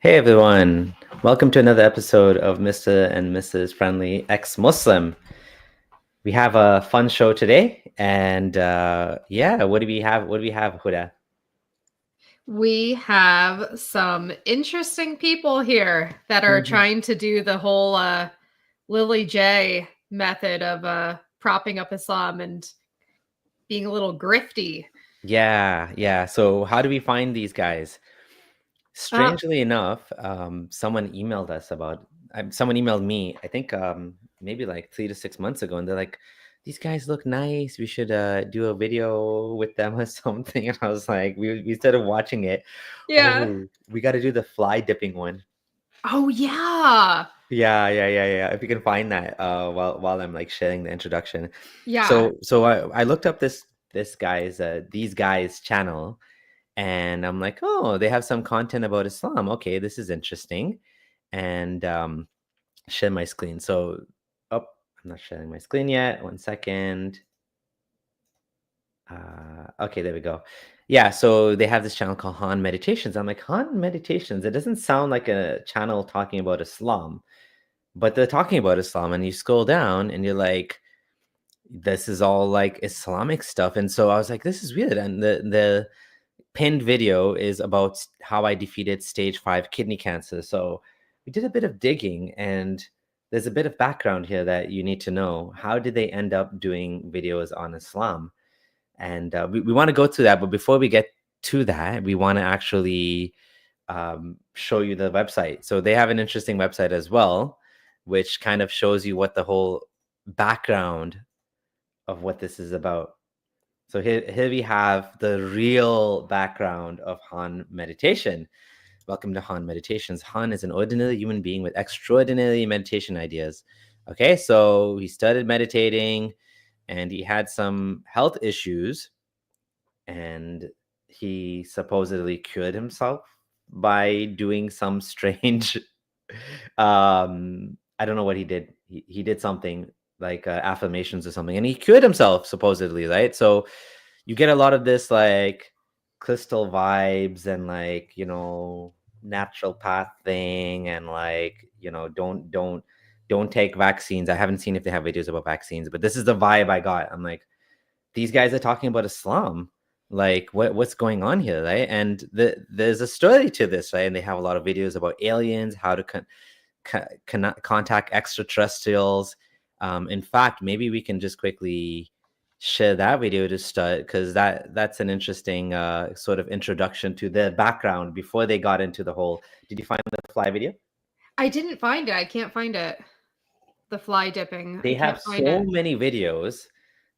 Hey everyone, welcome to another episode of Mr. and Mrs. Friendly Ex-Muslim. We have a fun show today, and what do we have? What do we have, Huda? We have some interesting people here that are trying to do the whole Lily J method of propping up Islam and being a little grifty. Yeah. So how do we find these guys? Uh, Strangely enough, someone emailed us someone emailed me, I think maybe like 3 to 6 months ago, and they're like, these guys look nice. We should do a video with them or something. And I was like, we started watching it. yeah. Oh, we got to do the fly dipping one. Oh, yeah. Yeah. If you can find that while I'm like sharing the introduction. Yeah. So I looked up these guys channel, and I'm like, oh, they have some content about Islam. Okay, this is interesting. And share my screen. So, oh, I'm not sharing my screen yet. 1 second. Okay, there we go. Yeah, so they have this channel called Han Meditations. I'm like, Han Meditations? It doesn't sound like a channel talking about Islam, but they're talking about Islam. And you scroll down and you're like, this is all like Islamic stuff. And so I was like, this is weird. And the pinned video is about how I defeated stage 5 kidney cancer. So we did a bit of digging, and there's a bit of background here that you need to know. How did they end up doing videos on Islam? And we want to go through that. But before we get to that, we want to actually show you the website. So they have an interesting website as well, which kind of shows you what the whole background of what this is about. So here we have the real background of Han Meditation. Welcome to Han Meditations. Han is an ordinary human being with extraordinary meditation ideas. Okay, so he started meditating and he had some health issues, and he supposedly cured himself by doing some strange I don't know what he did. He did something like affirmations or something, and he cured himself supposedly, right? So you get a lot of this like crystal vibes and like, natural path thing, and like, don't take vaccines. I haven't seen if they have videos about vaccines, but this is the vibe I got. I'm like, these guys are talking about Islam. Like, what's going on here, right? And there's a story to this, right? And they have a lot of videos about aliens, how to contact extraterrestrials. In fact, maybe we can just quickly share that video to start, because that's an interesting sort of introduction to their background before they got into the whole. Did you find the fly video? I didn't find it. I can't find it. The fly dipping. They I can't have find so it. many videos.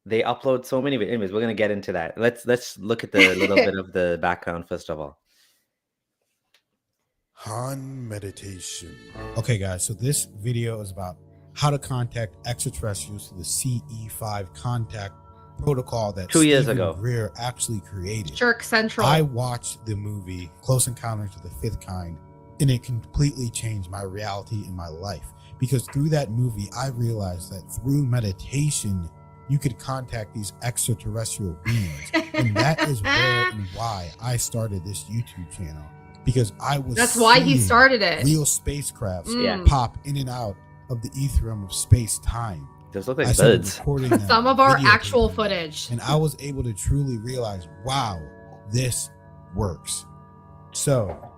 They upload so many videos. Anyways, we're gonna get into that. Let's look at the little bit of the background first of all. Han Meditation. Okay, guys, so this video is about how to contact extraterrestrials through the CE5 contact protocol that 2 years Stephen ago. Greer actually created. Shirk Central. I watched the movie Close Encounters of the Fifth Kind, and it completely changed my reality in my life, because through that movie, I realized that through meditation, you could contact these extraterrestrial beings. And that is where and why I started this YouTube channel. Because I was That's why he started it. Real spacecrafts Yeah. pop in and out of the ethereum of space-time. Those look like I started birds. recording them, Some of our videotaping actual them, footage. and I was able to truly realize, wow, this works. So,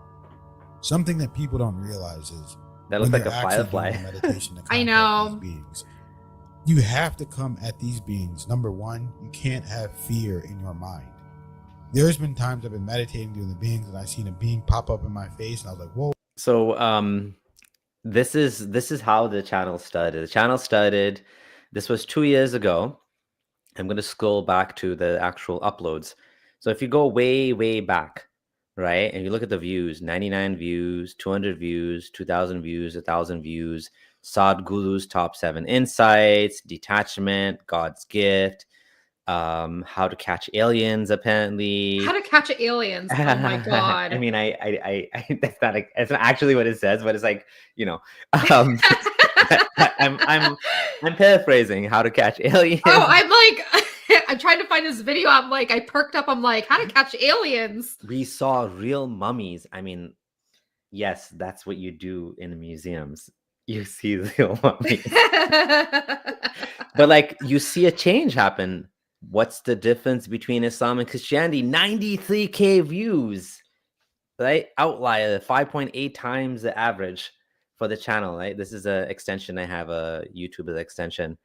something that people don't realize is That looks when like a they're actually firefly. doing meditation to I contact know. these beings, you have to come at these beings. Number one, you can't have fear in your mind. There's been times I've been meditating doing the beings, and I've seen a being pop up in my face, and I was like, whoa. So this is how the channel started. The channel started, this was 2 years ago. I'm going to scroll back to the actual uploads. So if you go way back, right, and you look at the views, 99 views, 200 views, 2,000 views, 1,000 views, Sadhguru's top 7 insights, detachment, God's gift, how to catch aliens, apparently. How to catch aliens. Oh my god. I mean, I that's not actually what it says, but it's like, um, I'm paraphrasing how to catch aliens. Oh, I'm like, I'm trying to find this video. I'm like, I perked up. I'm like, how to catch aliens. We saw real mummies. I mean, Yes, that's what you do in museums. You see the mummies. But like you see a change happen. What's the difference between Islam and Christianity? 93K views, right? Outlier, 5.8 times the average for the channel, right? This is an extension. I have a YouTube extension.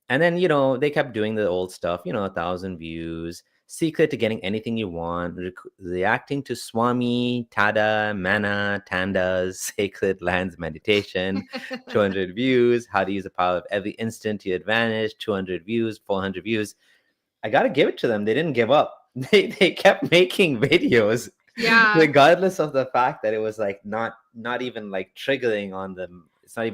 And then, they kept doing the old stuff, 1,000 views, secret to getting anything you want, reacting to Swami, Tada, Mana, Tanda's sacred lands meditation, 200 views, how to use the power of every instant to your advantage, 200 views, 400 views. I got to give it to them. They didn't give up. They kept making videos. Yeah. Regardless of the fact that it was like not even like triggering on them. It's not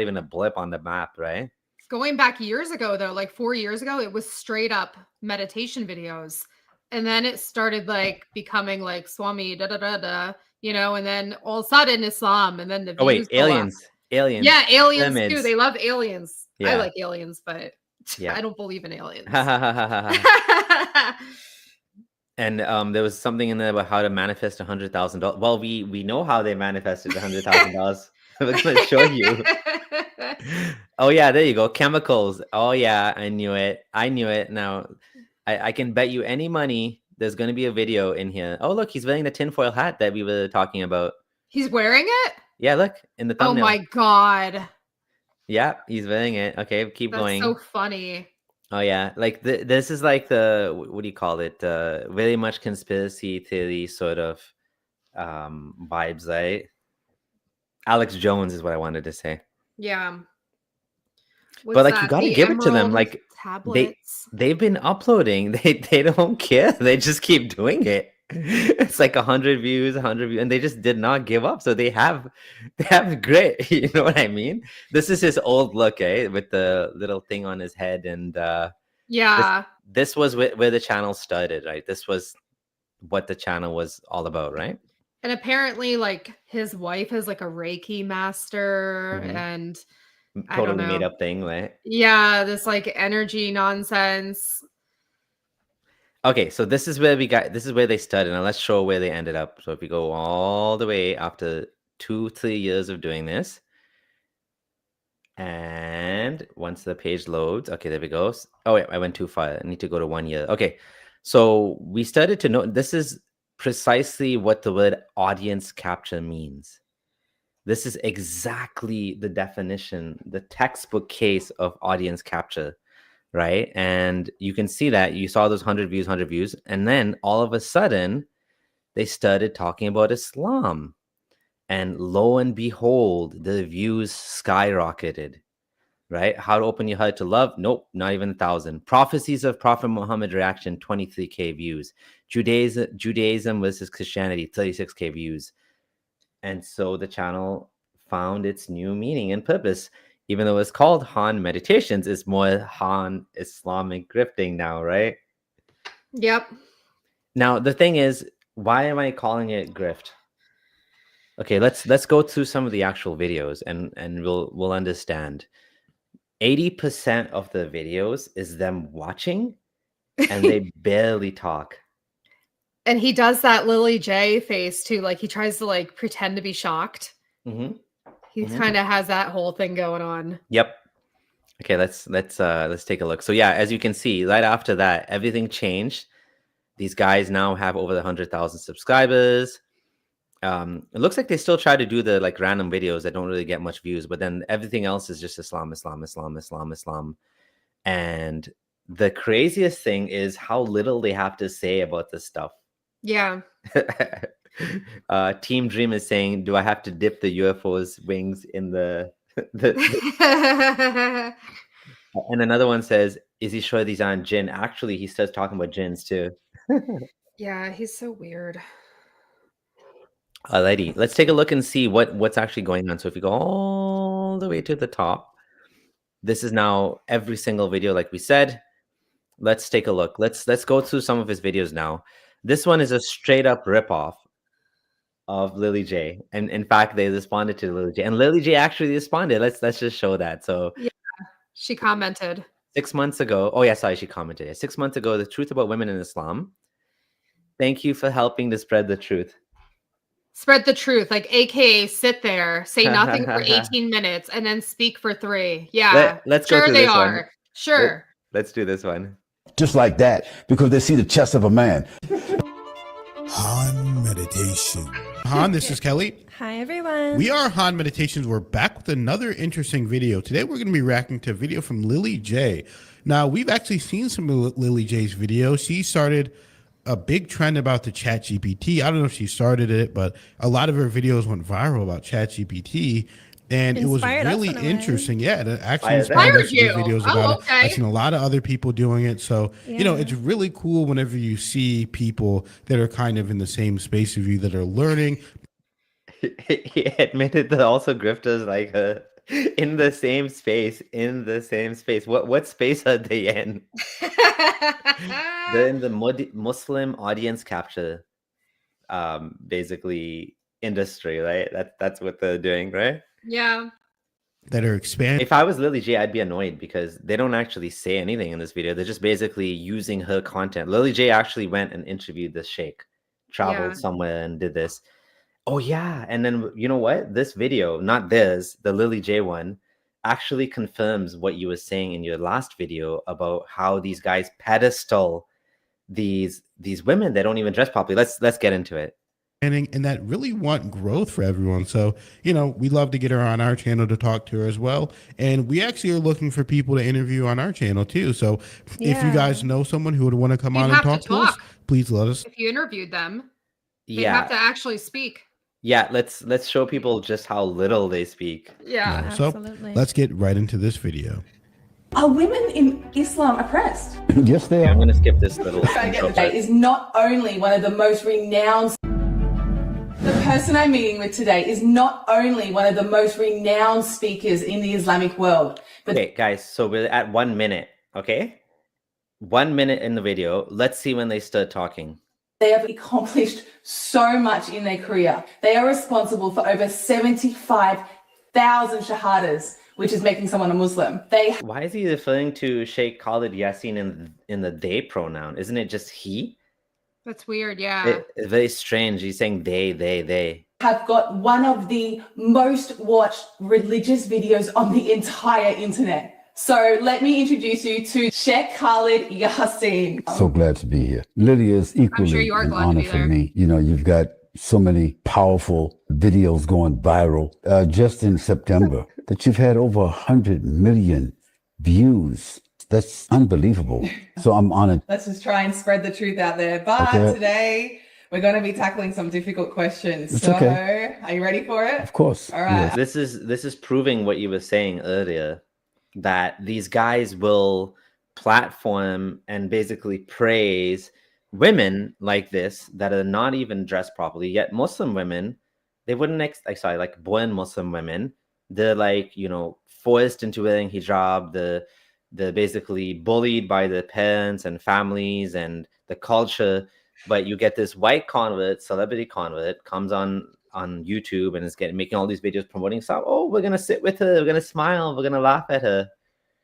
even a blip on the map, right? Going back years ago, though, like 4 years ago, it was straight up meditation videos. And then it started like becoming like Swami, da da da da, and then all of a sudden Islam, and then the views. Oh, wait, aliens. Yeah, aliens pyramids. too. They love aliens. Yeah. I like aliens, but Yeah. I don't believe in aliens. And there was something in there about how to manifest $100,000. Well, we know how they manifested $100,000. We're gonna show you. Oh yeah, there you go. Chemicals. Oh yeah, I knew it. Now I can bet you any money there's gonna be a video in here. Oh look, he's wearing the tinfoil hat that we were talking about. He's wearing it? Yeah, look in the thumbnail. Oh my god. Yeah, he's wearing it. Okay, keep going. That's so funny. Oh yeah, like this is like the what do you call it? Very much conspiracy theory sort of vibes, right? Alex Jones is what I wanted to say. Yeah. But like you got to give it to them. Like tablets. they've been uploading. They don't care. They just keep doing it. It's like 100 views, 100 views, and they just did not give up. So they have grit. You know what I mean? This is his old look, with the little thing on his head, and yeah, this was where the channel started, right? This was what the channel was all about, right? And apparently, like his wife is like a Reiki master, and totally made up thing, right? Yeah, this like energy nonsense. Okay, so this is where they started. Now let's show where they ended up. So if you go all the way after 2-3 years of doing this, and once the page loads, okay, there we go. Oh wait, I went too far. I need to go to 1 year. Okay, so we started to know this is precisely what the word audience capture means. This is exactly the definition, the textbook case of audience capture. Right. And you can see that you saw those 100 views. And then all of a sudden, they started talking about Islam. And lo and behold, the views skyrocketed. Right. How to open your heart to love? Nope, not even 1,000. Prophecies of Prophet Muhammad reaction, 23K views. Judaism versus Christianity, 36K views. And so the channel found its new meaning and purpose. Even though it's called Han Meditations, it's more Han Islamic Grifting now, right? Yep. Now, the thing is, why am I calling it grift? Okay, let's go through some of the actual videos and we'll understand. 80% of the videos is them watching and they barely talk. And he does that Lily J face too. Like he tries to like pretend to be shocked. Mm-hmm. He kind of has that whole thing going on. Yep. Okay, let's take a look. So yeah, as you can see, right after that, everything changed. These guys now have over 100,000 subscribers. It looks like they still try to do the like random videos that don't really get much views, but then everything else is just Islam. And the craziest thing is how little they have to say about this stuff. Yeah. Team Dream is saying, do I have to dip the UFO's wings in the and another one says, is he sure these aren't jinn? Actually, he starts talking about jinns too. Yeah, he's so weird. Alrighty, let's take a look and see what's actually going on. So if you go all the way to the top, this is now every single video, like we said. Let's take a look. Let's go through some of his videos now. This one is a straight up ripoff of Lily J. And in fact, they responded to Lily J. And Lily J actually responded. Let's just show that. So yeah, she commented 6 months ago. Oh yeah, sorry, she commented. 6 months ago, the truth about women in Islam. Thank you for helping to spread the truth. Spread the truth, like AKA sit there, say nothing for 18 minutes, and then speak for 3. Yeah. Let's go Sure through they this one. are. Sure. Let's do this one. Just like that, because they see the chest of a man. Han Meditation. Han, this is Kelly. Hi, everyone. We are Han Meditations. We're back with another interesting video. Today, we're going to be reacting to a video from Lily J. Now, we've actually seen some of Lily J's videos. She started a big trend about the ChatGPT. I don't know if she started it, but a lot of her videos went viral about ChatGPT. And it was really interesting. Yeah, it actually inspired us to do videos about it. I've seen a lot of other people doing it. So, you know, it's really cool whenever you see people that are kind of in the same space of you that are learning. He admitted that also grifters like in the same space, What space are they in? They're in the Muslim audience capture, basically industry, right? That's what they're doing, right? Yeah. That are expanding. If I was Lily J, I'd be annoyed because they don't actually say anything in this video. They're just basically using her content. Lily J actually went and interviewed the sheikh, traveled somewhere and did this. Oh yeah, and then you know what? This video, not this, the Lily J one, actually confirms what you were saying in your last video about how these guys pedestal these women that don't even dress properly. Let's get into it. And that really want growth for everyone. So, you know, we love to get her on our channel to talk to her as well. And we actually are looking for people to interview on our channel too. So if you guys know someone who would want to come on and talk to us, please let us. If you interviewed them, they have to actually speak. Yeah, let's show people just how little they speak. Yeah, so let's get right into this video. Are women in Islam oppressed? Yes, they are. I'm going to skip this little intro part. Is not only one of the most renowned. The person I'm meeting with today is not only one of the most renowned speakers in the Islamic world, but okay, guys, so we're at 1 minute, okay? 1 minute in the video. Let's see when they start talking. They have accomplished so much in their career. They are responsible for over 75,000 shahadas, which is making someone a Muslim. Why is he referring to Sheikh Khalid Yasin in the they pronoun? Isn't it just he? That's weird, yeah. It's very strange. He's saying they. Have got one of the most watched religious videos on the entire internet. So let me introduce you to Sheikh Khalid Yasin. So glad to be here. Lily is equally an honor for me. You know, you've got so many powerful videos going viral. Just in September, that you've had over 100 million views. That's unbelievable. So I'm honored. Let's just try and spread the truth out there. But today we're going to be tackling some difficult questions. It's so okay. Are you ready for it? Of course. All right. Yes. This is proving what you were saying earlier, that these guys will platform and basically praise women like this that are not even dressed properly. Yet Muslim women, they wouldn't like born Muslim women, they're like, you know, forced into wearing hijab. They're basically bullied by their parents and families and the culture. But you get this white convert, celebrity convert, comes on YouTube and is making all these videos promoting stuff. Oh, we're gonna sit with her, we're gonna smile, we're gonna laugh at her.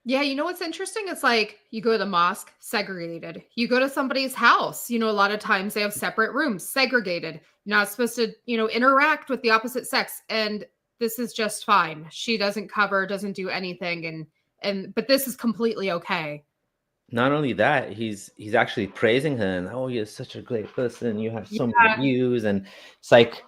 Yeah, you know what's interesting? It's like you go to the mosque, segregated. You go to somebody's house, you know, a lot of times they have separate rooms, segregated. You're not supposed to, you know, interact with the opposite sex. And this is just fine. She doesn't cover, doesn't do anything, but this is completely okay. Not only that, he's actually praising her and, oh, you're such a great person, you have so many views, and it's like,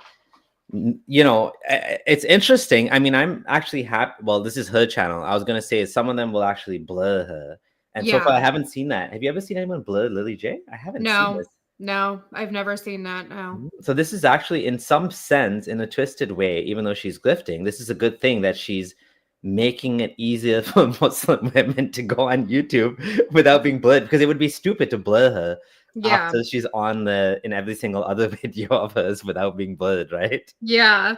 you know, it's interesting. I mean, I'm actually happy. Well, this is her channel. I was gonna say some of them will actually blur her, and so far I haven't seen that. Have you ever seen anyone blur Lily J? I haven't. seen this. No, I've never seen that. No. So this is actually, in some sense, in a twisted way, even though she's grifting, this is a good thing that she's making it easier for Muslim women to go on YouTube without being blurred, because it would be stupid to blur her after she's on in every single other video of hers without being blurred, right? Yeah.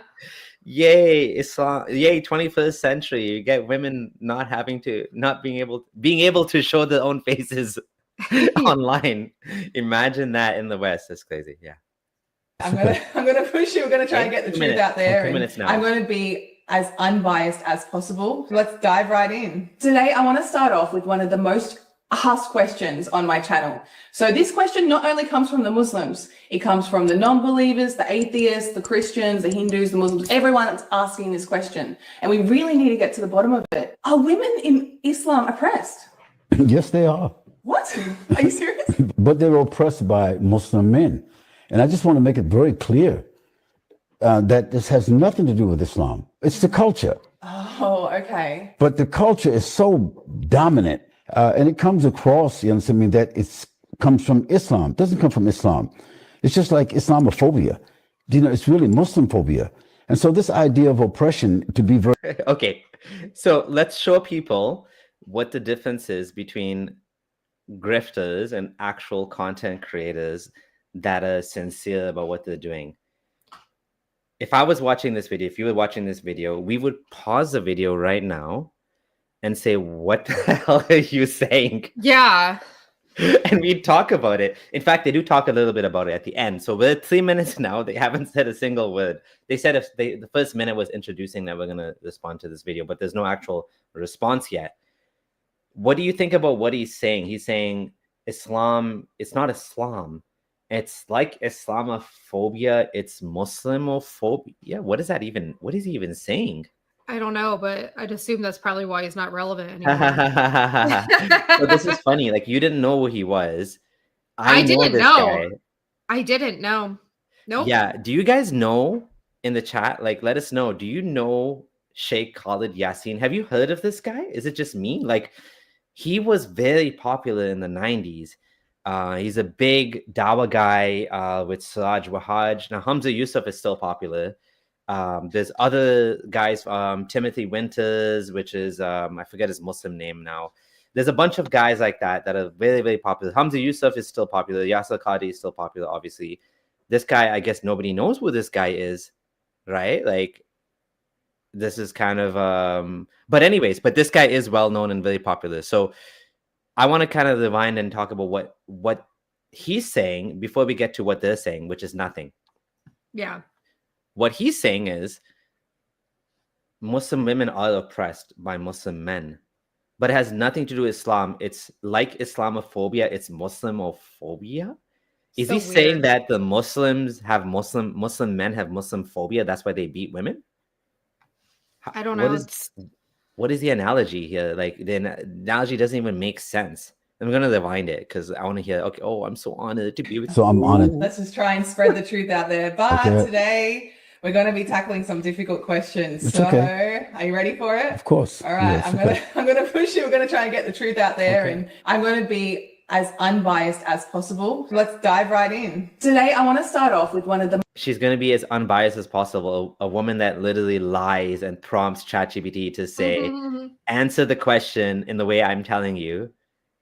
Yay, Islam! Yay, 21st century! You get women being able to show their own faces online. Imagine that in the West. That's crazy. Yeah. I'm gonna push you. We're gonna try and get the truth out there. 2 minutes now. I'm gonna be as unbiased as possible. Let's dive right in. Today, I want to start off with one of the most ask questions on my channel. So this question not only comes from the Muslims, it comes from the non-believers, the atheists, the Christians, the Hindus, the Muslims, everyone that's asking this question. And we really need to get to the bottom of it. Are women in Islam oppressed? Yes, they are. What? Are you serious? But they're oppressed by Muslim men. And I just want to make it very clear that this has nothing to do with Islam. It's the culture. Oh, okay. But the culture is so dominant, and it comes across, you understand me, that it comes from Islam. It doesn't come from Islam. It's just like Islamophobia. You know, it's really Muslim phobia. And so this idea of oppression, to be very... Okay, so let's show people what the difference is between grifters and actual content creators that are sincere about what they're doing. If I was watching this video, if you were watching this video, we would pause the video right now and say, what the hell are you saying? Yeah. And we'd talk about it. In fact, they do talk a little bit about it at the end. So we're at 3 minutes now. They haven't said a single word. They said the first minute was introducing that we're going to respond to this video, but there's no actual response yet. What do you think about what he's saying? He's saying Islam, it's not Islam. It's like Islamophobia. It's Muslimophobia. What is he even saying? I don't know, but I'd assume that's probably why he's not relevant anymore. So this is funny. Like, you didn't know who he was. I didn't know. Guy. I didn't know. Nope. Yeah. Do you guys know in the chat? Like, let us know. Do you know Sheikh Khalid Yasin? Have you heard of this guy? Is it just me? Like, he was very popular in the 90s. He's a big Dawa guy with Siraj Wahaj. Now, Hamza Yusuf is still popular. There's other guys, Timothy Winters, which is, I forget his Muslim name now. There's a bunch of guys like that are very, very popular. Hamza Yusuf is still popular. Yasser Qadi is still popular, obviously. This guy, I guess nobody knows who this guy is, right? Like, this is kind of, but this guy is well known and very popular. So I want to kind of rewind and talk about what he's saying before we get to what they're saying, which is nothing. Yeah. What he's saying is Muslim women are oppressed by Muslim men, but it has nothing to do with Islam. It's like Islamophobia. It's Muslimophobia. Is he saying that the Muslims have Muslim men have Muslim phobia? That's why they beat women? I don't know. What is the analogy here? Like, the analogy doesn't even make sense. I'm going to rewind it because I want to hear, okay, oh, I'm so honored to be with you. So I'm honored. Let's just try and spread the truth out there. But today we're going to be tackling some difficult questions. It's so okay. Are you ready for it? Of course. All right. Yes, I'm going to push you. We're going to try and get the truth out there. Okay. And I'm going to be as unbiased as possible. Let's dive right in. Today, I want to start off with one of the... She's going to be as unbiased as possible. A woman that literally lies and prompts ChatGPT to say, answer the question in the way I'm telling you.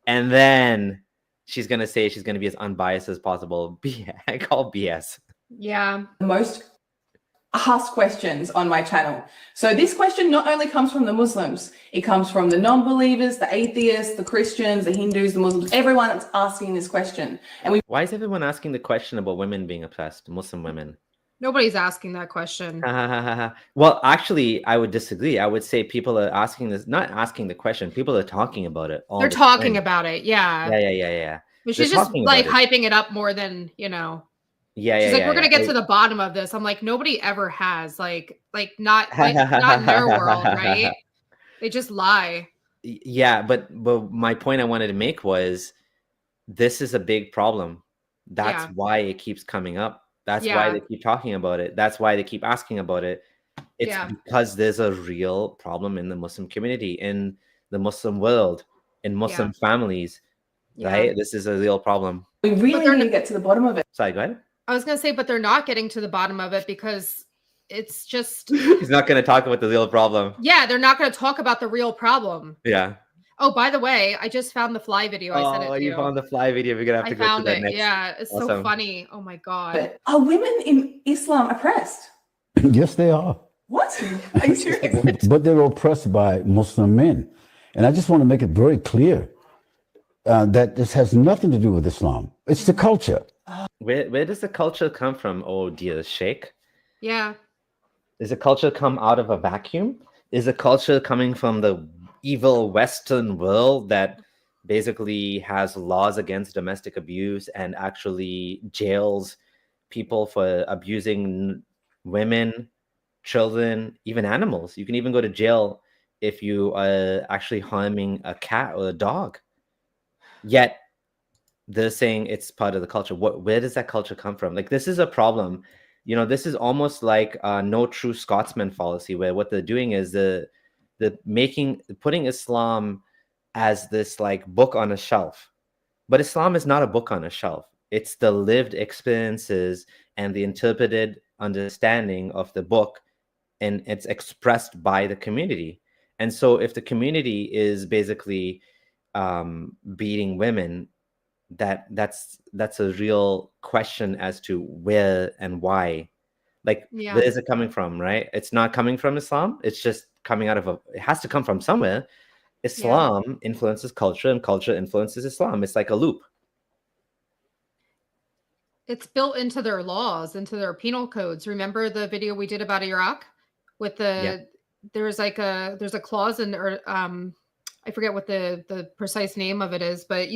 And then she's going to say she's going to be as unbiased as possible. I call BS. Yeah. Most asked questions on my channel. So this question not only comes from the Muslims, it comes from the non-believers, the atheists, the Christians, the Hindus, the Muslims, everyone that's asking this question. And why is everyone asking the question about women being oppressed, Muslim women? Nobody's asking that question. Well, actually, I would disagree. I would say people are asking this, not asking the question. People are talking about it. They're talking about it. Yeah. Yeah. But she's just like hyping it up more than, you know. Yeah, she's like, we're gonna get to the bottom of this. I'm like, nobody ever has, like not in their world, right? They just lie. Yeah, but my point I wanted to make was, this is a big problem. That's why it keeps coming up. That's why they keep talking about it. That's why they keep asking about it. It's because there's a real problem in the Muslim community, in the Muslim world, in Muslim families, right? This is a real problem. We really need to get to the bottom of it. Sorry, go ahead. I was going to say, but they're not getting to the bottom of it because it's just... He's not going to talk about the real problem. Yeah, they're not going to talk about the real problem. Yeah. Oh, by the way, I just found the fly video. I sent it to you. Oh, you found the fly video. We're going to have to go to that next. Yeah, it's so funny. Oh, my God. But are women in Islam oppressed? Yes, they are. What? Are you serious? But they're oppressed by Muslim men. And I just want to make it very clear that this has nothing to do with Islam. It's the culture. Where does the culture come from, oh dear Sheikh? Yeah. Does the culture come out of a vacuum? Is the culture coming from the evil Western world that basically has laws against domestic abuse and actually jails people for abusing women, children, even animals. You can even go to jail if you are actually harming a cat or a dog. Yet they're saying it's part of the culture. Where does that culture come from? Like, this is a problem. This is almost like no true Scotsman fallacy, where what they're doing is putting Islam as this like book on a shelf. But Islam is not a book on a shelf. It's the lived experiences and the interpreted understanding of the book, and it's expressed by the community. And so if the community is basically beating women, that's a real question as to where and why. Like, where is it coming from, right? It's not coming from Islam. It's just coming out of it has to come from somewhere. Islam influences culture, and culture influences Islam. It's like a loop. It's built into their laws, into their penal codes. Remember the video we did about Iraq with there's a clause in, or I forget what the precise name of it is, but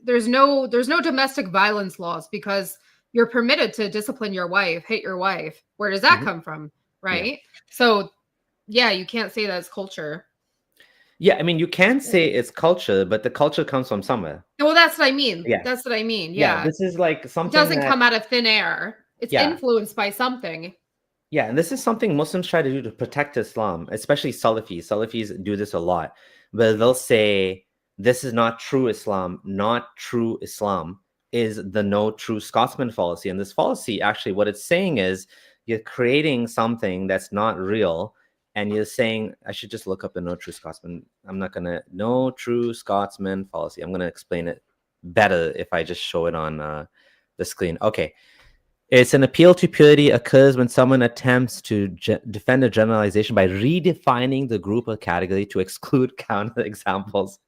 there's no domestic violence laws because you're permitted to discipline your wife, hit your wife. Where does that come from? Right. Yeah. So you can't say that's culture. Yeah, I mean, you can say it's culture, but the culture comes from somewhere. Well, that's what I mean. Yeah. That's what I mean. Yeah. This is like something it doesn't come out of thin air. It's influenced by something. Yeah, and this is something Muslims try to do to protect Islam, especially Salafis. Salafis do this a lot, where they'll say, this is not true Islam. Not true Islam is the no true Scotsman fallacy. And this fallacy, actually, what it's saying is you're creating something that's not real. And you're saying, I should just look up the no true Scotsman. No true Scotsman fallacy. I'm going to explain it better if I just show it on the screen. Okay. It's an appeal to purity occurs when someone attempts to defend a generalization by redefining the group or category to exclude counter examples.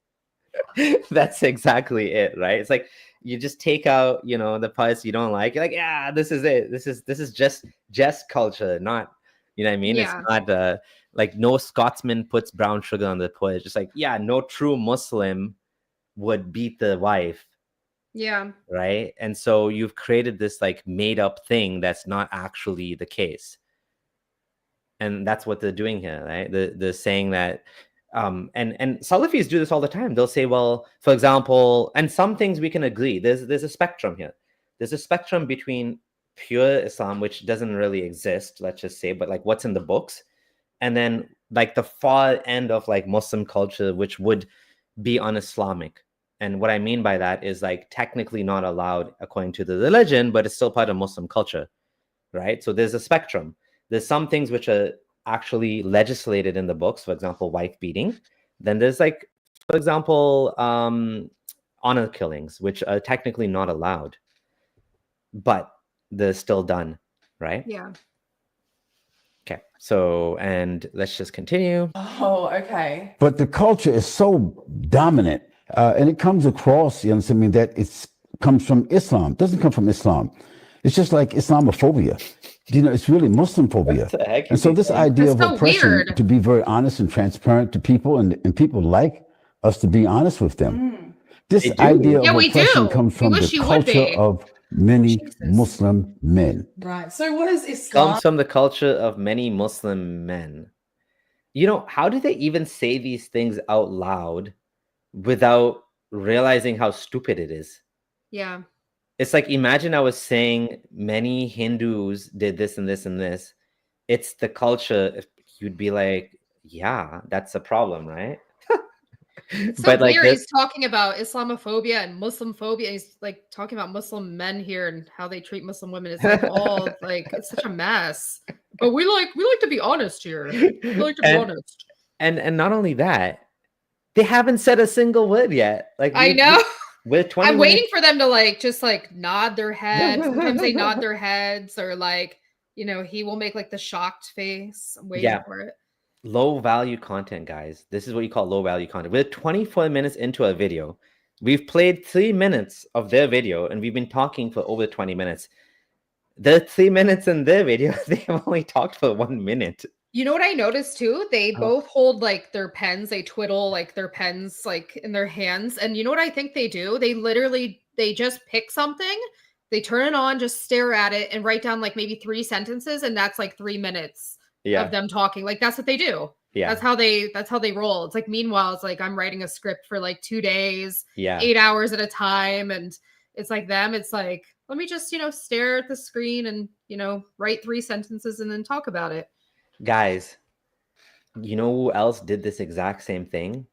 That's exactly it, right? It's like you just take out, the parts you don't like. You're like, yeah, this is it. This is just culture, not, you know what I mean? Yeah. It's not like no Scotsman puts brown sugar on the porridge. Just like, no true Muslim would beat the wife. Yeah. Right. And so you've created this like made up thing that's not actually the case. And that's what they're doing here, right? They're saying that and Salafis do this all the time. They'll say, well, for example, and some things we can agree. There's a spectrum here. There's a spectrum between pure Islam, which doesn't really exist, let's just say, but like what's in the books, and then like the far end of like Muslim culture, which would be un-Islamic. And what I mean by that is like technically not allowed according to the religion, but it's still part of Muslim culture, right? So there's a spectrum. There's some things which are actually legislated in the books, for example, wife beating. Then there's like, for example, honor killings, which are technically not allowed, but they're still done, right? Yeah. Okay. So, and let's just continue. Oh, okay. But the culture is so dominant, and it comes across, you understand me, that it comes from Islam. It doesn't come from Islam. It's just like Islamophobia. It's really Muslim phobia. And so this idea of oppression, to be very honest and transparent to people, and people like us to be honest with them. This idea of oppression comes from the culture of many Muslim men. Right. So what is Islam? Comes from the culture of many Muslim men. How do they even say these things out loud without realizing how stupid it is? Yeah. It's like, imagine I was saying many Hindus did this and this and this. It's the culture. You'd be like, yeah, that's a problem, right? It's so weird. He's talking about Islamophobia and Muslim phobia. He's like talking about Muslim men here and how they treat Muslim women. It's like all like, it's such a mess. But we like to be honest here. We like to be honest. And not only that, they haven't said a single word yet. Like I know. We're 20 I'm waiting for them to just nod their head. Sometimes they nod their heads, or he will make like the shocked face. I'm waiting for it. Low value content, guys. This is what you call low value content. We're 24 minutes into a video. We've played 3 minutes of their video, and we've been talking for over 20 minutes. The 3 minutes in their video, they have only talked for 1 minute. You know what I noticed too? They Oh, both hold like their pens, they twiddle like their pens like in their hands. And you know what I think they do? They just pick something, they turn it on, just stare at it and write down like maybe 3 sentences, and that's like 3 minutes of yeah, them talking. Like that's what they do. yeah, That's how they roll. It's like meanwhile, it's like I'm writing a script for like 2 days, yeah. 8 hours at a time. And it's like them, it's like, let me just, stare at the screen and, write 3 sentences and then talk about it. Guys, you know who else did this exact same thing?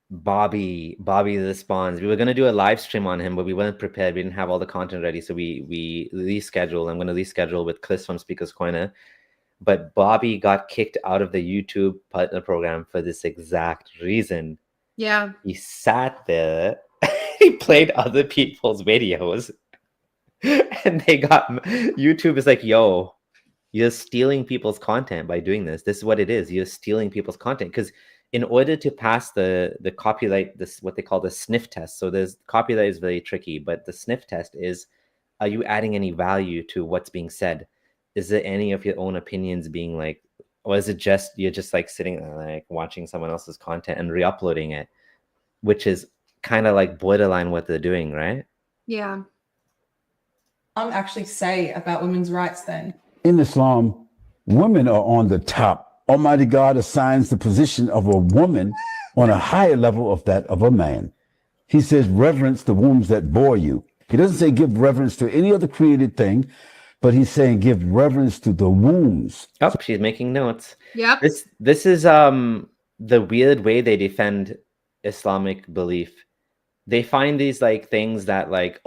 Bobby the Spawns. We were gonna do a live stream on him, but we weren't prepared. We didn't have all the content ready, so we rescheduled. I'm gonna reschedule with Chris from Speakers Corner. But Bobby got kicked out of the YouTube partner program for this exact reason. Yeah. He sat there, he played other people's videos, and YouTube is like, yo, you're stealing people's content by doing this. This is what it is. You're stealing people's content. Because in order to pass the copyright, this what they call the sniff test. So there's copyright is very tricky, but the sniff test is, are you adding any value to what's being said? Is there any of your own opinions being like, or is it just you're just like sitting there like watching someone else's content and re-uploading it, which is kind of like borderline what they're doing, right? Yeah. Actually say about women's rights then? In Islam, women are on the top. Almighty God assigns the position of a woman on a higher level of that of a man. He says, reverence the wombs that bore you. He doesn't say give reverence to any other created thing, but he's saying give reverence to the wombs. Oh, she's making notes. Yep. This is the weird way they defend Islamic belief. They find these like things that like,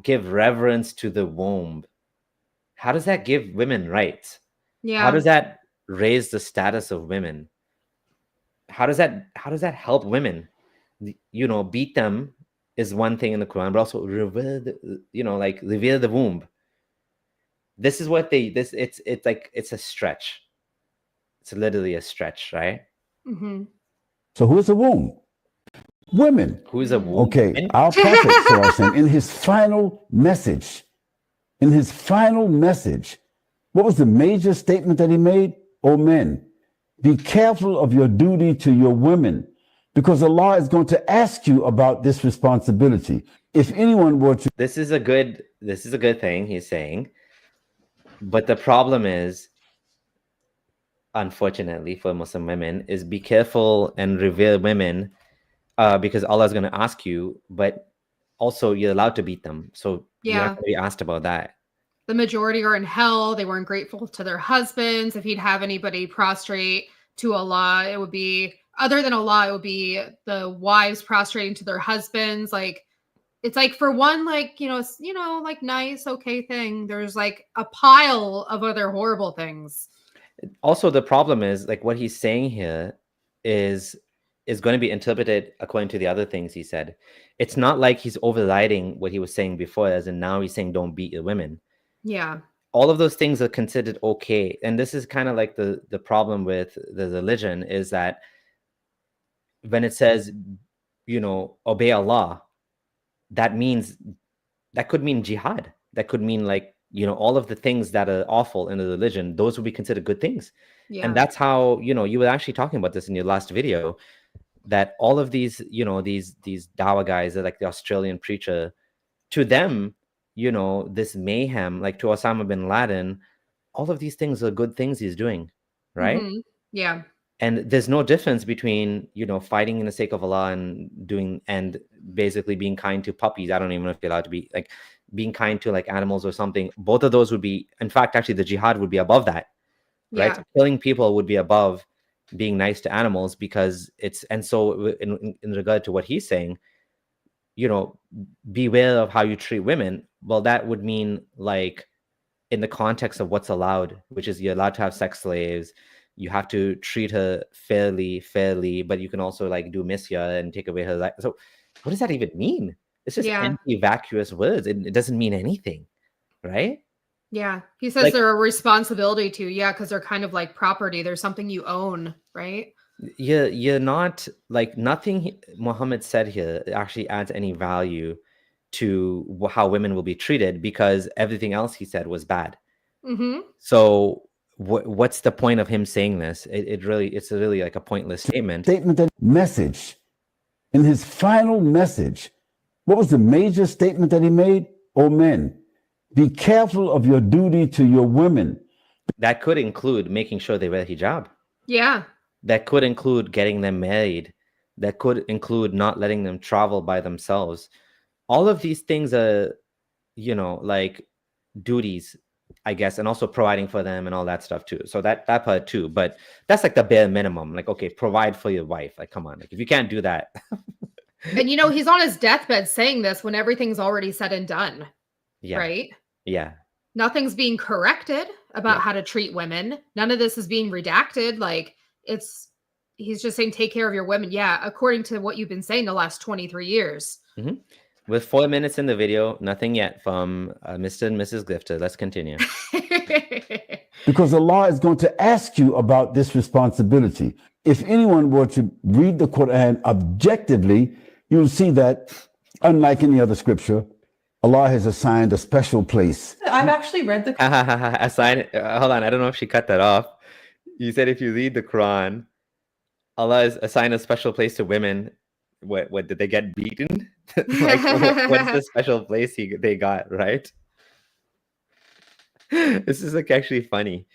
give reverence to the womb. How does that give women rights? Yeah. How does that raise the status of women? How does that help women? Beat them is one thing in the Quran, but also revere the womb. This is what it's like, it's a stretch. It's literally a stretch, right? Mm-hmm. So who's the womb? Women. Who's a womb? Okay, our prophet Sallallahu in his final message, what was the major statement that he made? O men, be careful of your duty to your women, because Allah is going to ask you about this responsibility. If anyone were to... This is a good thing he's saying. But the problem is, unfortunately for Muslim women, is be careful and revere women, because Allah is going to ask you, but also you're allowed to beat them. So you're not going to be asked about that. The majority are in hell. They weren't grateful to their husbands. If he'd have anybody prostrate to Allah, it would be, other than Allah, it would be the wives prostrating to their husbands. Like, it's like for one, like, like nice, okay thing, there's like a pile of other horrible things. Also, the problem is like what he's saying here is going to be interpreted according to the other things he said. It's not like he's overriding what he was saying before, as in now he's saying don't beat your women. Yeah. All of those things are considered okay. And this is kind of like the problem with the religion, is that when it says, obey Allah, that could mean jihad. That could mean like, all of the things that are awful in the religion, those would be considered good things. Yeah. And that's how, you were actually talking about this in your last video, that all of these, these Dawa guys are like the Australian preacher, to them, this mayhem, like to Osama bin Laden, all of these things are good things he's doing, right? Mm-hmm. Yeah. And there's no difference between, fighting in the sake of Allah and basically being kind to puppies. I don't even know if you're allowed to be like being kind to like animals or something. Both of those would be, in fact, actually the jihad would be above that, right? So killing people would be above being nice to animals, because so in regard to what he's saying, beware of how you treat women. Well, that would mean like in the context of what's allowed, which is you're allowed to have sex slaves. You have to treat her fairly, but you can also like do misya and take away her life. So what does that even mean? It's just empty, vacuous words. It doesn't mean anything, right? Yeah. He says they're a responsibility to, because they're kind of like property. There's something you own, right? You're not like, nothing Muhammad said here actually adds any value to how women will be treated, because everything else he said was bad. Mm-hmm. So what's the point of him saying this? It's really like a pointless statement. That message, in his final message, what was the major statement that he made? Oh, men, be careful of your duty to your women. That could include making sure they wear hijab. Yeah. That could include getting them married. That could include not letting them travel by themselves. All of these things are, like duties, I guess, and also providing for them and all that stuff too. So that part too, but that's like the bare minimum. Like, okay, provide for your wife. Like, come on, like if you can't do that. And he's on his deathbed saying this when everything's already said and done. Yeah. Right? Yeah. Nothing's being corrected about how to treat women. None of this is being redacted. Like he's just saying, take care of your women. Yeah. According to what you've been saying the last 23 years. Mm-hmm. With 4 minutes in the video, nothing yet from Mr. and Mrs. Grifter. Let's continue. Because Allah is going to ask you about this responsibility. If anyone were to read the Quran objectively, you'll see that, unlike any other scripture, Allah has assigned a special place. I've actually read the hold on, I don't know if she cut that off. You said if you read the Quran, Allah has assigned a special place to women. What did they get beaten? Like, what's the special place they got, right? This is like actually funny.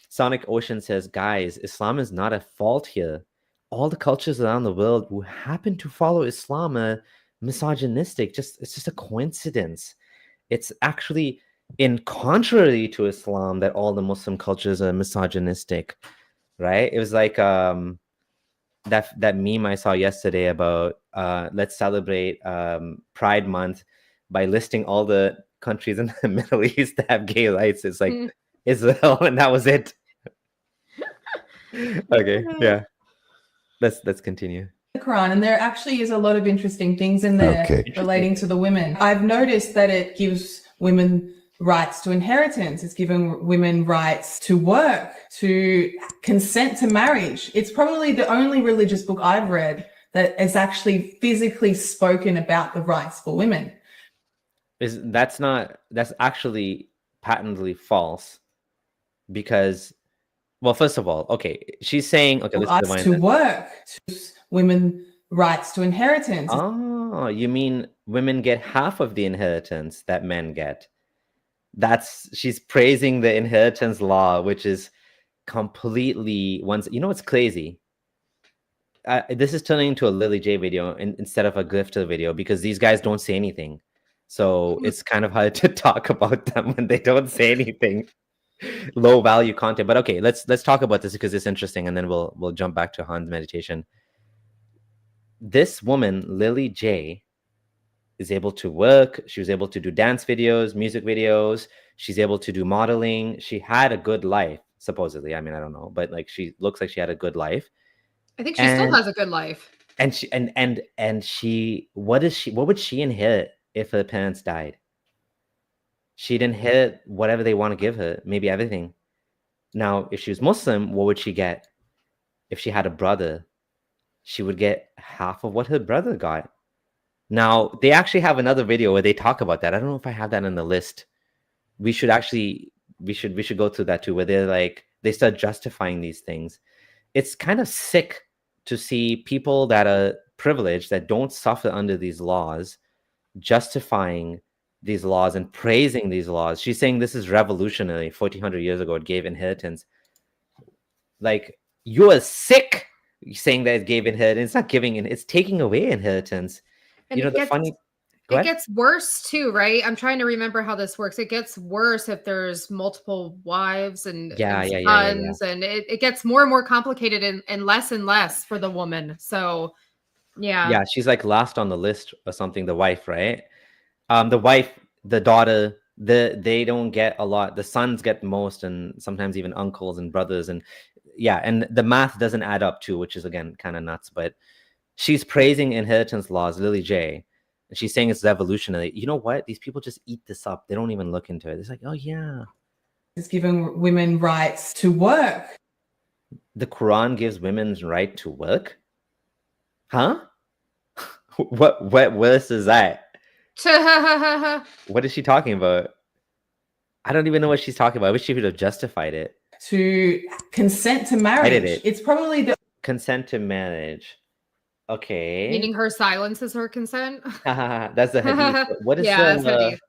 Sonic Ocean says, guys, Islam is not at fault here. All the cultures around the world who happen to follow Islam are misogynistic. It's just a coincidence. It's actually in contrary to Islam that all the Muslim cultures are misogynistic, right? It was like that meme I saw yesterday about let's celebrate Pride Month by listing all the countries in the Middle East that have gay rights. It's like Israel, and that was it. Okay, yeah. Let's continue. The Quran, and there actually is a lot of interesting things in there relating to the women. I've noticed that it gives women rights to inheritance. It's given women rights to work, to consent to marriage. It's probably the only religious book I've read that is actually physically spoken about the rights for women. That's actually patently false, because, well, first of all, okay, she's saying, okay, rights to work, to women rights to inheritance. Oh, you mean women get half of the inheritance that men get? She's praising the inheritance law, which is completely what's crazy? This is turning into a Lily J video instead of a Grifter video, because these guys don't say anything. So it's kind of hard to talk about them when they don't say anything. Low value content. But okay, let's talk about this because it's interesting, and then we'll jump back to Han's meditation. This woman, Lily J, is able to work. She was able to do dance videos, music videos. She's able to do modeling. She had a good life, supposedly. I mean, I don't know, but like, she looks like she had a good life. I think she still has a good life. And what would she inherit if her parents died? She'd inherit whatever they want to give her, maybe everything. Now, if she was Muslim, what would she get? If she had a brother, she would get half of what her brother got. Now, they actually have another video where they talk about that. I don't know if I have that on the list. We should go through that too, where they start justifying these things. It's kind of sick to see people that are privileged, that don't suffer under these laws, justifying these laws and praising these laws. She's saying this is revolutionary. 1400 years ago, it gave inheritance. Like, you are sick saying that it gave inheritance. It's not giving it, it's taking away inheritance. And it gets worse too, right? I'm trying to remember how this works. It gets worse if there's multiple wives and sons, and it gets more and more complicated and less for the woman. So yeah, she's like last on the list or something. The wife, right? The wife, the daughter, they don't get a lot. The sons get most, and sometimes even uncles and brothers, and the math doesn't add up too, which is again kind of nuts. But she's praising inheritance laws, Lily J. And she's saying it's revolutionary. You know what? These people just eat this up. They don't even look into it. It's like, oh yeah. It's giving women rights to work. The Quran gives women's right to work? Huh? What verse is that? What is she talking about? I don't even know what she's talking about. I wish she would have justified it. to consent to marriage. It's probably the consent to marriage. Okay. Meaning her silence is her consent. That's the hadith. What is that's hadith.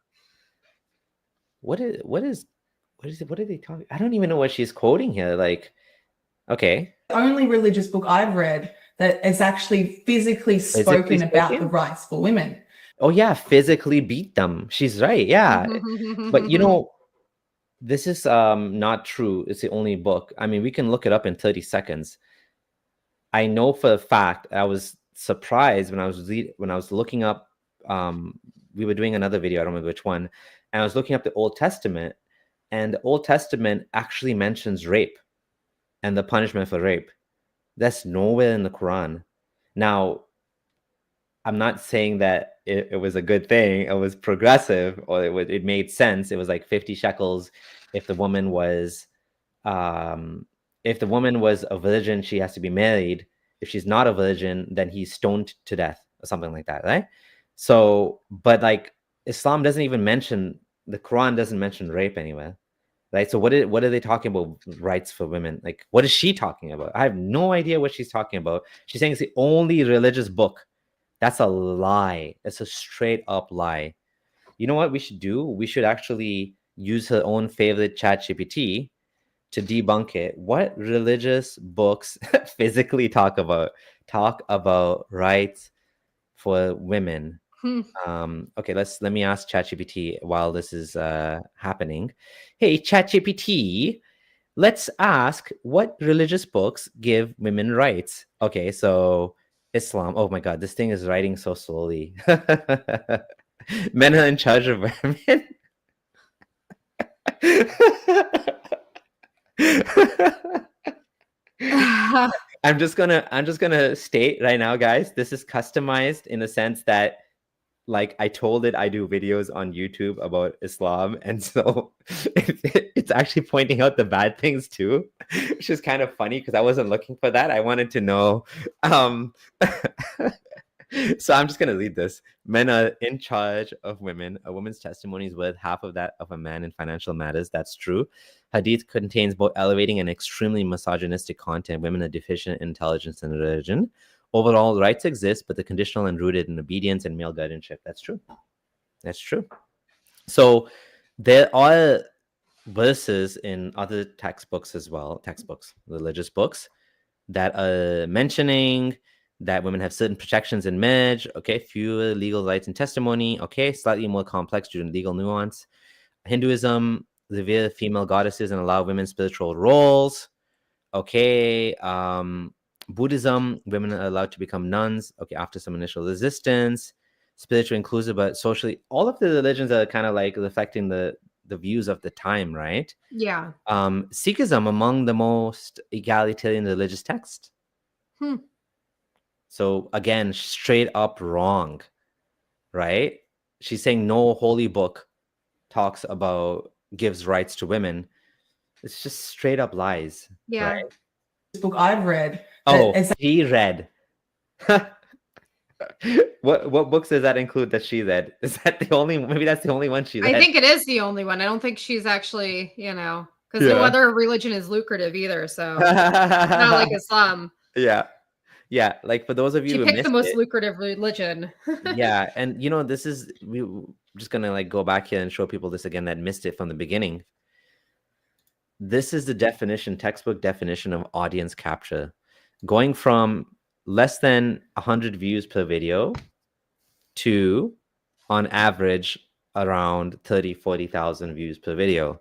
What are they talking? I don't even know what she's quoting here. Like, okay. The only religious book I've read that is actually physically spoken about the rights for women. Oh yeah, physically beat them. She's right. Yeah. But you know, this is not true. It's the only book. I mean, we can look it up in 30 seconds. I know for a fact, I was surprised when I was looking up, we were doing another video, I don't remember which one, and I was looking up the Old Testament, and the Old Testament actually mentions rape and the punishment for rape. That's nowhere in the Quran. Now, I'm not saying that it was a good thing, it was progressive, or it made sense. It was like 50 shekels if the woman was a virgin, she has to be married. If she's not a virgin, then he's stoned to death or something like that, right? So, but like Islam doesn't even mention, the Quran doesn't mention rape anywhere, right? So what are they talking about rights for women? Like, what is she talking about? I have no idea what she's talking about. She's saying it's the only religious book. That's a lie. It's a straight up lie. You know what we should do? We should actually use her own favorite ChatGPT to debunk it. What religious books physically talk about rights for women? Okay, let me ask ChatGPT while this is happening. Hey, ChatGPT, let's ask what religious books give women rights. Okay, so Islam. Oh my God, this thing is writing so slowly. Men are in charge of women. I'm just gonna state right now, guys, this is customized in the sense that, like, I told it I do videos on YouTube about Islam, and so it's actually pointing out the bad things too, which is kind of funny because I wasn't looking for that. I wanted to know. So I'm just going to read this. Men are in charge of women. A woman's testimony is worth half of that of a man in financial matters. That's true. Hadith contains both elevating and extremely misogynistic content. Women are deficient in intelligence and religion. Overall, rights exist, but they're conditional and rooted in obedience and male guardianship. That's true. That's true. So there are verses in other textbooks as well, religious books, that are mentioning that women have certain protections in marriage. Okay, fewer legal rights in testimony. Okay, slightly more complex due to legal nuance. Hinduism revere female goddesses and allow women spiritual roles. Okay, Buddhism, women are allowed to become nuns. Okay, after some initial resistance. Spiritual inclusive, but socially, all of the religions are kind of like reflecting the views of the time, right? Yeah. Sikhism, among the most egalitarian religious texts. So again, straight up wrong, right? She's saying no holy book gives rights to women. It's just straight up lies. Yeah. Right? This book I've read. She read. What books does that include that she read? Is that the only? Maybe that's the only one she read. I think it is the only one. I don't think she's actually, because no other religion is lucrative either. So not like Islam. Yeah. Like for those of you she who picked missed the most lucrative we're just gonna like go back here and show people this again that missed it from the beginning. This is the textbook definition of audience capture, going from less than 100 views per video to, on average, around 40,000 views per video.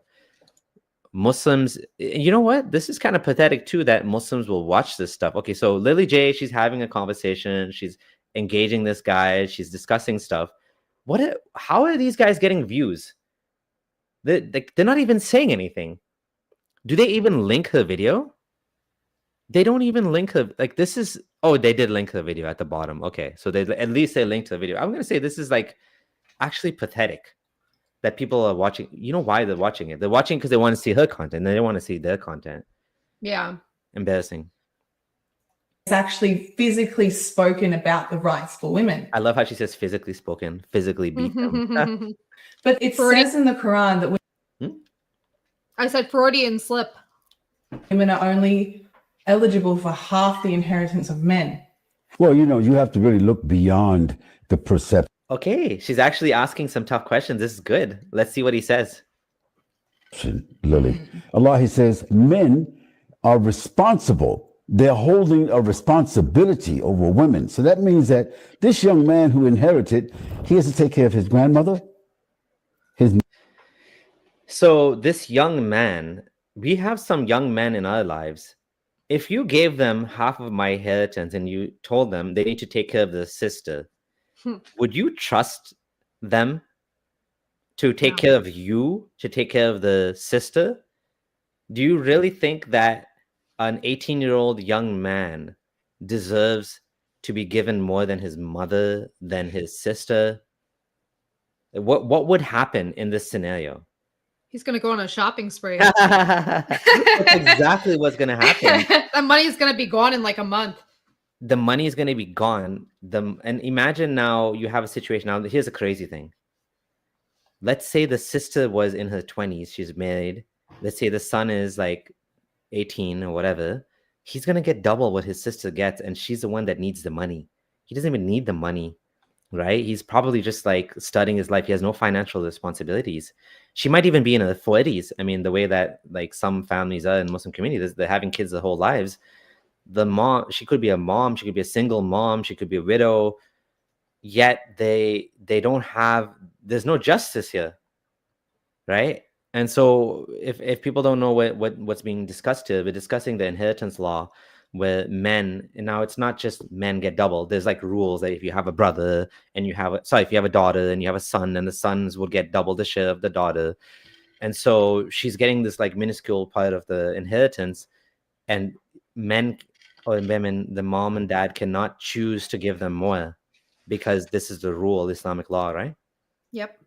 Muslims, you know what? This is kind of pathetic too, that Muslims will watch this stuff. Okay, so Lily J, she's having a conversation. She's engaging this guy. She's discussing stuff. How are these guys getting views? They're not even saying anything. Do they even link her video? They don't even link her. Like this is, they did link the video at the bottom. Okay, so at least they linked the video. I'm going to say this is like actually pathetic that people are watching. You know why they're watching it? They're watching because they want to see her content. They don't want to see their content. Yeah. Embarrassing. It's actually physically spoken about the rights for women. I love how she says physically spoken, physically beat them. But it says in the Quran that I said Freudian slip. women are only eligible for half the inheritance of men. Well, you have to really look beyond the perception. Okay, she's actually asking some tough questions. This is good. Let's see what he says. Lily. Allah, he says, men are responsible. They're holding a responsibility over women. So that means that this young man who inherited, he has to take care of his grandmother. So this young man, we have some young men in our lives. If you gave them half of my inheritance and you told them they need to take care of the sister, would you trust them to take care of you, to take care of the sister? Do you really think that an 18-year-old young man deserves to be given more than his mother, than his sister? What would happen in this scenario? He's going to go on a shopping spree. That's exactly what's going to happen. The money's going to be gone in like a month. The money is going to be gone. And imagine now you have a situation. Now, here's a crazy thing. Let's say the sister was in her 20s. She's married. Let's say the son is like 18 or whatever. He's going to get double what his sister gets. And she's the one that needs the money. He doesn't even need the money, right? He's probably just like studying his life. He has no financial responsibilities. She might even be in her 40s. I mean, the way that like some families are in Muslim communities, they're having kids their whole lives. The mom, she could be a mom, she could be a single mom, she could be a widow, yet they don't have, there's no justice here, right? And so if people don't know what's being discussed here, we're discussing the inheritance law where men, and now it's not just men get double. There's like rules that if you have a brother and you have if you have a daughter and you have a son, and the sons will get double the share of the daughter. And so she's getting this like minuscule part of the inheritance, and men or women, the mom and dad cannot choose to give them more because this is the rule, Islamic law, right? Yep.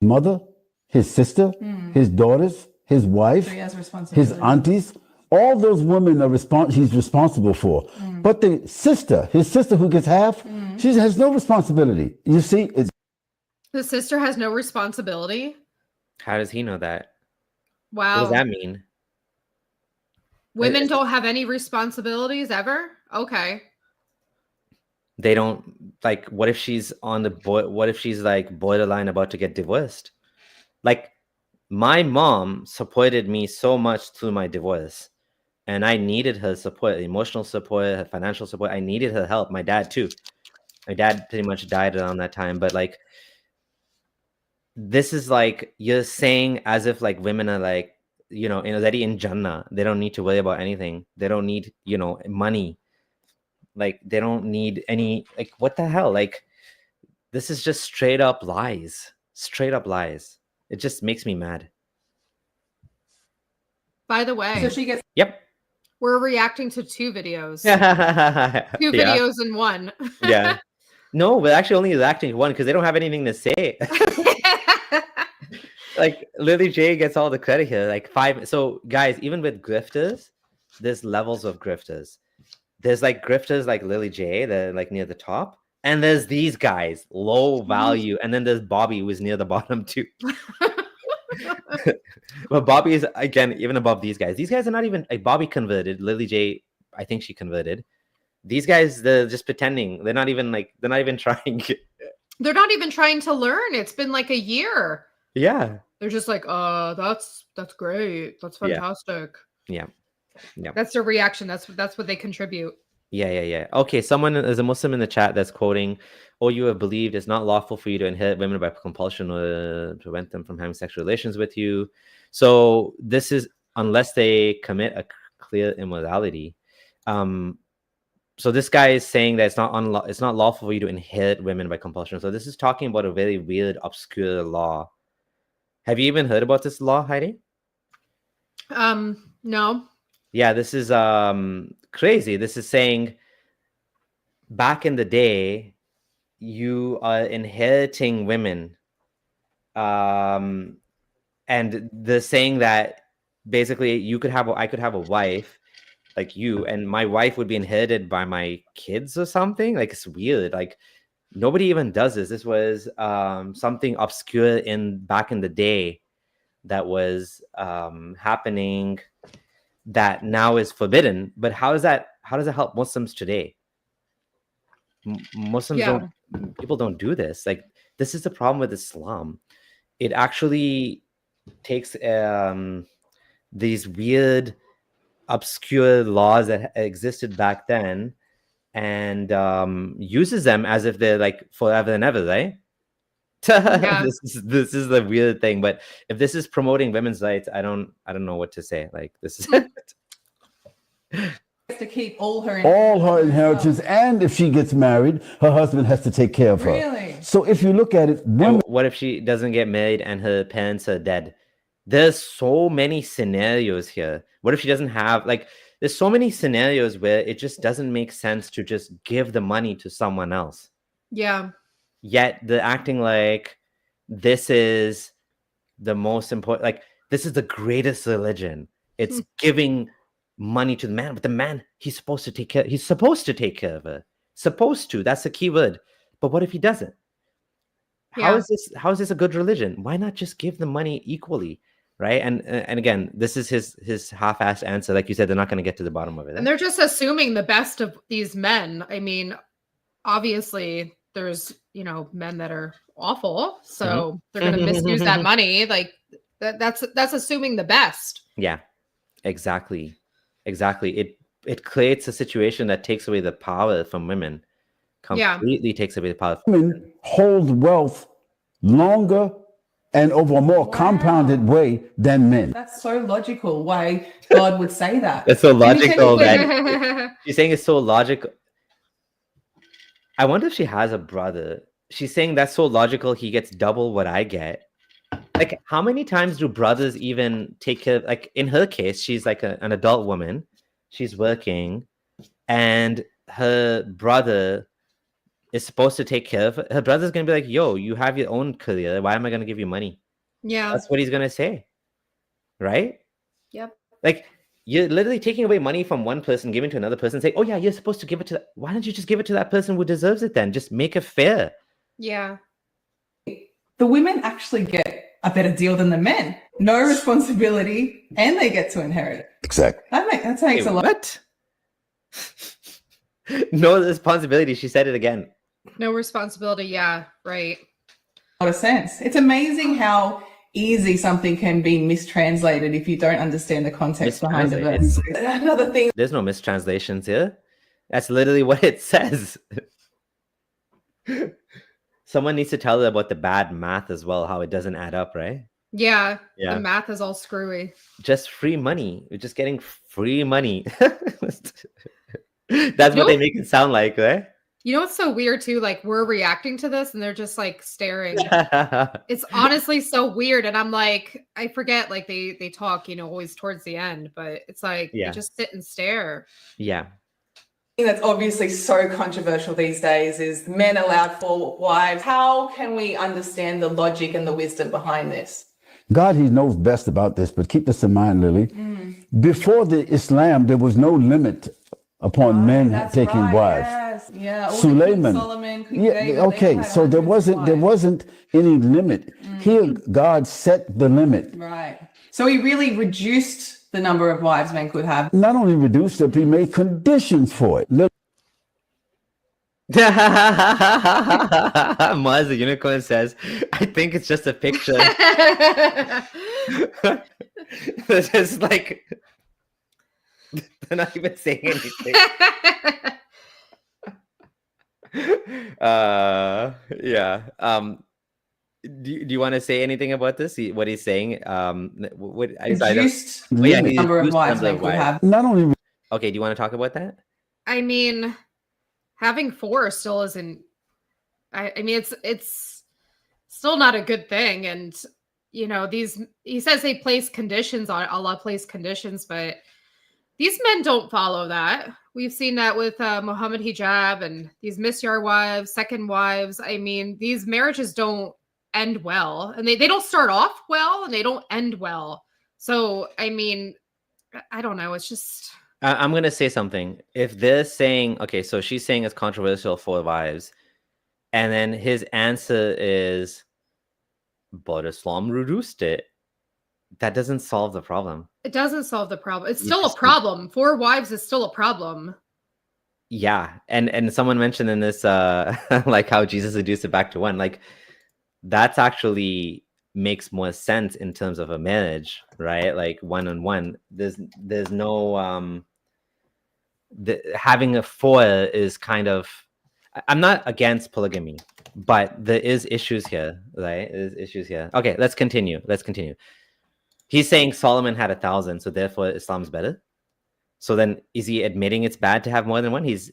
Mother, his sister, his daughters, his wife, So he has his responsibility. aunties, all those women are he's responsible for. But the sister, his sister who gets half, she has no responsibility. You see, it's The sister has no responsibility. How does he know that? Wow. What does that mean? Women don't have any responsibilities ever? Okay. They don't, like, what if she's on the what if she's like borderline about to get divorced? Like, my mom supported me so much through my divorce, and I needed her support, emotional support, her financial support. I needed her help. My dad too. My dad pretty much died around that time, but like, this is like you're saying as if like women are like, already in Jannah. They don't need to worry about anything. They don't need, money. Like, they don't need any, like, what the hell? Like, this is just straight up lies. Straight up lies. It just makes me mad. By the way, So she gets Yep. we're reacting to two videos. Two Yeah. videos in one. Yeah. No, we're actually only reacting to one because they don't have anything to say. Like, Lily J gets all the credit here. Like, 5. So, guys, even with grifters, there's levels of grifters. There's like grifters like Lily J, they're like near the top. And there's these guys, low value. And then there's Bobby, who is near the bottom too. But Bobby is, again, even above these guys. These guys are not even, like, Bobby converted. Lily J, I think she converted. These guys, they're just pretending. They're not even trying. They're not even trying to learn. It's been like a year. Yeah. They're just like, that's great. That's fantastic. Yeah. That's their reaction. That's what they contribute. Yeah. Okay, someone is a Muslim in the chat that's quoting, "Oh, you have believed it's not lawful for you to inherit women by compulsion or prevent them from having sexual relations with you." So this is unless they commit a clear immorality. So this guy is saying that it's not lawful for you to inherit women by compulsion. So this is talking about a very weird, obscure law. Have you even heard about this law, Heidi? No. Yeah, this is crazy. This is saying back in the day, you are inheriting women. And they're saying that basically I could have a wife like you, and my wife would be inherited by my kids or something. Like, it's weird. Like, nobody even does this. This was something obscure back in the day that was happening. that now is forbidden. But how does it help Muslims today? Muslims people don't do this. Like, this is the problem with Islam. It actually takes these weird, obscure laws that existed back then and uses them as if they're like forever and ever, right? This is the weird thing. But if this is promoting women's rights, I don't know what to say. Like, this is to keep all her inheritance, and if she gets married, her husband has to take care of her. Really? So if you look at it, women. What if she doesn't get married and her parents are dead? There's so many scenarios here. What if she doesn't have, like, there's so many scenarios where it just doesn't make sense to just give the money to someone else. Yeah. Yet they're acting like this is the most important, like, this is the greatest religion. It's giving money to the man, but the man, he's supposed to take care of her. Supposed to, that's the key word. But what if he doesn't? How is this a good religion? Why not just give the money equally? Right. And again, this is his half-assed answer. Like you said, they're not going to get to the bottom of it. And they're just assuming the best of these men. I mean, obviously there's, men that are awful. So they're going to misuse that money. Like that's assuming the best. Yeah, exactly. It creates a situation that takes away the power from women. Completely takes away the power. Women hold wealth longer and over a more compounded way than men. That's so logical why God would say that. It's so logical that she's saying it's so logical. I wonder if she has a brother. She's saying that's so logical he gets double what I get. Like, how many times do brothers even take care of, like, in her case, she's like an adult woman. She's working and her brother is supposed to take care of her. Her brother's going to be like, yo, you have your own career. Why am I going to give you money? Yeah. That's what he's going to say. Right? Yep. Like, you're literally taking away money from one person, giving to another person, say, oh yeah, you're supposed to give it to why don't you just give it to that person who deserves it then? Just make it fair. Yeah. The women actually get a better deal than the men. No responsibility, and they get to inherit it. Exactly. That takes a lot. What? No responsibility. She said it again. No responsibility. Yeah, right. A lot of sense. It's amazing how easy something can be mistranslated if you don't understand the context behind the verse. Another thing. There's no mistranslations here. That's literally what it says. Someone needs to tell her about the bad math as well, how it doesn't add up, right? Yeah. The math is all screwy. Just free money. We're just getting free money. That's what they make it sound like, right? You know what's so weird too? Like, we're reacting to this and they're just like staring. It's honestly so weird. And I'm like, I forget, like they talk, always towards the end, but it's like they just sit and stare. Yeah. Thing that's obviously so controversial these days is men allowed 4 wives. How can we understand the logic and the wisdom behind this? God, he knows best about this, but keep this in mind, Lily. Before the Islam, there was no limit upon men taking wives. Yes. Yeah. Suleiman. Solomon, so there wasn't any limit. Here, God set the limit. Right. So he really reduced the number of wives men could have. Not only reduced it, but he made conditions for it. Maz the unicorn says, I think it's just a picture. It's just like, they're not even saying anything. Yeah. Do you want to say anything about this? What he's saying? Reduced the number of wives men could have. Not only. Okay, do you want to talk about that? I mean, having 4 still isn't. I mean, it's still not a good thing, and he says they place conditions on Allah place conditions, but these men don't follow that. We've seen that with Muhammad Hijab and these misyar wives, second wives. I mean, these marriages don't end well, and they don't start off well and they don't end well. So, I mean, I don't know. It's just. I'm going to say something. If they're saying, okay, so she's saying it's controversial 4 wives, and then his answer is, but Islam reduced it. That doesn't solve the problem. It doesn't solve the problem. It's still a problem. 4 wives is still a problem. Yeah. And someone mentioned in this, like how Jesus reduced it back to 1. Like, that's actually makes more sense in terms of a marriage, right? Like 1-on-1. There's no having a 4 is kind of, I'm not against polygamy, but there is issues here, right? There's issues here. Okay, let's continue. He's saying Solomon had 1,000, so therefore Islam's better. So then is he admitting it's bad to have more than one? He's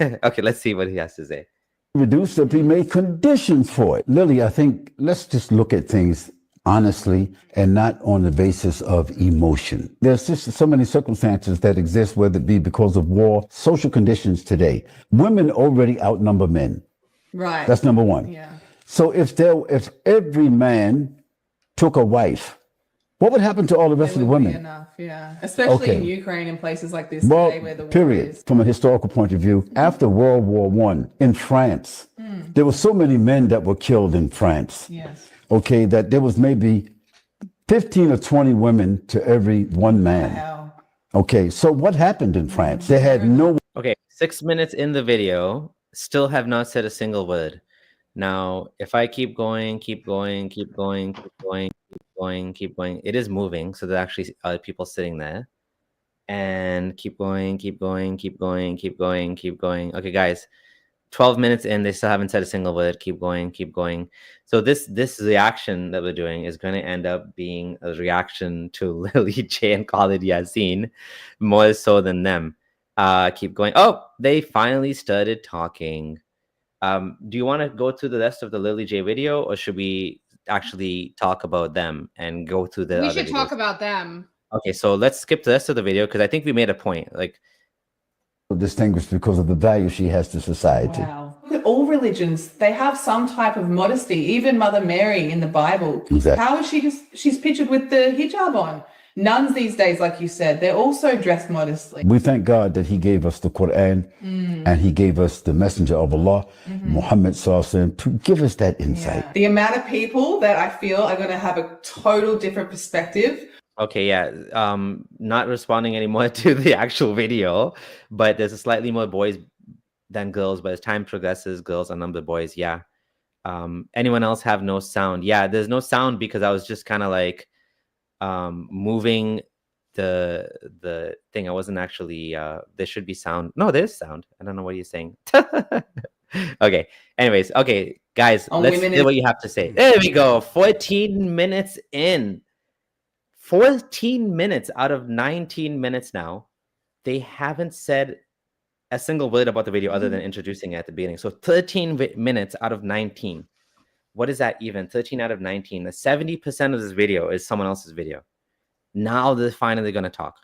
okay, let's see what he has to say. Reduced it, he made conditions for it. Lily, I think let's just look at things honestly and not on the basis of emotion. There's just so many circumstances that exist, whether it be because of war, social conditions today. Women already outnumber men. Right. That's number one. Yeah. So if every man took a wife, what would happen to all the rest of the women? Enough, yeah. Especially in Ukraine and places like this Well, today where the war period. is. From a historical point of view, after World War I in France, there were so many men that were killed in France. Yes. Okay, that there was maybe 15 or 20 women to every one man. Wow. Okay, so what happened in France? They had no. Okay, 6 minutes in the video, still have not said a single word. Now, if I keep going, it is moving. So there are actually other people sitting there. And keep going. Okay, guys, 12 minutes in, they still haven't said a single word. Keep going. So this reaction that we're doing is going to end up being a reaction to Lily J and Khalid Yasin, more so than them. Keep going. Oh, they finally started talking. Do you want to go through the rest of the Lily J video, or should we actually talk about them and go through the We other should talk videos? about them. Okay, so let's skip the rest of the video because I think we made a point. Like, Distinguished because of the value she has to society. Wow. Look at all religions. They have some type of modesty. Even Mother Mary in the Bible. Exactly. How is she's pictured with the hijab on? Nuns these days, like you said, they're also dressed modestly. We thank God that he gave us the Quran and he gave us the messenger of Allah, Muhammad Sallallahu Alaihi Wasallam, to give us that insight. Yeah. The amount of people that I feel are going to have a total different perspective. okay, yeah, not responding anymore to the actual video, but there's a slightly more boys than girls, but as time progresses, girls outnumber boys. Yeah. Anyone else have no sound? Yeah, there's no sound because I was just kind of like moving the thing. I wasn't actually there should be sound. No, there's sound. I don't know what you're saying. Okay, anyways, okay, guys, let's hear what you have to say. There we go. 14 minutes in. 14 minutes out of 19 minutes now, they haven't said a single word about the video other than introducing it at the beginning. So 13 minutes out of 19. What is that even? 13 out of 19. The 70% of this video is someone else's video. Now they're finally going to talk.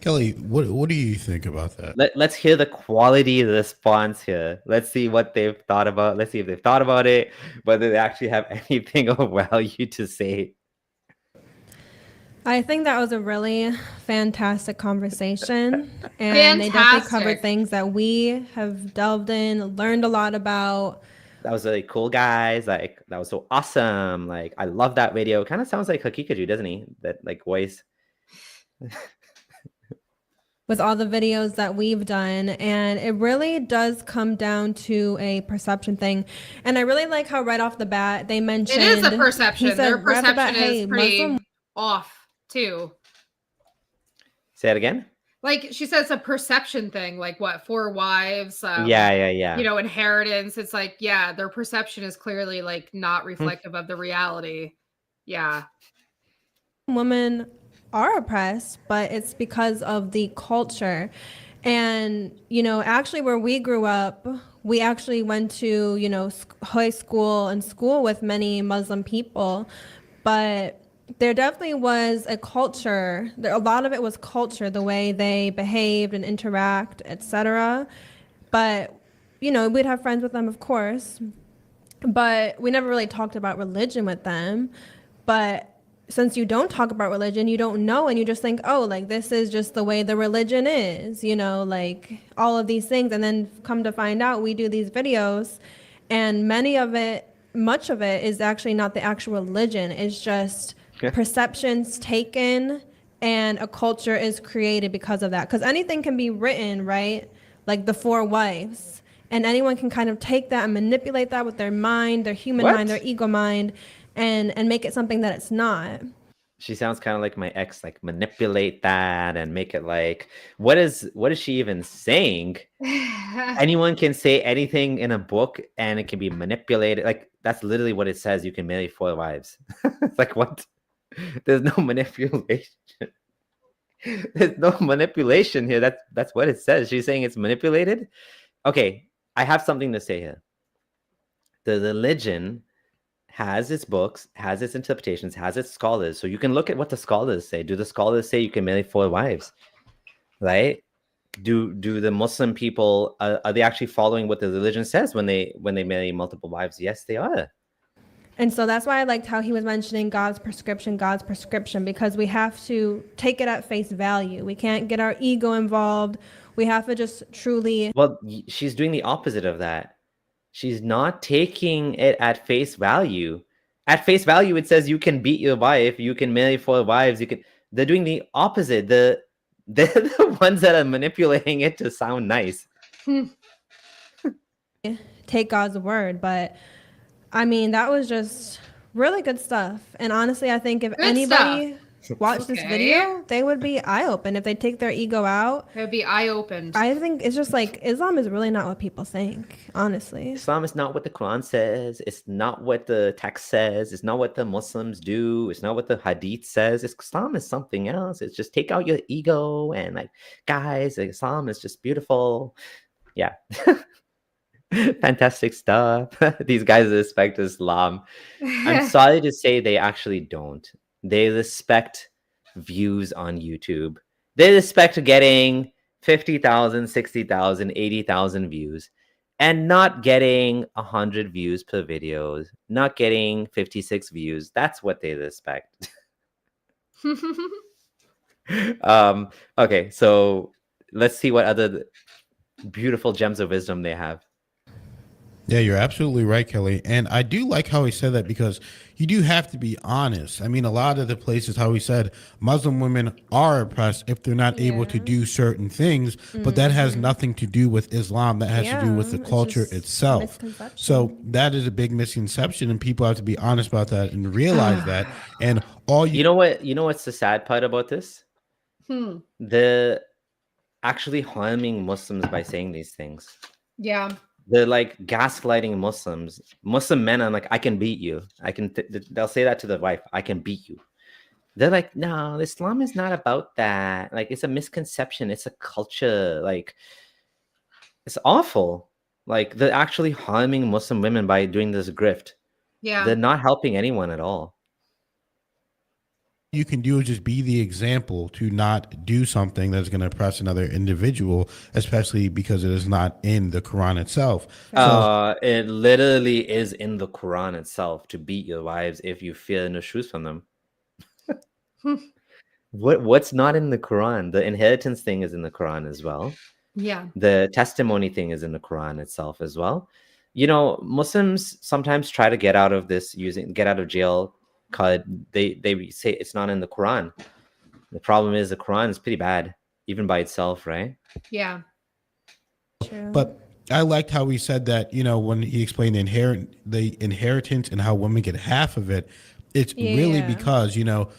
Kelly, what do you think about that? Let's hear the quality response here. Let's see what they've thought about. Let's see if they've thought about it, whether they actually have anything of value to say. I think that was a really fantastic conversation. And they definitely covered things that we have delved in, learned a lot about. That was really cool, guys. Like, that was so awesome. Like, I love that video. Kind of sounds like Hakikaju, doesn't he? That like voice. With all the videos that we've done, and it really does come down to a perception thing. And I really like how right off the bat they mentioned it is a perception. Their perception is pretty Muslim off too. Say it again. Like she says, a perception thing. Like what, 4 wives? Yeah. You know, inheritance. It's like, yeah, their perception is clearly like not reflective of the reality. Yeah. Women are oppressed, but it's because of the culture. And, you know, actually where we grew up, we actually went to, you know, high school and school with many Muslim people, but there definitely was a culture. A lot of it was culture, the way they behaved and interact, etc. But, you know, we'd have friends with them, of course, but we never really talked about religion with them. But since you don't talk about religion, you don't know, and you just think, oh, like this is just the way the religion is, you know, like all of these things. And then come to find out, we do these videos, and much of it is actually not the actual religion. It's just perceptions taken and a culture is created because of that. Because anything can be written, right? Like the four wives. And anyone can kind of take that and manipulate that with their mind, their human mind, their What? ego mind, and make it something that it's not. She sounds kind of like my ex, like manipulate that and make it like, what is she even saying? Anyone can say anything in a book and it can be manipulated. Like that's literally what it says. You can marry 4 wives. It's like what? There's no manipulation. There's no manipulation here. That's what it says. She's saying it's manipulated. Okay, I have something to say here. The religion has its books, has its interpretations, has its scholars. So you can look at what the scholars say. Do the scholars say you can marry 4 wives? Right? Do the Muslim people are they actually following what the religion says when they marry multiple wives? Yes, they are. And so that's why I liked how he was mentioning God's prescription, because we have to take it at face value. We can't get our ego involved. We have to just truly. Well, she's doing the opposite of that. She's not taking it at face value. At face value, it says you can beat your wife, you can marry 4 wives, you can. They're doing the opposite. They're the ones that are manipulating it to sound nice. Take God's word, but I mean that was just really good stuff. And honestly, I think if anybody watched this video, they would be eye-opened if they take their ego out. It would be eye-opened. I think it's just like Islam is really not what people think, honestly. Islam is not what the Quran says. It's not what the text says. It's not what the Muslims do. It's not what the Hadith says. Islam is something else. It's just take out your ego and like, guys, Islam is just beautiful. Yeah. Fantastic stuff. These guys respect Islam. I'm sorry to say they actually don't. They respect views on YouTube. They respect getting 50,000, 60,000, 80,000 views and not getting 100 views per video, not getting 56 views. That's what they respect. Okay, so let's see what other beautiful gems of wisdom they have. Yeah, you're absolutely right, Kelly. And I do like how he said that because you do have to be honest. I mean, a lot of the places, how he said, Muslim women are oppressed if they're not able to do certain things, but that has nothing to do with Islam. That has to do with the culture itself. So that is a big misconception, and people have to be honest about that and realize that. And all you know what's the sad part about this? They're actually harming Muslims by saying these things. Yeah. They're like gaslighting Muslims. Muslim men are like, I can beat you. They'll say that to the wife. I can beat you. They're like, no, Islam is not about that. Like, it's a misconception. It's a culture. Like, it's awful. Like, they're actually harming Muslim women by doing this grift. Yeah. They're not helping anyone at all. You can do is just be the example to not do something that's going to oppress another individual, especially because it is not in the Quran itself. It literally is in the Quran itself to beat your wives if you fear no shoes from them. What's not in the Quran? The inheritance thing is in the Quran as well. Yeah. The testimony thing is in the Quran itself as well. You know, Muslims sometimes try to get out of this get out of jail card. They say it's not in the Quran. The problem is the Quran is pretty bad, even by itself, right? Yeah. True. But I liked how he said that, you know, when he explained the inheritance and how women get half of it, it's really because, you know,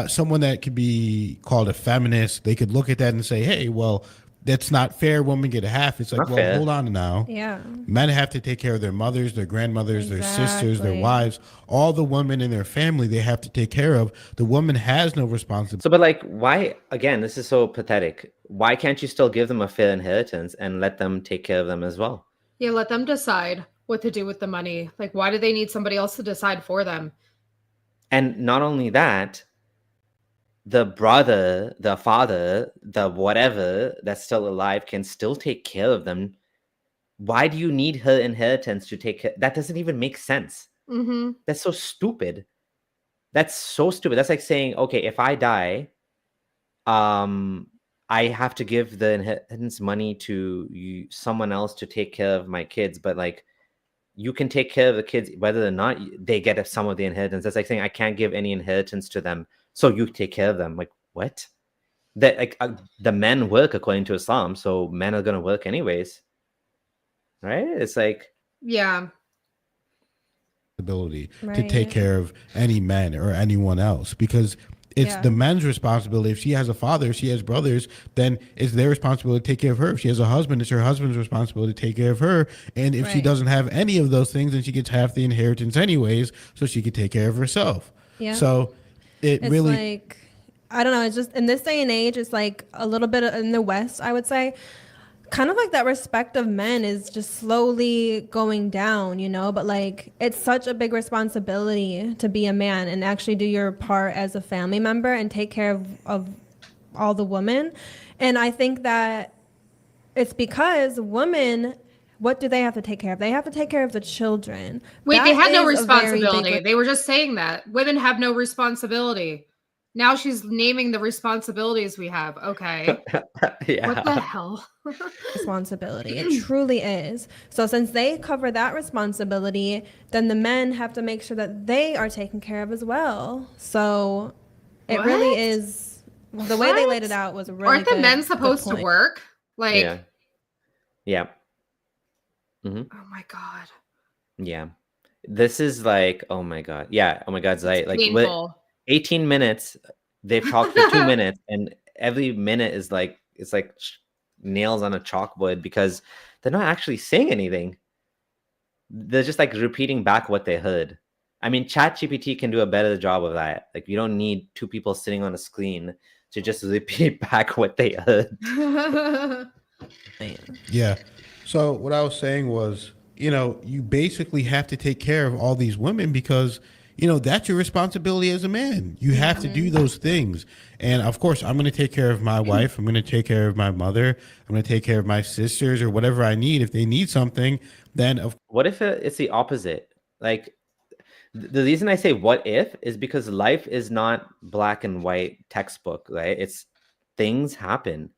someone that could be called a feminist, they could look at that and say, hey, well, that's not fair. Women get a half. It's like, Not well, fair. hold on now. Yeah. Men have to take care of their mothers, their grandmothers, their sisters, their Exactly. wives, all the women in their family they have to take care of. The woman has no responsibility. So, but like, why, again, this is so pathetic. Why can't you still give them a fair inheritance and let them take care of them as well? Yeah, let them decide what to do with the money. Like, why do they need somebody else to decide for them? And not only that, the brother, the father, the whatever that's still alive can still take care of them. Why do you need her inheritance to take care? That doesn't even make sense. Mm-hmm. That's so stupid. That's so stupid. That's like saying, okay, if I die, I have to give the inheritance money to someone else to take care of my kids. But like, you can take care of the kids whether or not they get some of the inheritance. That's like saying I can't give any inheritance to them, so you take care of them. Like, what? That like the men work according to Islam, so men are gonna work anyways, right? It's like, yeah, ability to Right. take care of any men or anyone else, because it's Yeah. the men's responsibility. If she has a father, if she has brothers, then it's their responsibility to take care of her. If she has a husband, it's her husband's responsibility to take care of her. And if she Right. doesn't have any of those things, then she gets half the inheritance anyways, so she could take care of herself. Yeah. So it It's really like, I don't know. It's just in this day and age, it's like a little bit in the West, I would say, kind of like that respect of men is just slowly going down, you know, but like it's such a big responsibility to be a man and actually do your part as a family member and take care of all the women. And I think that it's because women, what do they have to take care of? They have to take care of the children. wait, they That had no is a very big responsibility. They were just saying that women have no responsibility. Now she's naming the responsibilities we have. Okay. yeah. What the hell? responsibility. It truly is. So since they cover that responsibility, then the men have to make sure that they are taken care of as well. So it really What? is, the way they laid it out was a really Aren't the good- men good supposed to point. work? Like, Yeah. Yeah. oh my God. Yeah. This is like, oh my God. Yeah. Oh my God. It's Like painful. 18 minutes, they've talked for 2 minutes, and every minute is like, it's like nails on a chalkboard because they're not actually saying anything. They're just like repeating back what they heard. I mean, ChatGPT can do a better job of that. Like, you don't need two people sitting on a screen to just repeat back what they heard. Yeah. So what I was saying was, you basically have to take care of all these women because, that's your responsibility as a man. You have to do those things. And of course, I'm going to take care of my wife. I'm going to take care of my mother. I'm going to take care of my sisters or whatever I need. If they need something, then What if it's the opposite? Like, the reason I say what if is because life is not black and white textbook, right? It's things happen.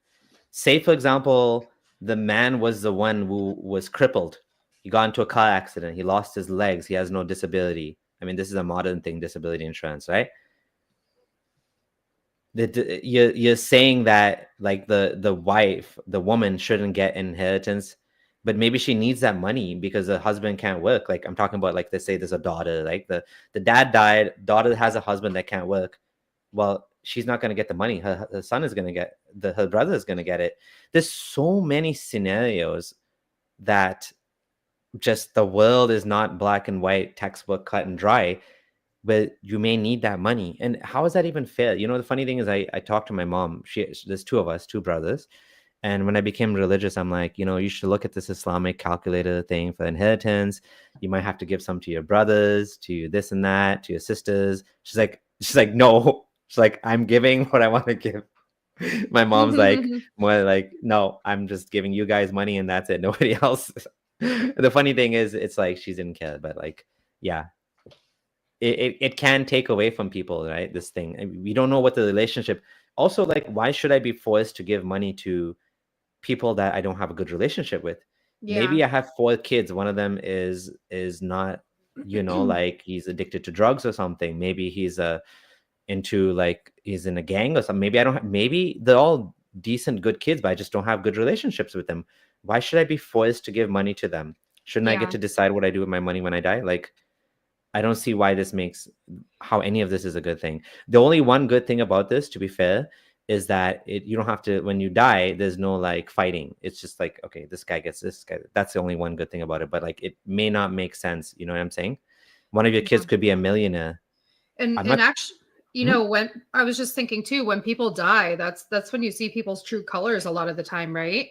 Say, for example, the man was the one who was crippled. He got into a car accident. He lost his legs. He has no disability. I mean, this is a modern thing, disability insurance, right? You're saying that like the wife, the woman shouldn't get inheritance, but maybe she needs that money because the husband can't work. Like I'm talking about, like, let's say there's a daughter, like the dad died, daughter has a husband that can't work. Well, she's not going to get the money. Her son is going to get her brother is going to get it. There's so many scenarios that just the world is not black and white textbook cut and dry, but you may need that money. And how is that even fair? The funny thing is I talked to my mom. There's two of us, two brothers. And when I became religious, I'm like, you should look at this Islamic calculator thing for inheritance. You might have to give some to your brothers, to this and that, to your sisters. She's like, no. She's like, I'm giving what I want to give. My mom's like, more like, no, I'm just giving you guys money and that's it. Nobody else. The funny thing is, it's like she didn't care, but like, yeah, it can take away from people, right? This thing. I mean, we don't know what the relationship. Also, like, why should I be forced to give money to people that I don't have a good relationship with? Yeah. Maybe I have 4 kids. One of them is not, like he's addicted to drugs or something. Maybe he's he's in a gang or something. Maybe I don't have, maybe they're all decent, good kids, but I just don't have good relationships with them. Why should I be forced to give money to them? Shouldn't I get to decide what I do with my money when I die? Like, I don't see why how any of this is a good thing. The only one good thing about this, to be fair, is that you don't have to, when you die, there's no like fighting. It's just like, okay, this guy gets this guy. That's the only one good thing about it. But like, it may not make sense. You know what I'm saying? One of your kids could be a millionaire. And actually, when I was just thinking too, when people die, that's when you see people's true colors a lot of the time, right?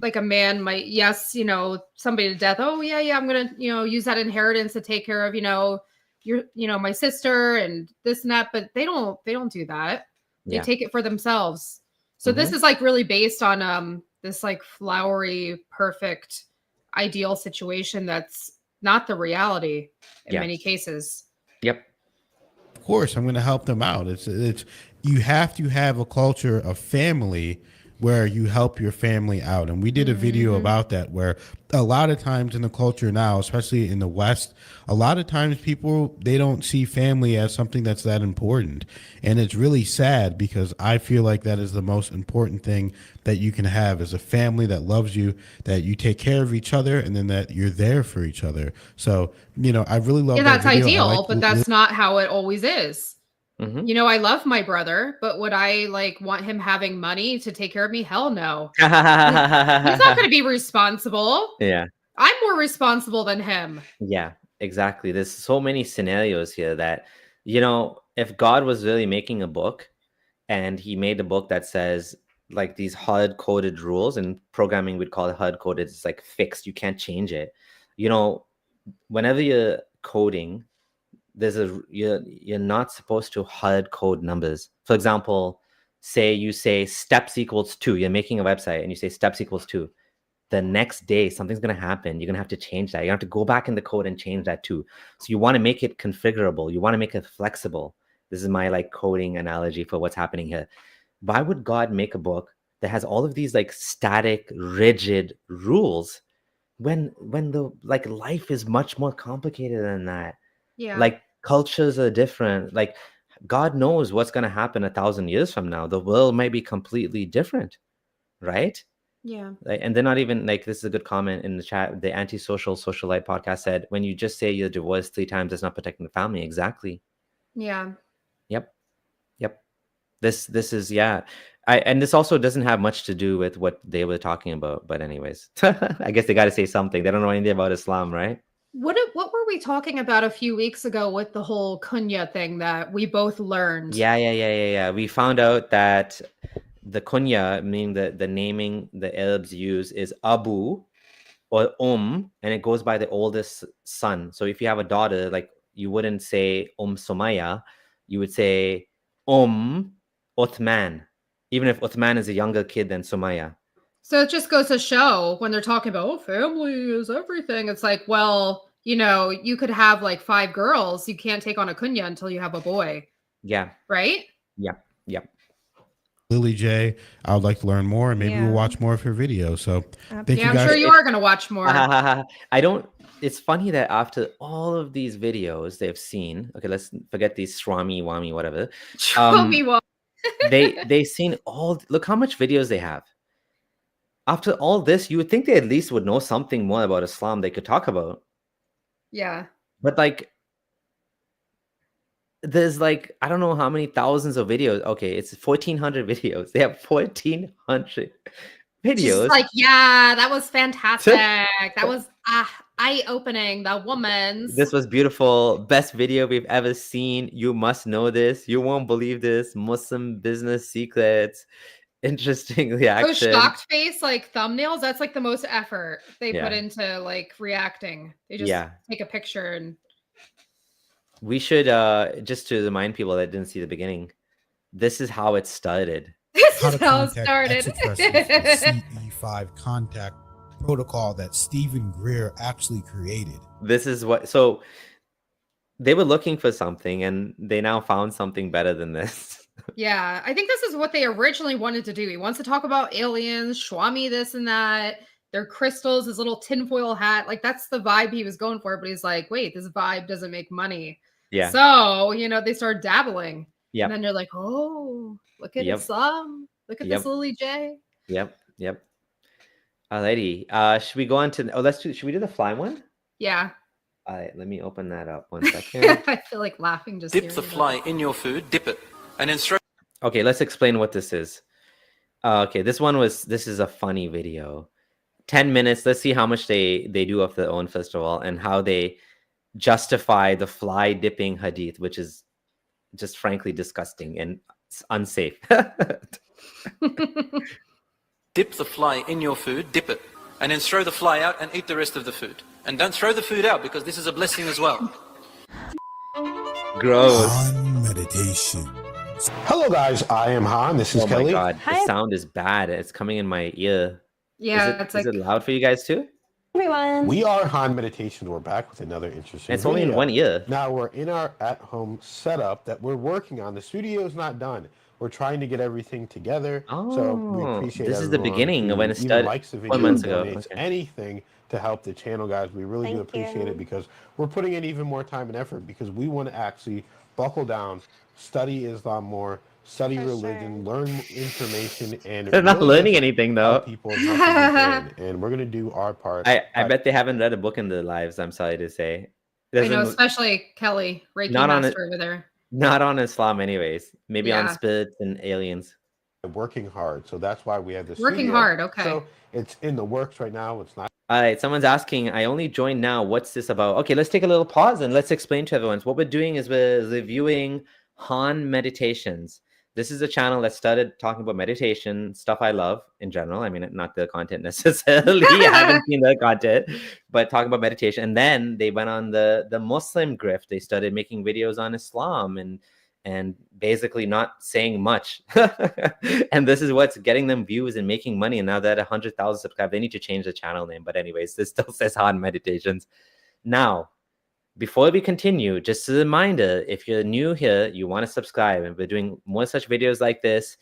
Like a man might, somebody to death. Oh yeah, I'm gonna, use that inheritance to take care of, my sister and this and that. But they don't do that. They take it for themselves. So this is like really based on this like flowery, perfect, ideal situation that's not the reality in many cases. Yep. Of course, I'm going to help them out. It's you have to have a culture of family where you help your family out. And we did a video about that, where a lot of times in the culture now, especially in the West, a lot of times people, they don't see family as something that's that important. And it's really sad, because I feel like that is the most important thing that you can have, is a family that loves you, that you take care of each other, and then that you're there for each other. So, you know, I really love that that's video. ideal, but that's not how it always is. Mhm. You know, I love my brother, but would I like want him having money to take care of me? Hell no. He's not going to be responsible. Yeah. I'm more responsible than him. Yeah, exactly. There's so many scenarios here that, you know, if God was really making a book and he made a book that says like these hard-coded rules, and programming we'd call it hard-coded, it's like fixed, you can't change it. You know, whenever you're coding, you're not supposed to hard code numbers. For example, say you say steps equals 2. You're making a website and you say steps equals 2. The next day something's going to happen. You're going to have to change that. You have to go back in the code and change that too. So you want to make it configurable. You want to make it flexible. This is my like coding analogy for what's happening here. Why would God make a book that has all of these like static, rigid rules when the like life is much more complicated than that? Yeah. Like cultures are different. Like God knows what's going to happen 1,000 years from now. The world might be completely different, right? Yeah. Like, and they're not even like, this is a good comment in the chat. The Antisocial Socialite podcast said, when you just say you're divorced 3 times, it's not protecting the family. Exactly. Yeah. Yep. This is, yeah. And this also doesn't have much to do with what they were talking about. But anyways, I guess they got to say something. They don't know anything about Islam, right? What were we talking about a few weeks ago with the whole kunya thing that we both learned? Yeah. We found out that the kunya, meaning the naming the Arabs use, is Abu or and it goes by the oldest son. So if you have a daughter, like you wouldn't say Sumaya, you would say Uthman, even if Uthman is a younger kid than Sumaya. So it just goes to show when they're talking about, oh, family is everything. It's like, well, you know, you could have like 5 girls. You can't take on a kunya until you have a boy. Yeah. Right? Yep. Lily J, I would like to learn more, and maybe we'll watch more of her videos. So thank you guys. I'm sure you are going to watch more. It's funny that after all of these videos they've seen, okay, let's forget these Swami, Wami, whatever. They've seen look how much videos they have. After all this, you would think they at least would know something more about Islam they could talk about. Yeah. But like, there's like, I don't know how many thousands of videos. Okay, it's 1,400 videos. They have 1,400 videos. Just like, yeah, that was fantastic. That was eye-opening. The woman's. This was beautiful. Best video we've ever seen. You must know this. You won't believe this. Muslim business secrets. Interesting reaction. Those shocked face like thumbnails, that's like the most effort they put into like reacting. They just take a picture. And we should just to remind people that didn't see the beginning, this is how it started. This is how it started. CE5 contact protocol that Stephen Greer actually created. This is what, so they were looking for something and they now found something better than this. Yeah, I think this is what they originally wanted to do. He wants to talk about aliens, Swami, this and that, their crystals, his little tinfoil hat. Like, that's the vibe he was going for. But he's like, wait, this vibe doesn't make money. Yeah. So, you know, they start dabbling. Yeah. And then you're like, oh, look at Islam. Look at this Lily J. Yep. Alrighty. Should we go on to, should we do the fly one? Yeah. All right, let me open that up 1 second. I feel like laughing just dip the fly in your food, dip it. And then okay, let's explain what this is. Okay, this is a funny video. 10 minutes. Let's see how much they do of their own, first of all, and how they justify the fly dipping hadith, which is just frankly disgusting and unsafe. Dip the fly in your food, dip it, and then throw the fly out and eat the rest of the food. And don't throw the food out because this is a blessing as well. Gross. Meditation. Hello guys, I am Han. This is Kelly. Oh my god, the sound is bad. It's coming in my ear. Yeah, is it loud for you guys too? Everyone. We are Han Meditation. We're back with another interesting It's only in one ear. Now we're in our at-home setup that we're working on. The studio is not done. we're trying to get everything together. So we Oh, appreciate this is the everyone beginning of when who it even started likes the 4 video, months ago. donates Okay. anything to help the channel, guys. We really do appreciate it because we're putting in even more time and effort because we want to actually buckle down, study Islam more, study religion, learn information, and They're not really learning just anything help though. people as much as we can. And we're gonna do our part. I bet they haven't read a book in their lives. I'm sorry to say. I know, Doesn't especially Kelly, Reiki not on it. master over there. Not on Islam, anyways. Maybe on Yeah. spirits and aliens. Working hard, so that's why we have this Working studio. hard, okay. So it's in the works right now. It's not. All right, someone's asking, I only joined now. What's this about? Okay, let's take a little pause and let's explain to everyone. What we're doing is we're reviewing Han Meditations. This is a channel that started talking about meditation, stuff I love in general. I mean, not the content necessarily. I haven't seen the content, but talking about meditation. And then they went on the Muslim grift. They started making videos on Islam and basically not saying much. And this is what's getting them views and making money. And now they're at 100,000 subscribers. They need to change the channel name. But anyways, this still says Han Meditations. Now, before we continue, just a reminder, if you're new here, you want to subscribe, and we're doing more such videos like this.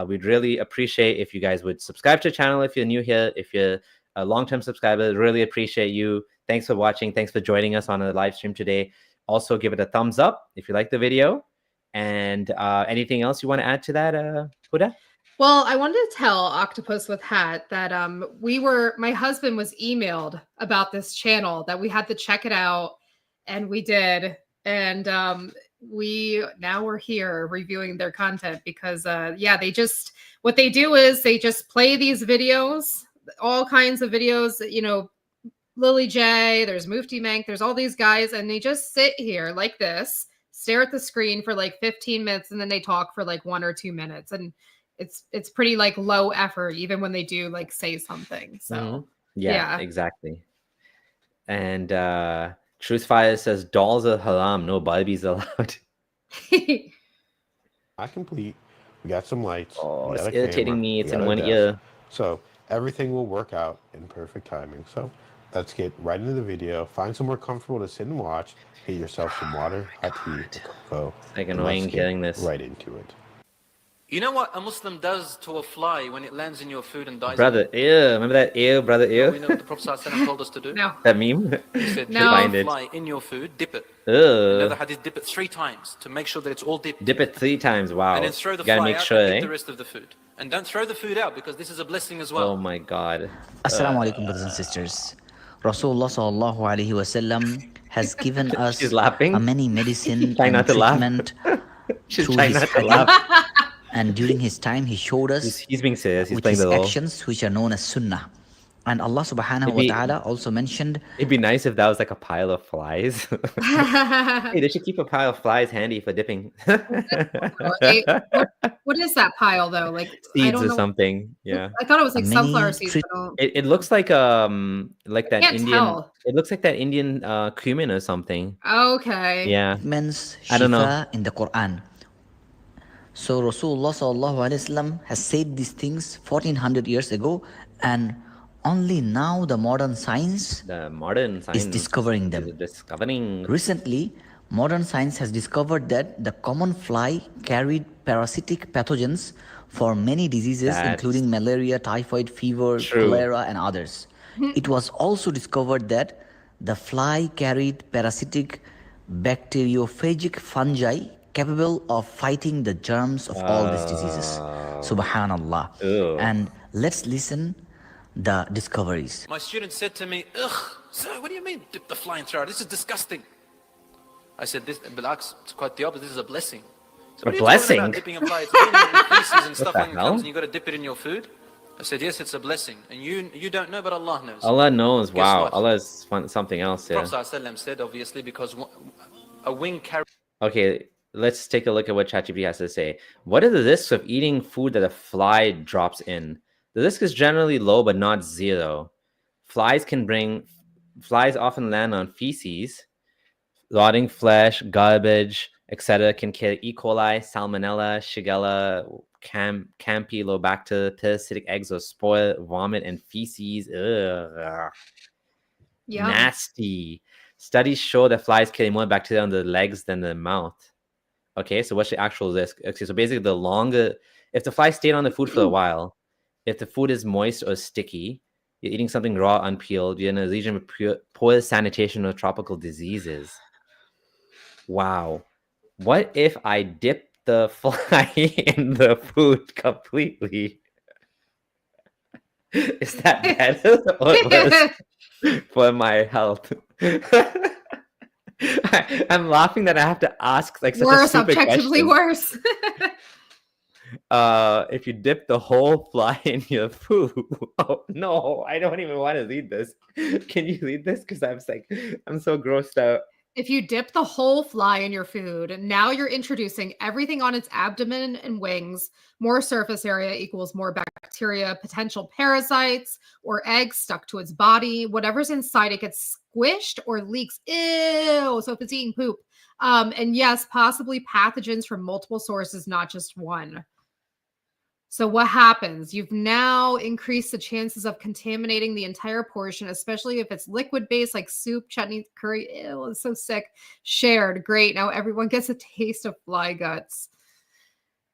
We'd really appreciate if you guys would subscribe to the channel if you're new here. If you're a long-term subscriber, really appreciate you. Thanks for watching. Thanks for joining us on a live stream today. Also, give it a thumbs up if you like the video. And anything else you want to add to that, Huda? Well, I wanted to tell Octopus with Hat that my husband was emailed about this channel that we had to check it out, and we did. And we're here reviewing their content because what they do is they just play these videos, all kinds of videos, Lily J, there's Mufti Mank, there's all these guys, and they just sit here like this, stare at the screen for like 15 minutes, and then they talk for like 1 or 2 minutes. And it's pretty like low effort, even when they do like say something. So yeah, exactly. And Truthfire says dolls are haram, no Barbies allowed. Not complete. We got some lights. Oh, it's irritating me. It's in one ear. So everything will work out in perfect timing. So let's get right into the video. Find somewhere comfortable to sit and watch. Get yourself some water, hot tea, cocoa. It's like annoying hearing this. Right into it. You know what a Muslim does to a fly when it lands in your food and dies? Brother, ew. Remember that ew, brother, ew? We know what the Prophet ﷺ told us to do? No. That meme? He said, No. find a fly in your food, dip it. Another hadith, dip it 3 times to make sure that it's all dipped. Dip it 3 times, wow. And then throw the gotta fly make out sure, and eat eh? the rest of the food. And don't throw the food out because this is a blessing as well. Oh my God. Assalamu alaikum, brothers and sisters. Rasulullah sallallahu alaihi wasallam has given us She's laughing. a many medicine Try and not to laugh. treatment She's through trying his not to hadith. laugh. And during his time, he showed us He's being serious. He's with playing his the role. actions, which are known as sunnah. And Allah subhanahu wa ta'ala also mentioned, It'd be nice if that was like a pile of flies. Hey, they should keep a pile of flies handy for dipping. What is that pile though? Like I Seeds don't or know. something. Yeah. I thought it was like Many sunflower seeds. treat- but I don't- It looks like that can't Indian. tell. It looks like that Indian cumin or something. Okay. Yeah. means I don't know. shifa in the Quran. So Rasulullah sallallahu alaihi wasallam has said these things 1400 years ago, and only now the modern science The modern science is discovering is them. discovering. Recently, modern science has discovered that the common fly carried parasitic pathogens for many diseases, That's including malaria, typhoid fever, true. cholera, and others. It was also discovered that the fly carried parasitic bacteriophagic fungi capable of fighting the germs of all these diseases. Subhanallah. Ew. And let's listen the discoveries. My student said to me, ugh, sir, what do you mean dip the fly and throw it? This is disgusting. I said, Bilaks, it's quite the opposite. This is a blessing. So what are you talking blessing? about dipping a fly? It's been in feces and stuff the when it comes hell? and you got to dip it in your food. I said, yes, it's a blessing. And you don't know, but Allah knows. Allah knows. Guess Wow. what? Allah is something else. Yeah. Prophet ﷺ said, obviously, because a wing carries Okay. Let's take a look at what ChatGPT has to say. What are the risks of eating food that a fly drops in? The risk is generally low, but not zero. Flies often land on feces, rotting flesh, garbage, etc. Can carry E. coli, Salmonella, Shigella, Campylobacter, parasitic eggs, or spoil, vomit, and feces. Ugh. Yeah. Nasty. Studies show that flies carry more bacteria on their legs than their mouth. Okay, so what's the actual risk? Okay, so basically the longer, if the fly stayed on the food for a while, if the food is moist or sticky, you're eating something raw, unpeeled, you're in a region with poor sanitation or tropical diseases. Wow. What if I dip the fly in the food completely? Is that better or worse for my health? I'm laughing that I have to ask like such a stupid objectively question. worse. If you dip the whole fly in your food, oh no, I don't even want to read this. Can you read this? Because I'm so grossed out. If you dip the whole fly in your food, now you're introducing everything on its abdomen and wings. More surface area equals more bacteria, potential parasites, or eggs stuck to its body. Whatever's inside it gets squished or leaks. Ew. So if it's eating poop. And yes, possibly pathogens from multiple sources, not just one. So what happens? You've now increased the chances of contaminating the entire portion, especially if it's liquid-based like soup, chutney, curry. Ew, it's so sick. Shared. Great. Now everyone gets a taste of fly guts.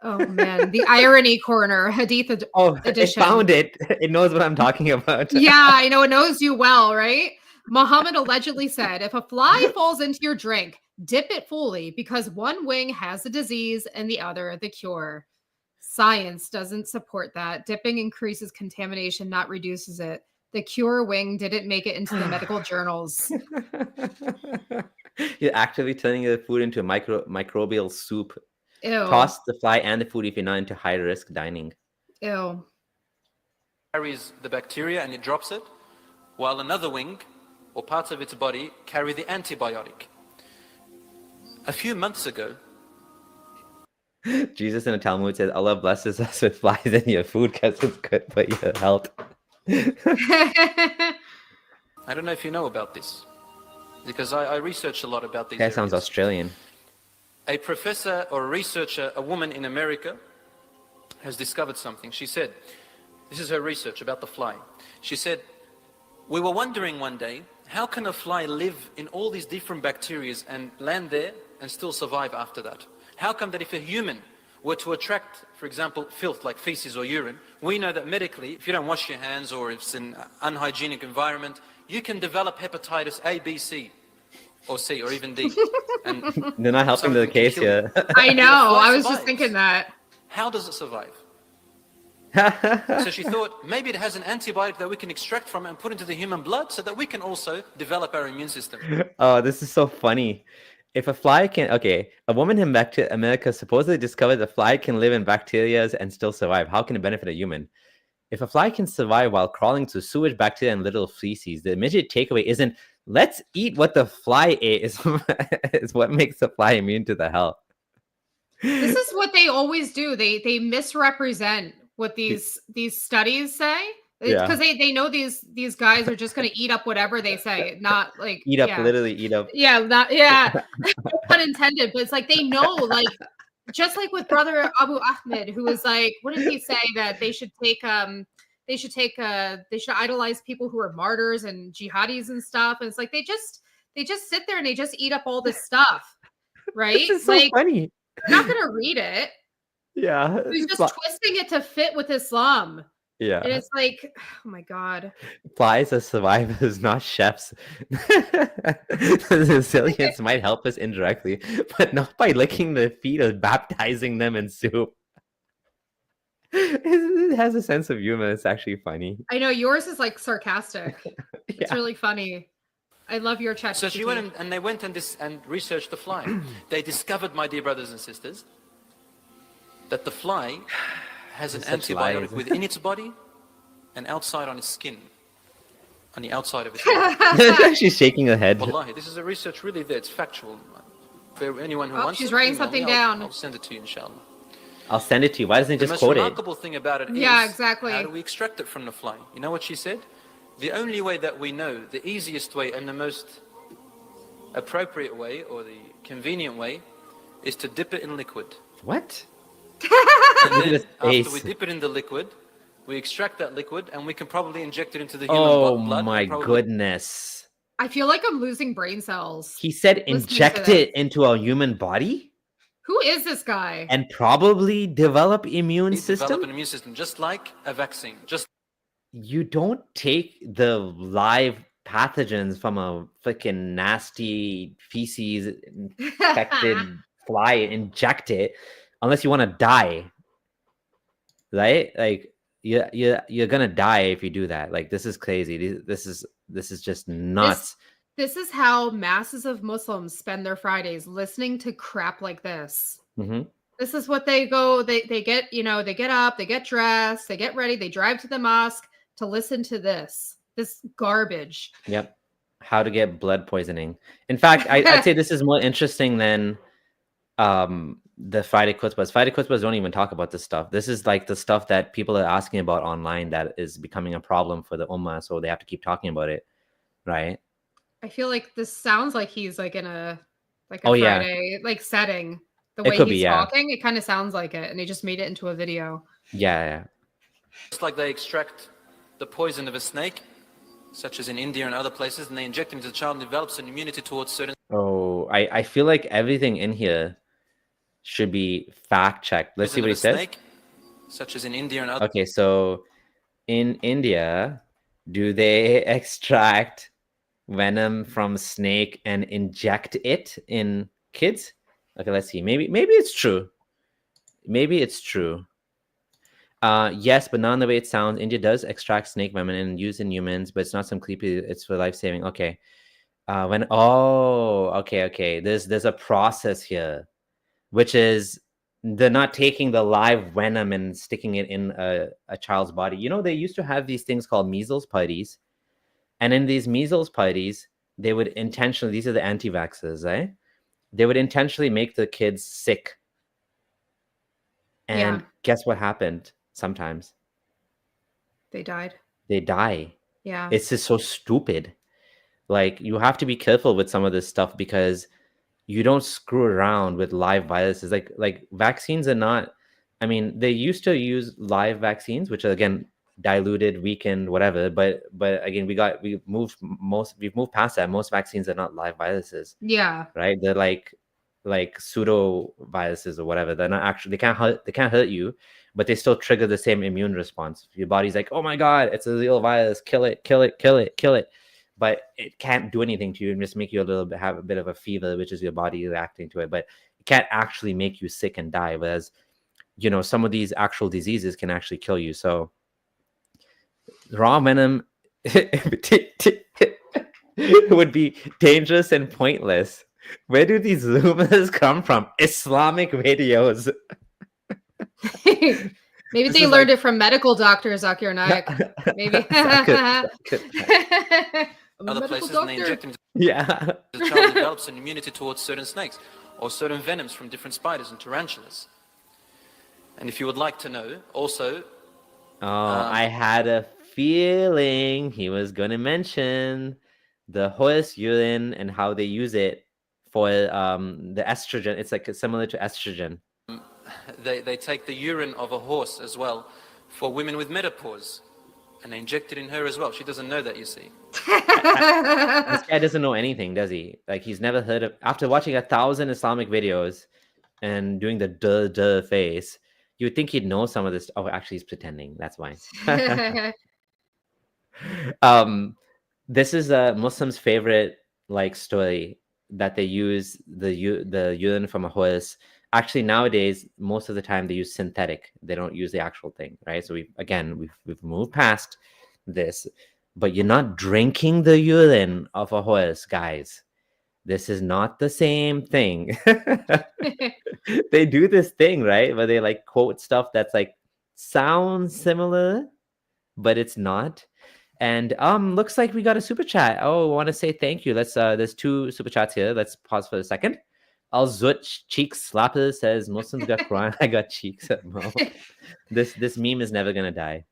Oh, man. The irony corner. Hadith edition. It found it. It knows what I'm talking about. Yeah, I know. It knows you well, right? Muhammad allegedly said, if a fly falls into your drink, dip it fully because one wing has the disease and the other the cure. Science doesn't support that. Dipping increases contamination, not reduces it. The cure wing didn't make it into the medical journals. You're actively turning the food into a microbial soup. Ew. Toss the fly and the food if you're not into high-risk dining. Ew. Carries the bacteria and it drops it, while another wing or parts of its body carry the antibiotic. A few months ago, Jesus in the Talmud says, Allah blesses us with flies in your food because it's good for your health. I don't know if you know about this, because I researched a lot about these. That sounds Australian. A professor or a researcher, a woman in America, has discovered something. She said, this is her research about the fly. She said, we were wondering one day, how can a fly live in all these different bacteria and land there and still survive after that? How come that if a human were to attract, for example, filth like feces or urine, we know that medically, if you don't wash your hands or if it's an unhygienic environment, you can develop hepatitis A, B, C, or C, or even D. And they're not helping the case here. I know. I was just thinking that. How does it survive? So she thought maybe it has an antibiotic that we can extract from it and put into the human blood so that we can also develop our immune system. Oh, this is so funny. If a fly can, okay, a woman in America supposedly discovered a fly can live in bacteria and still survive. How can it benefit a human? If a fly can survive while crawling through sewage, bacteria, and little feces, the immediate takeaway isn't, let's eat what the fly ate, is what makes the fly immune to the health. This is what they always do. They misrepresent what these studies say. Because they know these guys are just going to eat up whatever they say, not like literally eat up. Pun intended. But it's like they know, like just like with Brother Abu Ahmed, who was like, what did he say that they should idolize people who are martyrs and jihadis and stuff, and it's like they just sit there and they just eat up all this stuff, right? This is so funny. They're not going to read it. Yeah, he's just twisting it to fit with Islam. Yeah. And it's like, oh my God. Flies are survivors, not chefs. The resilience might help us indirectly, but not by licking their feet or baptizing them in soup. It has a sense of humor. It's actually funny. I know yours is like sarcastic. It's really funny. I love your chat. So she went and they went and researched the fly. They discovered, my dear brothers and sisters, that the fly has an antibiotic within its body and outside on its skin, on the outside of its body. She's shaking her head. Wallahi, this is a research really there. It's factual. For anyone who wants she's writing something down. I'll send it to you, inshallah. I'll send it to you. Why doesn't he just quote it? The most remarkable thing about it is, exactly. How do we extract it from the fly? You know what she said? The only way that we know, the easiest way and the most appropriate way, or the convenient way, is to dip it in liquid. What? And then after we dip it in the liquid, we extract that liquid and we can probably inject it into the human blood. Oh my goodness. I feel like I'm losing brain cells. He said inject it into a human body? Who is this guy? And probably develop immune system. Develop an immune system, just like a vaccine. Just you don't take the live pathogens from a freaking nasty feces infected fly, inject it, unless you want to die, right? Like you're gonna die if you do that. Like, this is crazy. This is just nuts. This is how masses of Muslims spend their Fridays, listening to crap like this. Mm-hmm. This is what they go. They get, they get up, they get dressed, they get ready, they drive to the mosque to listen to this garbage. Yep. How to get blood poisoning. In fact, I'd say this is more interesting than the Friday khutbahs. Friday khutbahs don't even talk about this stuff. This is like the stuff that people are asking about online that is becoming a problem for the ummah, so they have to keep talking about it, right? I feel like this sounds like he's like in a Friday like setting. The way he's talking, it kind of sounds like it, and he just made it into a video. Yeah. Just like they extract the poison of a snake, such as in India and other places, and they inject it into the child and develops an immunity towards certain... Oh, I feel like everything in here should be fact-checked. Let's see what he says. Snake, such as in India and other... Okay, so in India, do they extract venom from snake and inject it in kids? Okay, let's see. Maybe it's true. Maybe it's true. Yes, but not in the way it sounds. India does extract snake venom and use in humans, but it's not some creepy. It's for life-saving. Okay. Okay. There's a process here, which is they're not taking the live venom and sticking it in a child's body. You know, they used to have these things called measles parties, and in these measles parties, they would intentionally. These are the anti-vaxxers, right? They would intentionally make the kids sick. And guess what happened? Sometimes they died. They die. Yeah. It's just so stupid. Like, you have to be careful with some of this stuff because you don't screw around with live viruses. Like vaccines are not, I mean, they used to use live vaccines, which are, again, diluted, weakened, whatever. But again, we've moved past that. Most vaccines are not live viruses. Yeah. Right? They're like pseudo viruses or whatever. They're not actually, they can't hurt you, but they still trigger the same immune response. Your body's like, oh my God, it's a real virus. Kill it. But it can't do anything to you and just make you have a bit of a fever, which is your body reacting to it. But it can't actually make you sick and die. Whereas, you know, some of these actual diseases can actually kill you. So raw venom would be dangerous and pointless. Where do these rumors come from? Islamic videos. Maybe they learned it from medical doctors, Zakir Naik. Maybe. Other places, and they inject them. The child develops an immunity towards certain snakes or certain venoms from different spiders and tarantulas. And if you would like to know, also... I had a feeling he was going to mention the horse urine and how they use it for the estrogen. It's like similar to estrogen. They take the urine of a horse as well for women with menopause, and they inject it in her as well. She doesn't know that, you see. This guy doesn't know anything, does he? Like, he's never heard of... After watching 1,000 Islamic videos and doing the duh face, you would think he'd know some of this. Oh, actually, he's pretending. That's why. This is a Muslim's favorite story that they use the urine from a horse. Actually, nowadays, most of the time they use synthetic. They don't use the actual thing, right? So we've moved past this, but you're not drinking the urine of a horse, guys. This is not the same thing. They do this thing, right? Where they quote stuff that's sounds similar, but it's not. And looks like we got a super chat. Oh, I want to say thank you. Let's there's 2 super chats here. Let's pause for a second. Al Zut Cheeks Slapper says Muslims got Quran. I got cheeks. This meme is never gonna die.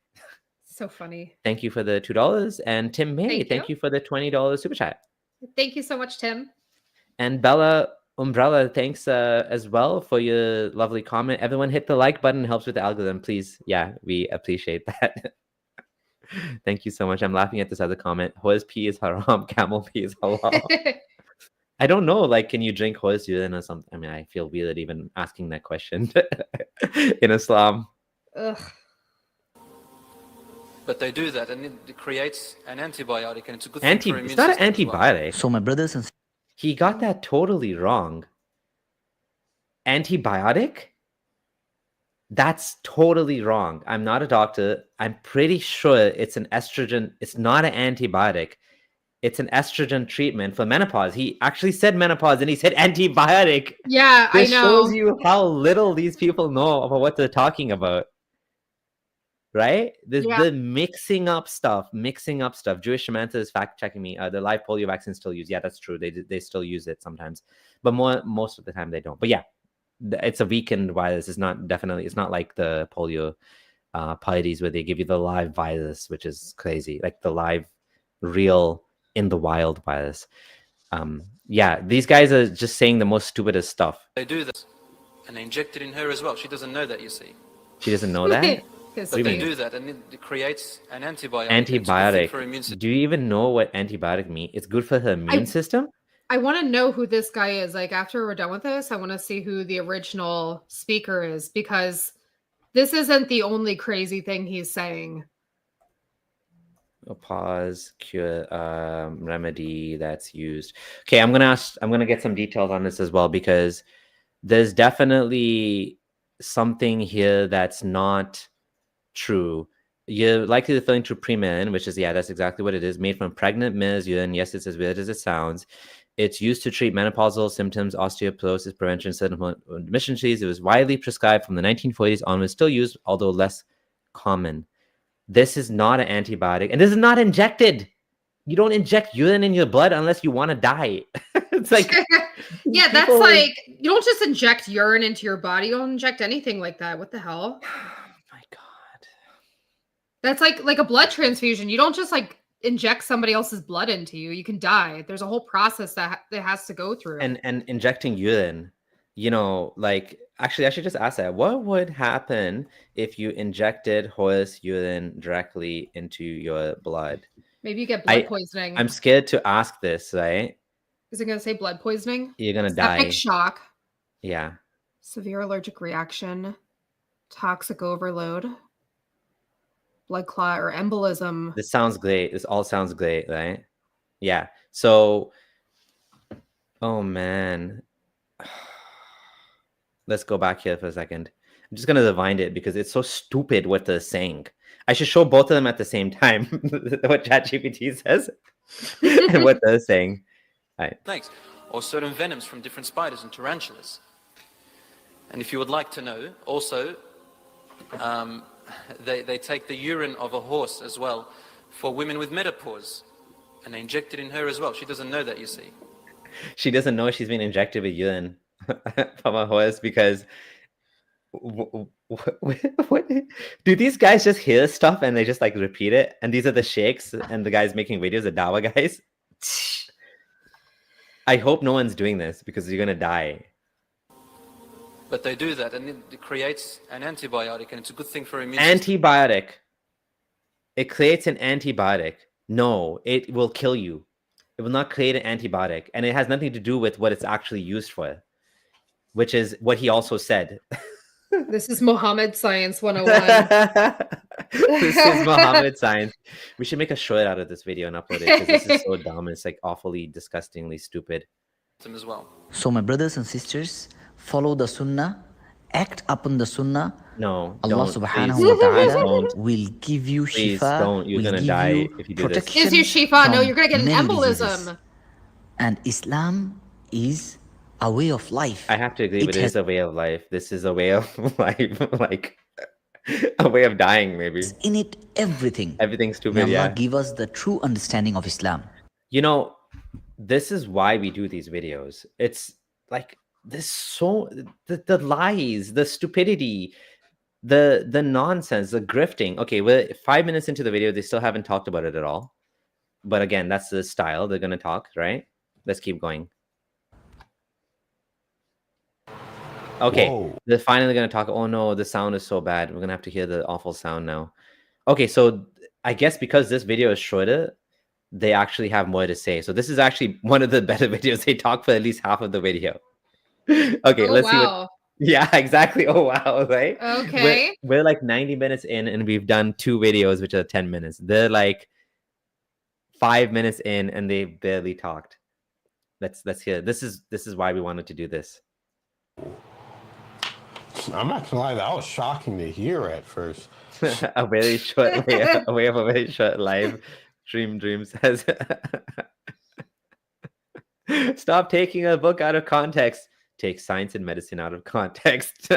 So funny. Thank you for the $2. And Tim May, thank you for the $20 super chat. Thank you so much, Tim. And Bella Umbrella, thanks as well for your lovely comment. Everyone hit the like button. It helps with the algorithm, please. Yeah, we appreciate that. Thank you so much. I'm laughing at this other comment. Horse pee is haram, camel pee is halal. I don't know. Like, can you drink horse urine or something? I mean, I feel weird even asking that question in Islam. Ugh. But they do that, and it creates an antibiotic, and it's a good thing for immune It's not an system as well. antibiotic. So my brothers and He got that totally wrong. Antibiotic? That's totally wrong. I'm not a doctor. I'm pretty sure it's an estrogen. It's not an antibiotic. It's an estrogen treatment for menopause. He actually said menopause and he said antibiotic. Yeah, This I know. shows you how little these people know about what they're talking about. Right? The mixing up stuff. Jewish Samantha is fact checking me. The live polio vaccine still used. Yeah, that's true. They still use it sometimes, but most of the time they don't. But yeah, it's a weakened virus. It's not like the polio parties where they give you the live virus, which is crazy, like the live, real in the wild virus. Yeah, these guys are just saying the most stupidest stuff. They do this, and they inject it in her as well. She doesn't know that, you see. She doesn't know that. But they do that, and it creates an antibiotic. Antibiotic. For immune system. Do you even know what antibiotic means? It's good for her immune system. I want to know who this guy is. Like, after we're done with this, I want to see who the original speaker is, because this isn't the only crazy thing he's saying. A pause, cure, remedy that's used. Okay, I'm gonna get some details on this as well, because there's definitely something here that's not true. You're likely referring to Premen, which is, yeah, that's exactly what it is. Made from pregnant mare's urine. Yes, it's as weird as it sounds. It's used to treat menopausal symptoms, osteoporosis prevention, certain deficiencies. It was widely prescribed from the 1940s onwards, still used, although less common. This is not an antibiotic, and this is not injected. You don't inject urine in your blood unless you want to die. It's like, yeah, that's like, you don't just inject urine into your body. You don't inject anything like that. What the hell? That's like a blood transfusion. You don't just like inject somebody else's blood into you. You can die. There's a whole process that has to go through. And injecting urine, you know, like, actually, I should just ask that. What would happen if you injected horse urine directly into your blood? Maybe you get blood poisoning. I'm scared to ask this, right? Is it going to say blood poisoning? You're going to die. Septic shock. Yeah. Severe allergic reaction. Toxic overload. Blood clot or embolism. This sounds great. This all sounds great, right? Yeah. So, oh man. Let's go back here for a second. I'm just going to rewind it because it's so stupid what they're saying. I should show both of them at the same time, what ChatGPT says and what they're saying. All right. Snakes, or certain venoms from different spiders and tarantulas. And if you would like to know, also, they take the urine of a horse as well for women with menopause, and they inject it in her as well. She doesn't know that, you see. She doesn't know she's been injected with urine from a horse because what do these guys just hear stuff and they just like repeat it? And these are the sheikhs and the guys making videos, the dawa guys. I hope no one's doing this because you're gonna die. But they do that, and it creates an antibiotic, and it's a good thing for immune antibiotic. It creates an antibiotic. No, it will kill you. It will not create an antibiotic, and it has nothing to do with what it's actually used for, which is what he also said. This is Muhammad Science 101. This is Muhammad Science. We should make a short out of this video and upload it because this is so dumb. It's like awfully, disgustingly stupid. As well. So my brothers and sisters, follow the sunnah, act upon the sunnah. No, Allah subhanahu wa ta'ala will give you please shifa. Don't. You're gonna die if you do this. Gives you shifa. No, you're gonna get an embolism. Diseases. And Islam is a way of life. I have to agree, but it is a way of life. This is a way of life, like a way of dying, maybe. In it, everything. Everything's stupid. May Allah yeah. give us the true understanding of Islam. You know, this is why we do these videos. It's like this so the lies, the stupidity, the nonsense, the grifting. Okay, we're 5 minutes into the video. They still haven't talked about it at all. But again, that's the style. They're gonna talk, right? Let's keep going. Okay, whoa. They're finally gonna talk. Oh no, the sound is so bad. We're gonna have to hear the awful sound now. Okay, so I guess because this video is shorter, they actually have more to say. So this is actually one of the better videos. They talk for at least half of the video. Okay, let's see what. Yeah, exactly. Oh wow, right? Okay. We're like 90 minutes in, and we've done 2 videos, which are 10 minutes. They're like 5 minutes in, and they barely talked. Let's hear. This is why we wanted to do this. I'm not gonna lie, that was shocking to hear at first. A very short way of a very short live dream says. Stop taking a book out of context. Take science and medicine out of context.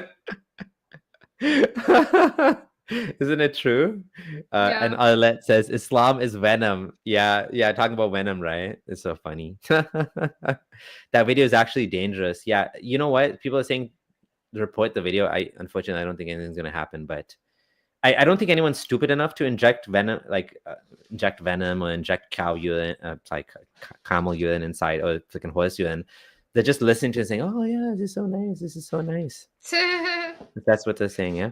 Isn't it true? And Arlette says Islam is venom. Yeah, talking about venom, right? It's so funny. That video is actually dangerous. Yeah, you know what? People are saying report the video. Unfortunately, I don't think anything's gonna happen, but I don't think anyone's stupid enough to inject venom, inject venom or inject cow urine, camel urine inside, or freaking horse urine. They're just listening to it saying, "Oh yeah, this is so nice. This is so nice." That's what they're saying, yeah.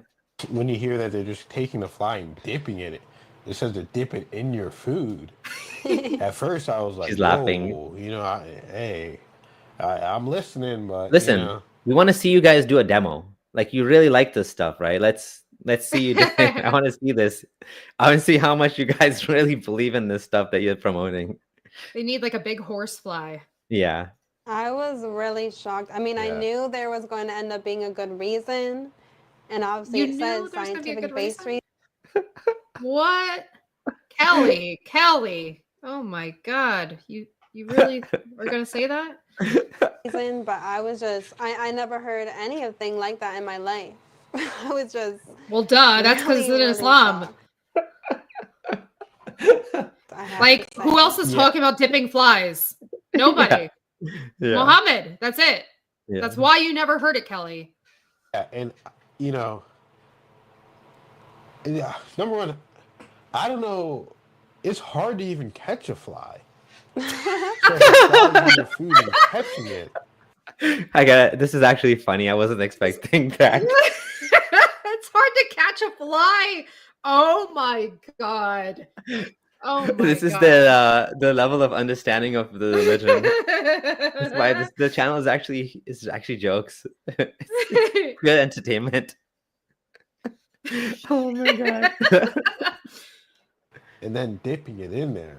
When you hear that they're just taking the fly and dipping in it, it says to dip it in your food. At first, I was like, She's laughing. You know, I'm listening, but listen, you know. We want to see you guys do a demo. Like, you really like this stuff, right? Let's see you do it. I want to see this. I want to see how much you guys really believe in this stuff that you're promoting. They need like a big horsefly. Yeah. I was really shocked. I mean, I knew there was going to end up being a good reason. And obviously it said scientific based reason. What? Kelly. Oh my God. You really are going to say that? But I was just, I never heard anything like that in my life. I was just. Well, duh. That's because it's in Islam. Like, who else is talking about dipping flies? Nobody. Yeah. Muhammad. That's it. Yeah. That's why you never heard it, Kelly. Yeah, and you know, number one, I don't know. It's hard to even catch a fly. Your food and catching it. I got it. This is actually funny. I wasn't expecting that. It's hard to catch a fly. Oh my God. Oh my This is the level of understanding of the religion. That's why the channel is actually jokes. It's good entertainment. Oh my God. And then dipping it in there.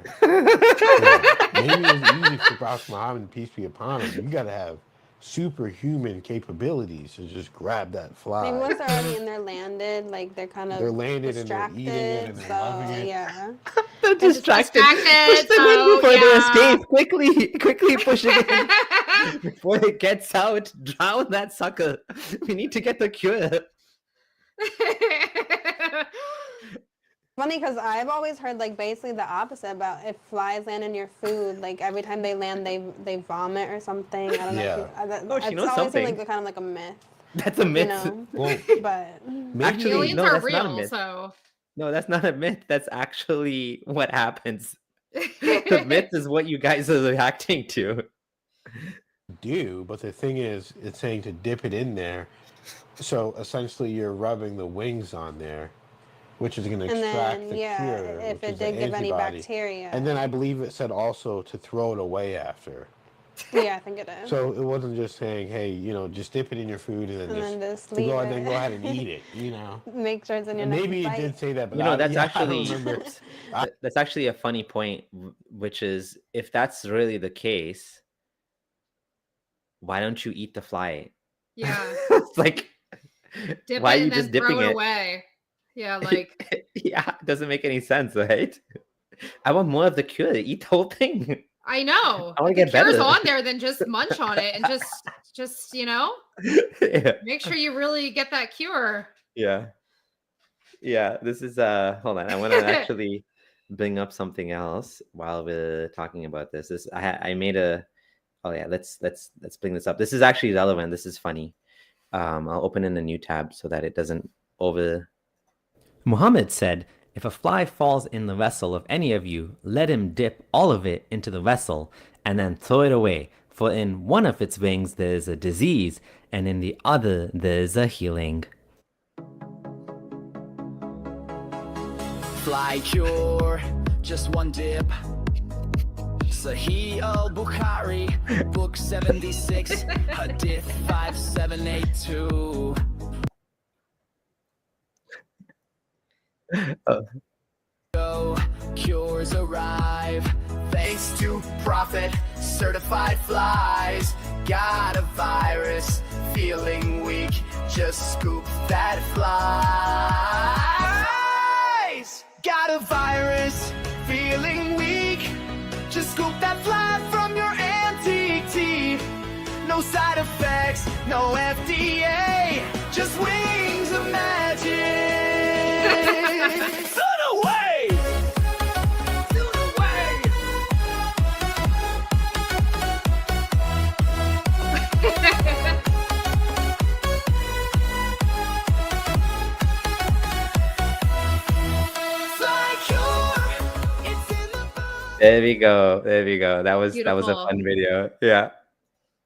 Maybe it's easy for Prophet Muhammad, peace be upon him. You gotta have superhuman capabilities to just grab that fly. Maybe once they're already in there landed, like they're kind of distracted, and they're eating it and they're loving it. Yeah. They're distracted. Push them in before they escape. Quickly push it in before it gets out. Drown that sucker. We need to get the cure. Funny, because I've always heard like basically the opposite about if flies land in your food, like every time they land, they vomit or something. I don't know. She knows always something. Like kind of like a myth. That's a myth. You know? Well, but actually, aliens are real, so. No, that's not a myth. That's actually what happens. The myth is what you guys are reacting to. But the thing is, it's saying to dip it in there. So essentially, you're rubbing the wings on there, which is going to extract the cure. If it did give any bacteria. And then I believe it said also to throw it away after. Yeah, I think it is. So it wasn't just saying, hey, you know, just dip it in your food and then just leave it. And then go ahead and eat it, you know. Make sure it's in your Maybe it did say that, but that's actually a funny point, which is if that's really the case, why don't you eat the fly? Yeah. It's like, dip why it are you and just then dipping throw it it away? Yeah, like. Yeah, it doesn't make any sense, right? I want more of the cure. Eat the whole thing. I know. I want to get better. Cure's on there, then just munch on it and just you know, make sure you really get that cure. Yeah. This is hold on. I want to actually bring up something else while we're talking about this. I made a. Oh yeah, let's bring this up. This is actually relevant. This is funny. I'll open in a new tab so that it doesn't over. Muhammad said, "If a fly falls in the vessel of any of you, let him dip all of it into the vessel and then throw it away. For in one of its wings there is a disease, and in the other there is a healing." Fly cure, just one dip. Sahih al-Bukhari, book 76, hadith 5782. Cures arrive thanks to Prophet certified flies. Got a virus, feeling weak, just scoop that flies. Got a virus, feeling weak, just scoop that fly from your antique teeth. No side effects, no FDA, just wings of magic. Soon away! Soon away! There we go. There we go. That was a Beautiful. fun video. Yeah.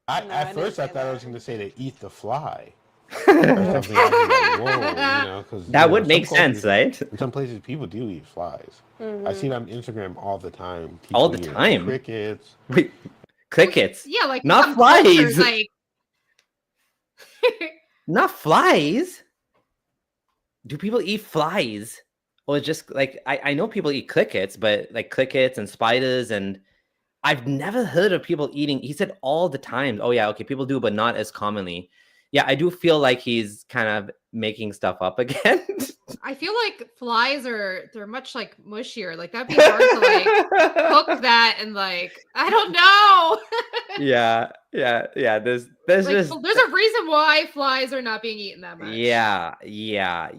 At first, I thought I was going to say to eat the fly. Or something else. Like, whoa, you know, 'cause, That you know, would make some sense, cultures- right? In some places, people do eat flies. I see it on Instagram all the time. All the People eat time? crickets. Wait, crickets. Yeah, like Not some cultures, flies. like Not flies. Do people eat flies? Or just like I know people eat crickets, but like crickets and spiders, and I've never heard of people eating. He said all the time. Oh yeah, okay, people do, but not as commonly. Yeah, I do feel like he's kind of making stuff up again. I feel like flies they're much like mushier. Like that'd be hard to like cook that and like I don't know. yeah. There's Like, just there's a reason why flies are not being eaten that much. yeah. I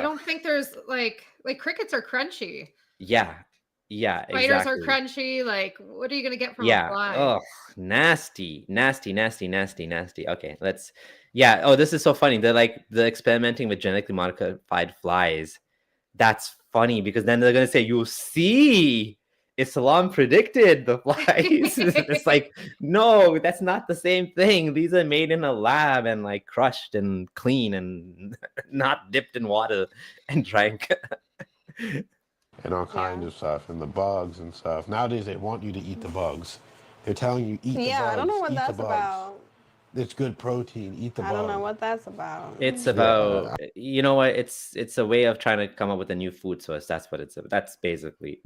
don't think there's like crickets are crunchy. Yeah, Spiders are exactly. crunchy. Like, what are you gonna get from a Yeah. fly? Oh, nasty. Okay, let's. Yeah. Oh, this is so funny. They're like the experimenting with genetically modified flies. That's funny because then they're gonna say, "You see, Islam predicted the flies." It's like, no, that's not the same thing. These are made in a lab and like crushed and clean and not dipped in water and drank. And all kinds of stuff, and the bugs and stuff. Nowadays, they want you to eat the bugs. They're telling you eat the bugs. Yeah, I don't know what eat that's the bugs. about. It's good protein. Eat the bugs. I don't know what that's about. It's about, you know what? It's a way of trying to come up with a new food source. That's what it's about. That's basically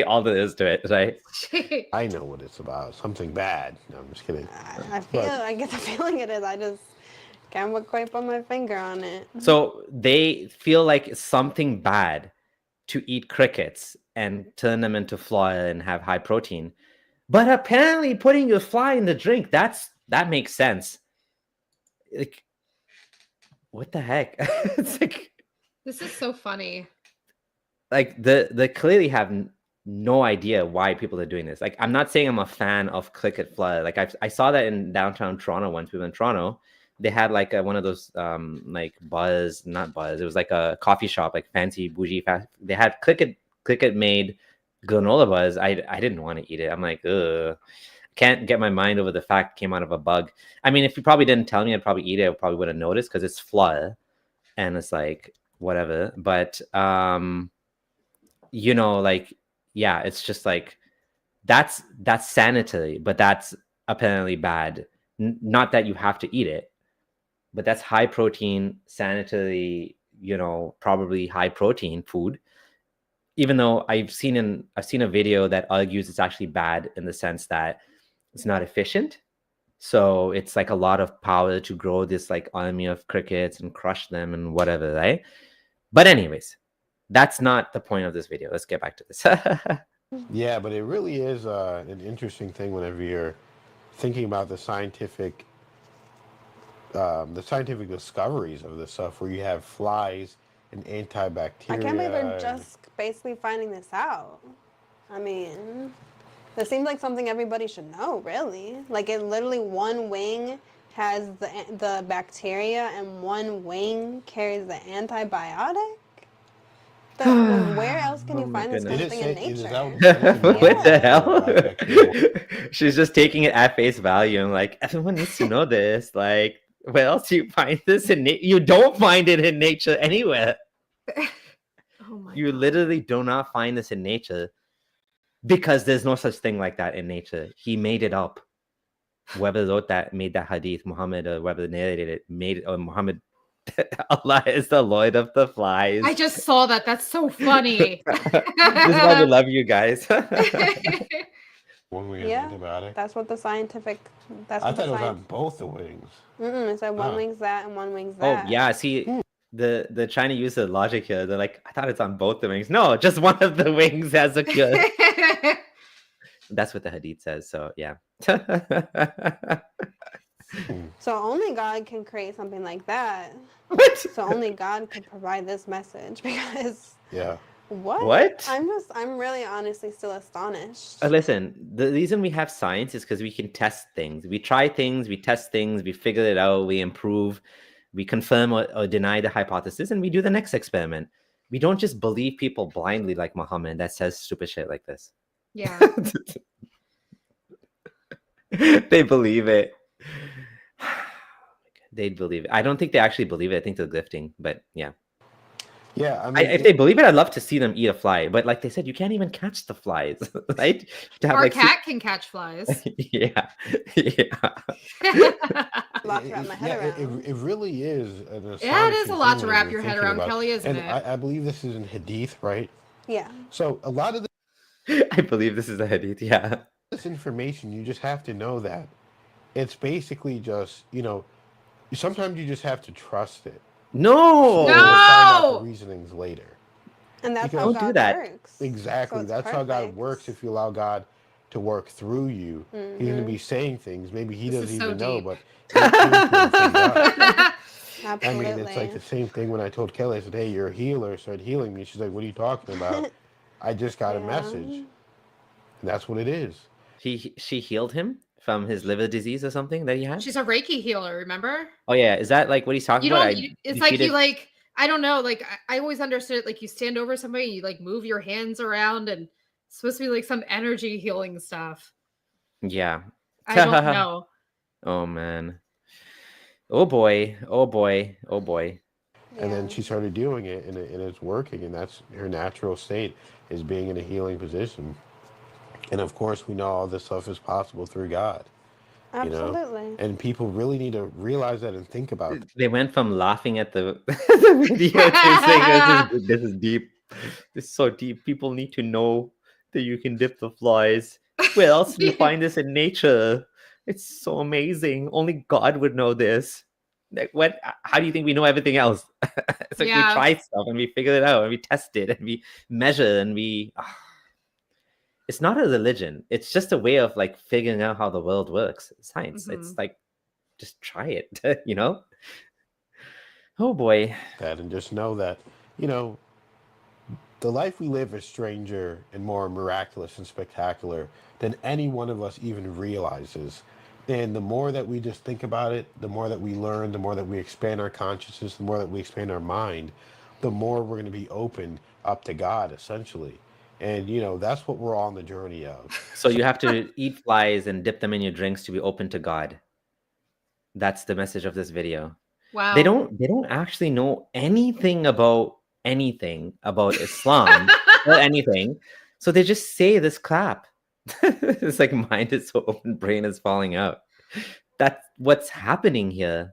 all there is to it, right? I know what it's about. Something bad. No, I'm just kidding. I get the feeling it is. I just can't quite put my finger on it. So they feel like something bad to eat crickets and turn them into fly and have high protein. But apparently putting a fly in the drink, that makes sense. Like, what the heck? It's like, This is so funny. like they clearly have no idea why people are doing this. Like, I'm not saying I'm a fan of cricket fly. Like I saw that in downtown Toronto once. We were in Toronto. They had like one of those like not buzz. It was like a coffee shop, like fancy bougie. They had cricket made granola bars. I didn't want to eat it. I'm like, ugh. Can't get my mind over the fact it came out of a bug. I mean, if you probably didn't tell me, I'd probably eat it. I probably would have noticed because it's flour and it's like whatever. But you know, like, yeah, it's just like that's sanitary, but that's apparently bad. Not that you have to eat it, but that's high protein, sanitary, you know, probably high protein food. Even though I've seen a video that argues it's actually bad in the sense that it's not efficient. So it's like a lot of power to grow this like army of crickets and crush them and whatever, right? But anyways, that's not the point of this video. Let's get back to this. Yeah, but it really is an interesting thing whenever you're thinking about the scientific discoveries of this stuff, where you have flies and antibacterial. I can't believe they're just basically finding this out. I mean, that seems like something everybody should know, really. Like, it literally, one wing has the bacteria and one wing carries the antibiotic. Where else can you find this kind of thing in nature? What the hell? She's just taking it at face value and like, everyone needs to know this. Like, where else do you find this in nature? You don't find it in nature anywhere. Oh my You literally do not find this in nature. Because there's no such thing like that in nature. He made it up. Whoever wrote that, made that hadith, Muhammad, or whoever narrated it, made it, or Muhammad, Allah is the Lord of the flies. I just saw that. That's so funny. This is why we love you guys. One wing Yeah, antibiotic. that's what the scientific. That's I what thought the it was science. on both the wings. It said one Oh. wing's that and one wing's Oh, that. yeah. See, they're trying to use the logic here. They're like, I thought it's on both the wings. No, just one of the wings has a cure. That's what the hadith says. So, yeah. So only God can create something like that. What? So only God can provide this message because Yeah. what? I'm really honestly still astonished. Listen, the reason we have science is because we can test things. We try things, we test things, we figure it out, we improve, we confirm or deny the hypothesis, and we do the next experiment. We don't just believe people blindly like Muhammad that says stupid shit like this. Yeah. They believe it. They'd believe it. I don't think they actually believe it. I think they're grifting, but yeah. Yeah, I mean, If they believe it, I'd love to see them eat a fly. But like they said, you can't even catch the flies, right? To have, Our like, cat can catch flies. yeah. Lot to wrap my head around. It really is. Yeah, it is a lot to wrap your head around, Kelly, isn't and it? I believe this is in Hadith, right? Yeah. So a lot of I believe this is a hadith. Yeah. this information, you just have to know that it's basically just, sometimes you just have to trust it. No. You'll find out the reasonings later. And that's Because- how Don't do God that. works. Exactly. So it's That's how God perfect. works. If you allow God to work through you, He's going to be saying things maybe He This doesn't is so even know, deep. but it came to him from God. Absolutely. I mean, it's like the same thing when I told Kelly, I said, hey, you're a healer, started healing me. She's like, what are you talking about? I just got a Yeah. message. And that's what it is. She healed him from his liver disease or something that he had. She's a Reiki healer, remember? Oh yeah, is that like what he's talking You about? don't. It's like you like. I don't know. Like I always understood it. Like you stand over somebody, you like move your hands around, and it's supposed to be like some energy healing stuff. Yeah. I don't know. Oh man. Oh boy. Oh boy. Oh boy. And then she started doing it, and it's working, and that's her natural state, is being in a healing position. And of course, we know all this stuff is possible through God. Absolutely. And people really need to realize that and think about it. They went from laughing at the, the video to saying this is deep. This is so deep. People need to know that you can dip the flies. Where else do you find this in nature? It's so amazing. Only God would know this. Like, what? How do you think we know everything else? It's like we try stuff and we figure it out and we test it and we measure and we. It's not a religion. It's just a way of like figuring out how the world works. Science. It's like, just try it. Oh boy. That and just know that, the life we live is stranger and more miraculous and spectacular than any one of us even realizes. And the more that we just think about it, the more that we learn, the more that we expand our consciousness, the more that we expand our mind, the more we're going to be open up to God, essentially. And, that's what we're all on the journey of. So you have to eat flies and dip them in your drinks to be open to God. That's the message of this video. Wow. They don't actually know anything about Islam or anything. So they just say this crap. It's like mind is so open, brain is falling out. That's what's happening here.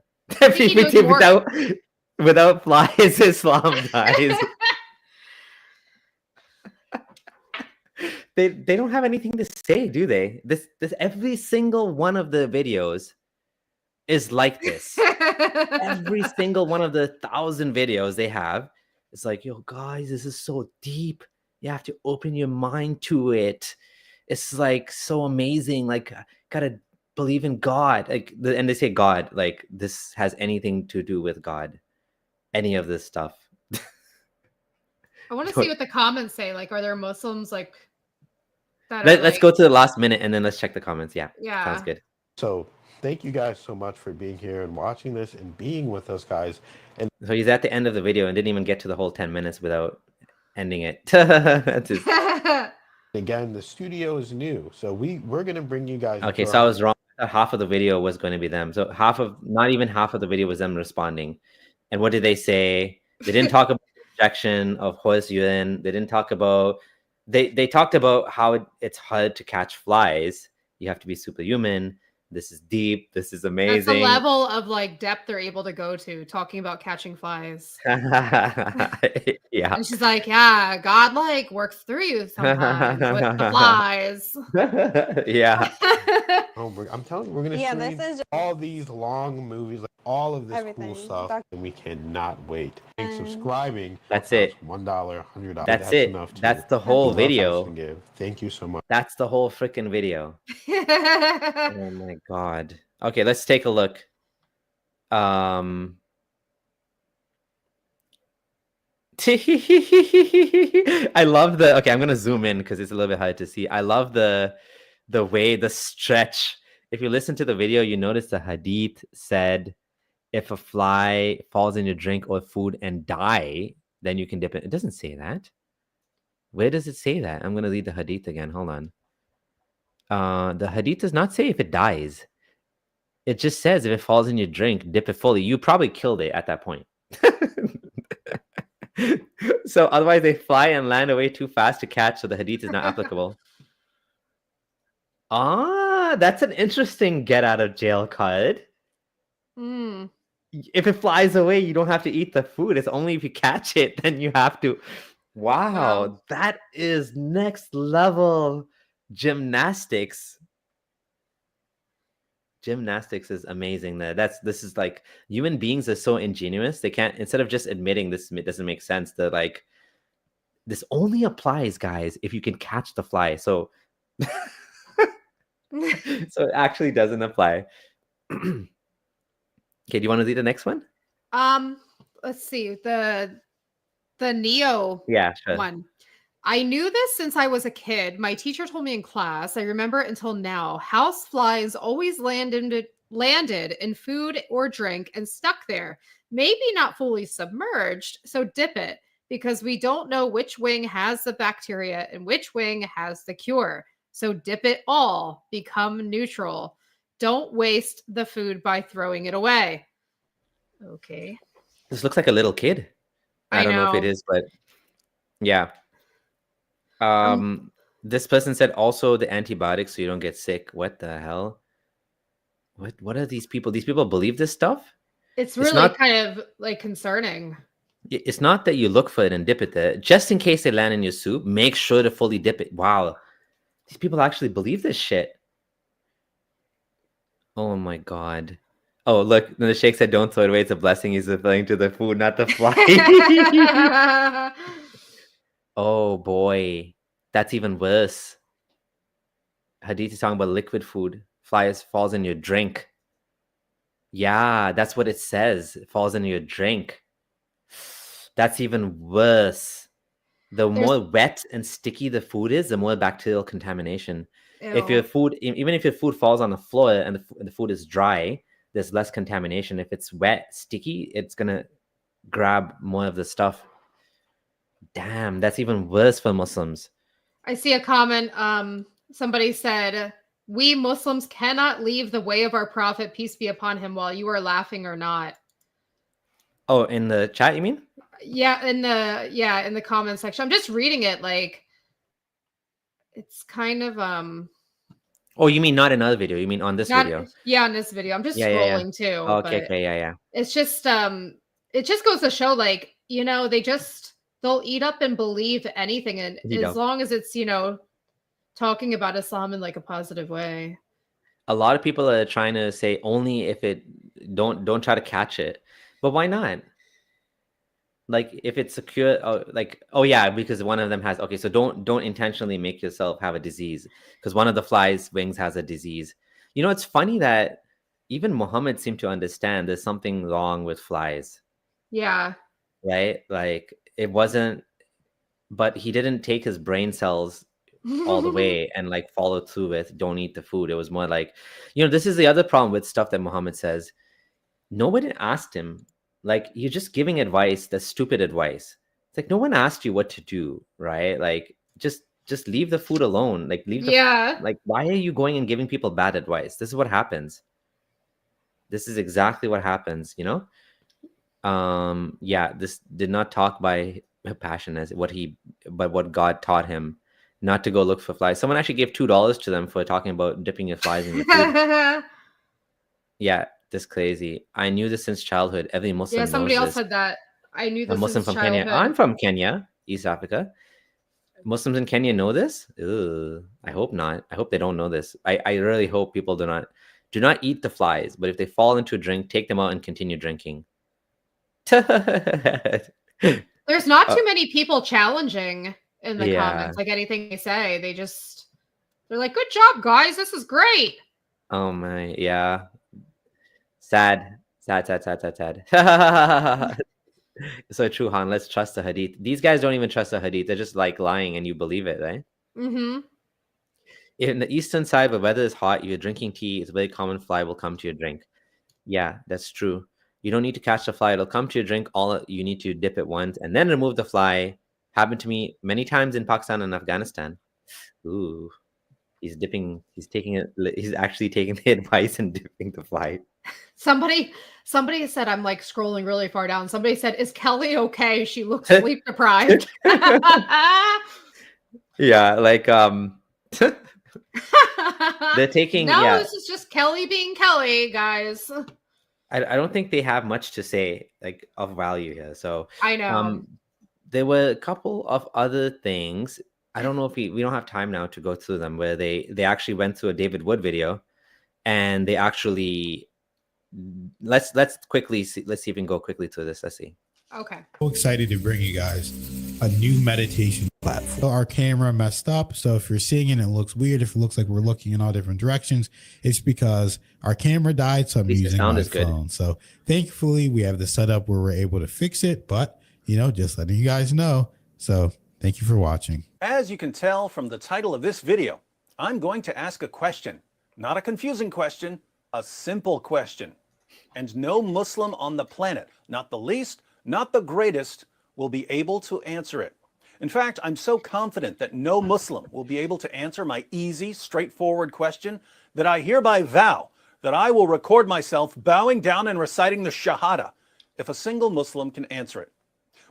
Without flies, Islam dies. They don't have anything to say, do they? This every single one of the videos is like this. Every single one of the 1,000 videos they have, it's like, yo, guys, this is so deep. You have to open your mind to it. It's like so amazing. Like, gotta believe in God. And they say God, like this has anything to do with God. Any of this stuff. I want to see what the comments say. Like, are there Muslims like that? Let's go to the last minute and then let's check the comments. Yeah. Sounds good. So thank you guys so much for being here and watching this and being with us, guys. And so he's at the end of the video and didn't even get to the whole 10 minutes without ending it. Again, the studio is new, so we're gonna bring you guys. Okay, so I was wrong. Half of the video was going to be them. So not even half of the video was them responding. And what did they say? They didn't talk about the rejection of horse urine. They didn't talk about they talked about how it's hard to catch flies. You have to be superhuman. This is deep. This is That's the amazing. level of like depth they're able to go to talking about catching flies. Yeah. And she's like, yeah, God like works through you sometimes with the flies. Yeah. Oh, I'm telling you, we're gonna Yeah, stream this is just all these long movies, like all of this everything. cool stuff, and we cannot wait. And And- subscribing. That's it. $1, $100. That's it. Enough to That's the whole love, Passion, video. give. Thank you so much. That's the whole freaking video. Oh my god. Okay, let's take a look. I love the okay, I'm gonna zoom in because it's a little bit hard to see. I love the way the stretch. If you listen to the video, you notice the hadith said if a fly falls in your drink or food and die, then you can dip it. It doesn't say that. Where does it say that? I'm gonna read the hadith again. Hold on. The hadith does not say if it dies. It just says if it falls in your drink, dip it fully. You probably killed it at that point. So otherwise they fly and land away too fast to catch, so the hadith is not applicable. That's an interesting get out of jail card. Mm. If it flies away, you don't have to eat the food. It's only if you catch it, then you have to. Wow. That is next level gymnastics. Gymnastics is amazing. This is like human beings are so ingenious. They can't, instead of just admitting this doesn't make sense, they're like, this only applies, guys, if you can catch the fly. So so it actually doesn't apply. Okay, do you want to read the next one? Let's see. The Neo sure. one. I knew this since I was a kid. My teacher told me in class. I remember it until now. House flies always landed in food or drink and stuck there. Maybe not fully submerged, so dip it, because we don't know which wing has the bacteria and which wing has the cure. So dip it all. Become neutral. Don't waste the food by throwing it away. Okay. This looks like a little kid. I don't know if it is, but yeah. This person said also the antibiotics so you don't get sick. What the hell? What are these people? These people believe this stuff? It's really kind of like concerning. It's not that you look for it and dip it there. Just in case they land in your soup, make sure to fully dip it. Wow. These people actually believe this shit. Oh my god. Oh, look, the Sheikh said don't throw it away. It's a blessing. He's referring to the food, not the fly. Oh boy, that's even worse. Hadith is talking about liquid food. Flies falls in your drink. Yeah, that's what it says. It falls in your drink. That's even worse. The more wet and sticky the food is, the more bacterial contamination. Ew. If your food, even if your food falls on the floor and the food is dry, there's less contamination. If it's wet, sticky, it's gonna grab more of the stuff. Damn, that's even worse for Muslims. I see a comment. Somebody said, "We Muslims cannot leave the way of our Prophet, peace be upon him, while you are laughing or not." Oh, in the chat, you mean? Yeah, in the comment section. I'm just reading it. Like, it's kind of Oh, you mean not another video? You mean on this video? Yeah, on this video. I'm just scrolling too. Oh, okay, yeah. It's just it just goes to show, like, they'll eat up and believe anything, and as long as it's talking about Islam in like a positive way. A lot of people are trying to say only if it don't try to catch it, but why not? Like if it's secure, because one of them has so don't intentionally make yourself have a disease because one of the flies' wings has a disease. It's funny that even Muhammad seemed to understand there's something wrong with flies. Yeah. Right? Like it wasn't, but he didn't take his brain cells all the way and like follow through with don't eat the food. It was more like, this is the other problem with stuff that Muhammad says. Nobody asked him. Like you're just giving advice, that's stupid advice. It's like no one asked you what to do, right? Like just leave the food alone. Like like why are you going and giving people bad advice? This is what happens. This is exactly what happens, this did not talk by passion but what God taught him. not to go look for flies. Someone actually gave $2 to them for talking about dipping your flies in your food. Yeah, this crazy. I knew this since childhood. Every Muslim knows somebody else this. said that. I knew this A Muslim since from Kenya. childhood. I'm from Kenya, East Africa. Muslims in Kenya know this? Ugh, I hope not. I hope they don't know this. I really hope people do not eat the flies, but if they fall into a drink, take them out and continue drinking. There's not too many people challenging in the Yeah. comments. Like anything they say, they're like, "Good job, guys. This is great." Oh my, yeah. Sad. So true, Han. Let's trust the hadith. These guys don't even trust the hadith. They're just like lying and you believe it, right? Mm-hmm. In the eastern side, where weather is hot, you're drinking tea, it's a very common fly will come to your drink. Yeah, that's true. You don't need to catch the fly. It'll come to your drink. All you need to dip it once and then remove the fly. Happened to me many times in Pakistan and Afghanistan. Ooh, he's actually taking the advice and dipping the fly. Somebody said, I'm like scrolling really far down. Somebody said, "Is Kelly okay? She looks sleep deprived." Yeah, like they're taking. No, yeah, this is just Kelly being Kelly, guys. I don't think they have much to say like of value here. So I know. There were a couple of other things. I don't know if we don't have time now to go through them, where they actually went through a David Wood video, and they actually let's quickly see. Let's see if we can go quickly through this. Let's see. Okay. So excited to bring you guys a new meditation platform. So our camera messed up, so if you're seeing it and it looks weird, if it looks like we're looking in all different directions, it's because our camera died, so I'm using my phone. So thankfully we have the setup where we're able to fix it, but just letting you guys know. So thank you for watching. As you can tell from the title of this video, I'm going to ask a question, not a confusing question, a simple question. And no Muslim on the planet, not the least, not the greatest, will be able to answer it. In fact, I'm so confident that no Muslim will be able to answer my easy, straightforward question that I hereby vow that I will record myself bowing down and reciting the Shahada if a single Muslim can answer it.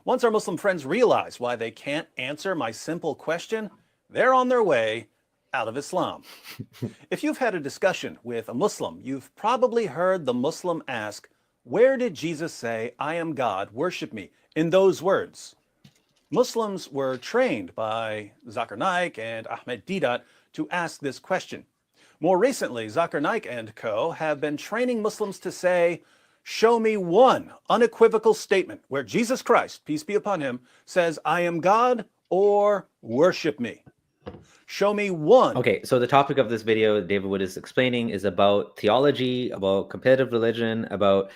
Once our Muslim friends realize why they can't answer my simple question, they're on their way out of Islam. If you've had a discussion with a Muslim, you've probably heard the Muslim ask, "Where did Jesus say, 'I am God, worship me', in those words?" Muslims were trained by Zakir Naik and Ahmed Deedat to ask this question. More recently, Zakir Naik and co. have been training Muslims to say, "Show me one unequivocal statement where Jesus Christ, peace be upon him, says, 'I am God,' or 'worship me.' Show me one." Okay, so the topic of this video David Wood is explaining is about theology, about comparative religion, about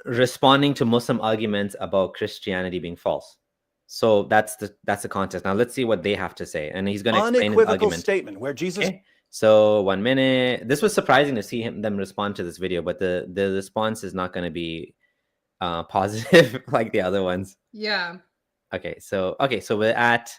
responding to Muslim arguments about Christianity being false. So that's the context. Now let's see what they have to say, and he's going to explain his argument. Statement where Jesus. Okay. So 1 minute. This was surprising to see them respond to this video, but the response is not going to be positive like the other ones. Yeah. Okay, so we're at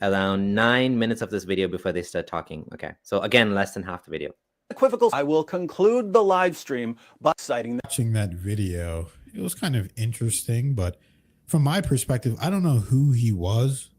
around 9 minutes of this video before they start talking. Okay, so again, less than half the video. Equivocal. I will conclude the live stream by citing Watching that video, it was kind of interesting, but from my perspective, I don't know who he was.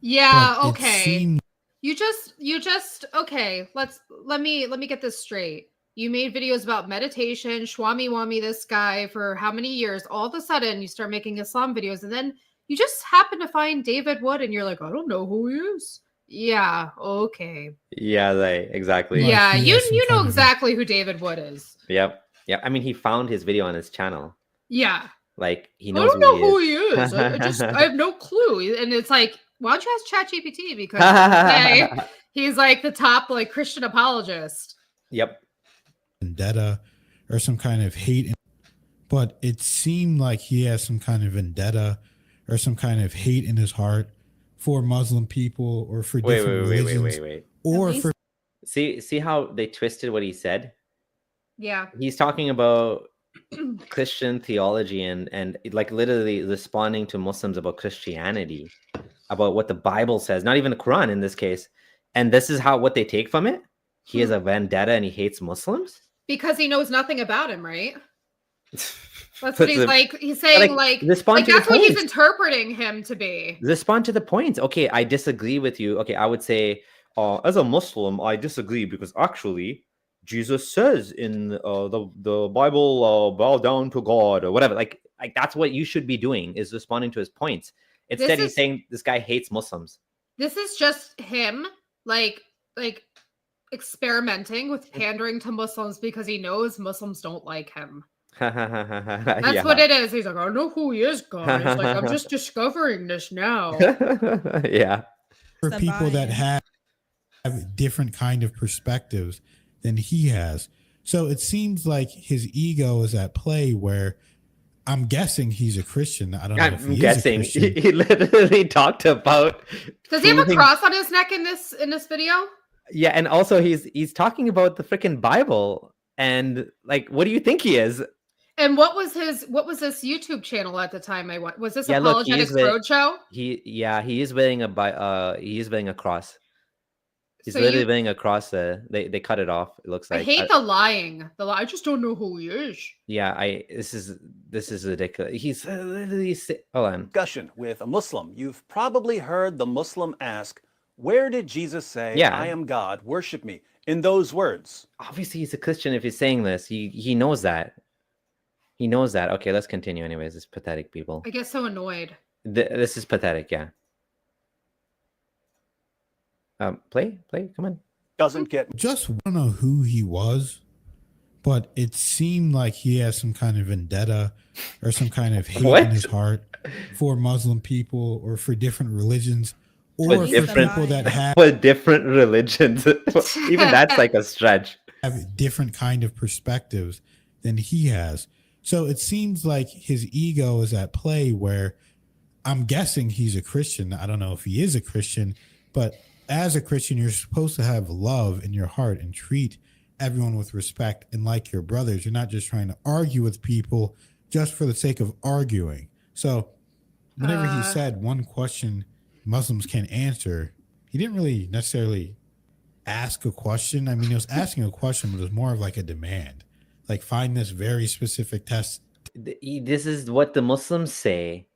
Yeah, but it okay. seemed- You just okay, let me get this straight. You made videos about meditation, Shwami Wami, this guy, for how many years? All of a sudden you start making Islam videos, and then you just happen to find David Wood and you're like, I don't know who he is. Yeah, okay. Yeah, like exactly. Yeah, you know exactly who David Wood is. Yep. Yeah, I mean, he found his video on his channel. Yeah. Like he I knows don't know who he is. I have no clue. And it's like, why don't you ask ChatGPT? Because okay, he's like the top like Christian apologist. Yep. Vendetta or some kind of hate, but it seemed like he has some kind of vendetta or some kind of hate in his heart for Muslim people or for different religions. Wait. Or for see how they twisted what he said? Yeah. He's talking about Christian theology and like literally responding to Muslims about Christianity, about what the Bible says, not even the Quran in this case. And this is what they take from it. He has a vendetta and he hates Muslims because he knows nothing about him, right? That's what he's like. He's saying like respond to the that's what he's points. interpreting him to be. Respond to the points. Okay, I disagree with you. Okay, I would say, as a Muslim, I disagree because actually, Jesus says in the Bible, bow down to God or whatever. Like that's what you should be doing, is responding to his points. Instead, he's saying this guy hates Muslims. This is just him, like experimenting with pandering to Muslims because he knows Muslims don't like him. That's what it is. He's like, I know who he is, guys. Like, I'm just discovering this now. Yeah. For people that have different kind of perspectives than he has. So it seems like his ego is at play where I'm guessing he's a Christian. I don't know if he is a Christian. He literally talked about. Does he have a cross on his neck in this video? Yeah, and also he's talking about the freaking Bible, and like, what do you think he is? And what was this YouTube channel at the time? Was this Apologetics Roadshow? He is wearing a cross. He's literally wearing a cross. They cut it off. It looks like. I hate the lying. I just don't know who he is. Yeah, this is ridiculous. He's literally hold on. Discussion with a Muslim. You've probably heard the Muslim ask, "Where did Jesus say, I am God, worship me?" in those words? Obviously, he's a Christian if he's saying this. He knows that. He knows that. Okay, let's continue. Anyways, it's pathetic, people. I get so annoyed. This is pathetic. Yeah. Play. Come on. Doesn't get. Just want to know who he was, but it seemed like he has some kind of vendetta or some kind of hate in his heart for Muslim people or for different religions or for people that have different religions. Even that's like a stretch. Have different kind of perspectives than he has. So it seems like his ego is at play where I'm guessing he's a Christian. I don't know if he is a Christian, but as a Christian, you're supposed to have love in your heart and treat everyone with respect and like your brothers. You're not just trying to argue with people just for the sake of arguing. So whenever he said one question Muslims can't answer, he didn't really necessarily ask a question. I mean, he was asking a question, but it was more of like a demand. Like, find this very specific test. This is what the Muslims say.